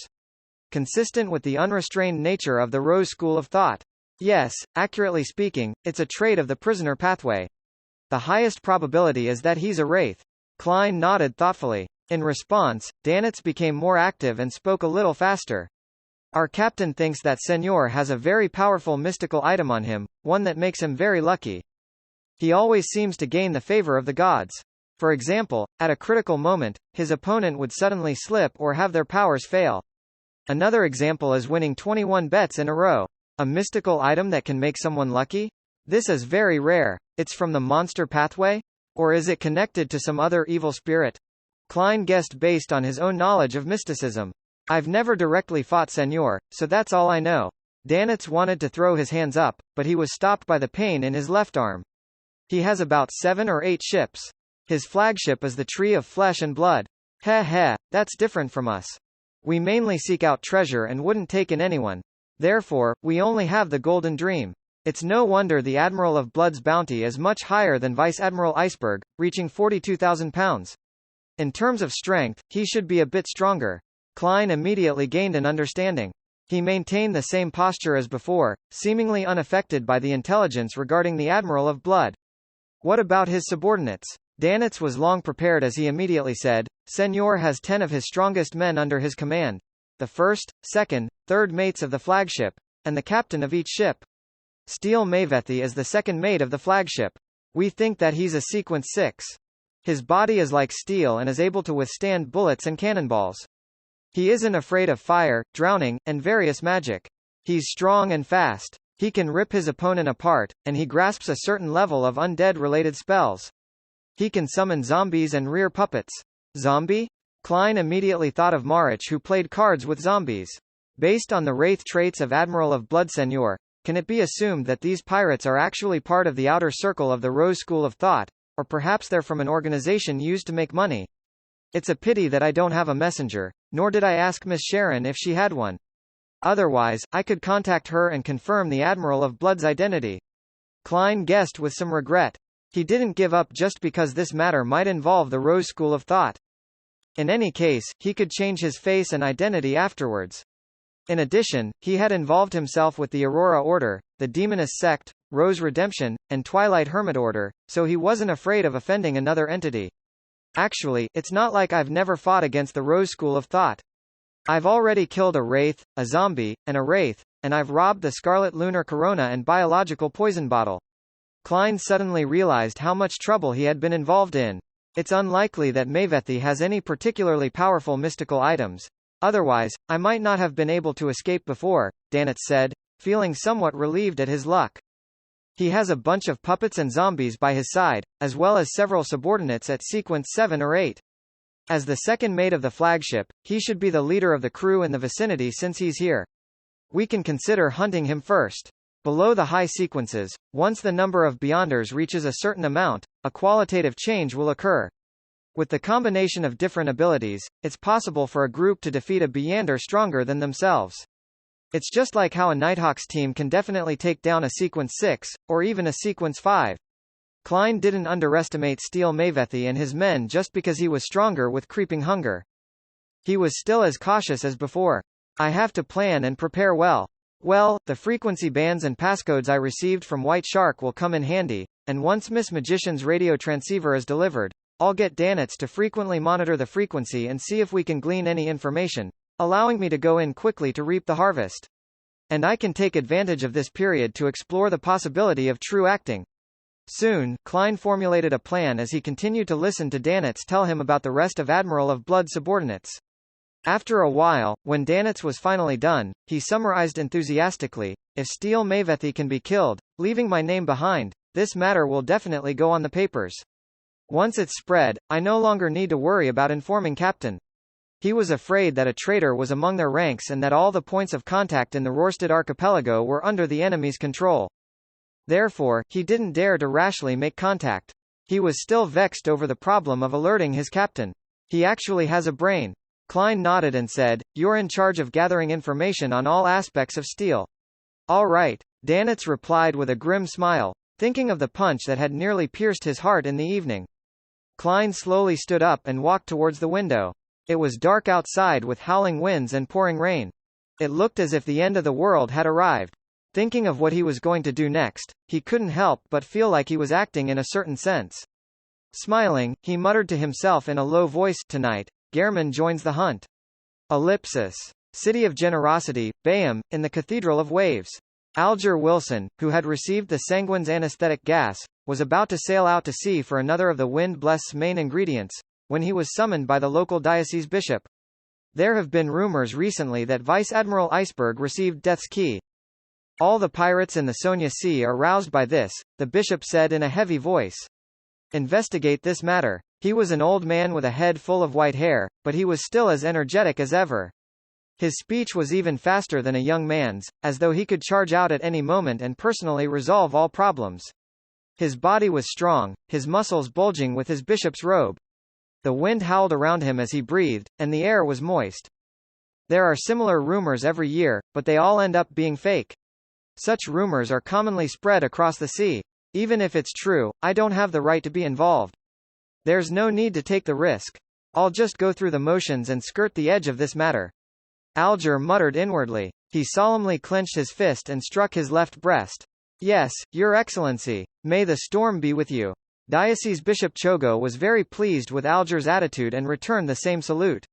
Consistent with the unrestrained nature of the Rose School of Thought. Yes, accurately speaking, it's a trait of the prisoner pathway. The highest probability is that he's a wraith. Klein nodded thoughtfully. In response, Danitz became more active and spoke a little faster. Our captain thinks that Senor has a very powerful mystical item on him, one that makes him very lucky. He always seems to gain the favor of the gods. For example, at a critical moment, his opponent would suddenly slip or have their powers fail. Another example is winning 21 bets in a row. A mystical item that can make someone lucky? This is very rare. It's from the monster pathway? Or is it connected to some other evil spirit? Klein guessed based on his own knowledge of mysticism. I've never directly fought Senor, so that's all I know. Danitz wanted to throw his hands up, but he was stopped by the pain in his left arm. He has about 7 or 8 ships. His flagship is the Tree of Flesh and Blood. That's different from us. We mainly seek out treasure and wouldn't take in anyone. Therefore, we only have the Golden Dream. It's no wonder the Admiral of Blood's bounty is much higher than Vice Admiral Iceberg, reaching 42,000 pounds. In terms of strength, he should be a bit stronger. Klein immediately gained an understanding. He maintained the same posture as before, seemingly unaffected by the intelligence regarding the Admiral of Blood. What about his subordinates? Danitz was long prepared as he immediately said, Senor has 10 of his strongest men under his command. The first, second, third mates of the flagship, and the captain of each ship. Steel Mavethi is the second mate of the flagship. We think that he's a sequence 6. His body is like steel and is able to withstand bullets and cannonballs. He isn't afraid of fire, drowning, and various magic. He's strong and fast. He can rip his opponent apart, and he grasps a certain level of undead-related spells. He can summon zombies and rear puppets. Zombie? Klein immediately thought of Marich, who played cards with zombies. Based on the wraith traits of Admiral of Blood Senior, can it be assumed that these pirates are actually part of the outer circle of the Rose School of Thought, or perhaps they're from an organization used to make money? It's a pity that I don't have a messenger, nor did I ask Miss Sharon if she had one. Otherwise, I could contact her and confirm the Admiral of Blood's identity. Klein guessed with some regret. He didn't give up just because this matter might involve the Rose School of Thought. In any case, he could change his face and identity afterwards. In addition, he had involved himself with the Aurora Order, the Demoness Sect, Rose Redemption, and Twilight Hermit Order, so he wasn't afraid of offending another entity. Actually, it's not like I've never fought against the Rose School of Thought. I've already killed a wraith, a zombie, and a wraith, and I've robbed the Scarlet Lunar Corona and biological poison bottle. Klein suddenly realized how much trouble he had been involved in. It's unlikely that Mavethi has any particularly powerful mystical items. Otherwise, I might not have been able to escape before, Danitz said, feeling somewhat relieved at his luck. He has a bunch of puppets and zombies by his side, as well as several subordinates at sequence 7 or 8. As the second mate of the flagship, he should be the leader of the crew in the vicinity since he's here. We can consider hunting him first. Below the high sequences, once the number of Beyonders reaches a certain amount, a qualitative change will occur. With the combination of different abilities, it's possible for a group to defeat a Beyonder stronger than themselves. It's just like how a Nighthawks team can definitely take down a Sequence 6, or even a Sequence 5. Klein didn't underestimate Steel Mavethi and his men just because he was stronger with creeping hunger. He was still as cautious as before. I have to plan and prepare well. Well, the frequency bands and passcodes I received from White Shark will come in handy, and once Miss Magician's radio transceiver is delivered, I'll get Danitz to frequently monitor the frequency and see if we can glean any information, allowing me to go in quickly to reap the harvest. And I can take advantage of this period to explore the possibility of true acting. Soon, Klein formulated a plan as he continued to listen to Danitz tell him about the rest of Admiral of Blood's subordinates. After a while, when Danitz was finally done, he summarized enthusiastically, "If Steel Mavethi can be killed, leaving my name behind, this matter will definitely go on the papers. Once it's spread, I no longer need to worry about informing Captain." He was afraid that a traitor was among their ranks and that all the points of contact in the Rorstad archipelago were under the enemy's control. Therefore, he didn't dare to rashly make contact. He was still vexed over the problem of alerting his captain. He actually has a brain. Klein nodded and said, "You're in charge of gathering information on all aspects of steel." "All right," Danitz replied with a grim smile, thinking of the punch that had nearly pierced his heart in the evening. Klein slowly stood up and walked towards the window. It was dark outside with howling winds and pouring rain. It looked as if the end of the world had arrived. Thinking of what he was going to do next, he couldn't help but feel like he was acting in a certain sense. Smiling, he muttered to himself in a low voice, "Tonight, Gehrman joins the hunt." Ellipsis. City of Generosity, Bayham, in the Cathedral of Waves. Alger Wilson, who had received the Sanguine's anesthetic gas, was about to sail out to sea for another of the Wind Bless's main ingredients, when he was summoned by the local diocese bishop. There have been rumors recently that Vice Admiral Iceberg received death's key. "All the pirates in the Sonia Sea are roused by this," the bishop said in a heavy voice. "Investigate this matter." He was an old man with a head full of white hair, but he was still as energetic as ever. His speech was even faster than a young man's, as though he could charge out at any moment and personally resolve all problems. His body was strong, his muscles bulging with his bishop's robe. The wind howled around him as he breathed, and the air was moist. There are similar rumors every year, but they all end up being fake. Such rumors are commonly spread across the sea. Even if it's true, I don't have the right to be involved. There's no need to take the risk. I'll just go through the motions and skirt the edge of this matter. Alger muttered inwardly. He solemnly clenched his fist and struck his left breast. "Yes, Your Excellency. May the storm be with you." Diocese Bishop Chogo was very pleased with Alger's attitude and returned the same salute.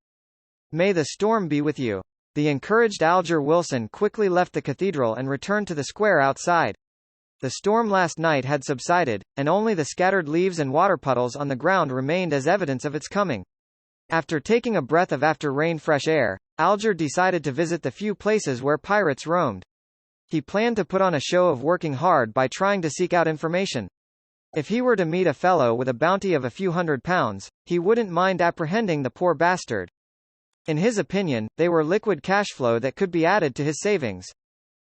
"May the storm be with you." The encouraged Alger Wilson quickly left the cathedral and returned to the square outside. The storm last night had subsided, and only the scattered leaves and water puddles on the ground remained as evidence of its coming. After taking a breath of after-rain fresh air, Alger decided to visit the few places where pirates roamed. He planned to put on a show of working hard by trying to seek out information. If he were to meet a fellow with a bounty of a few £100, he wouldn't mind apprehending the poor bastard. In his opinion, they were liquid cash flow that could be added to his savings.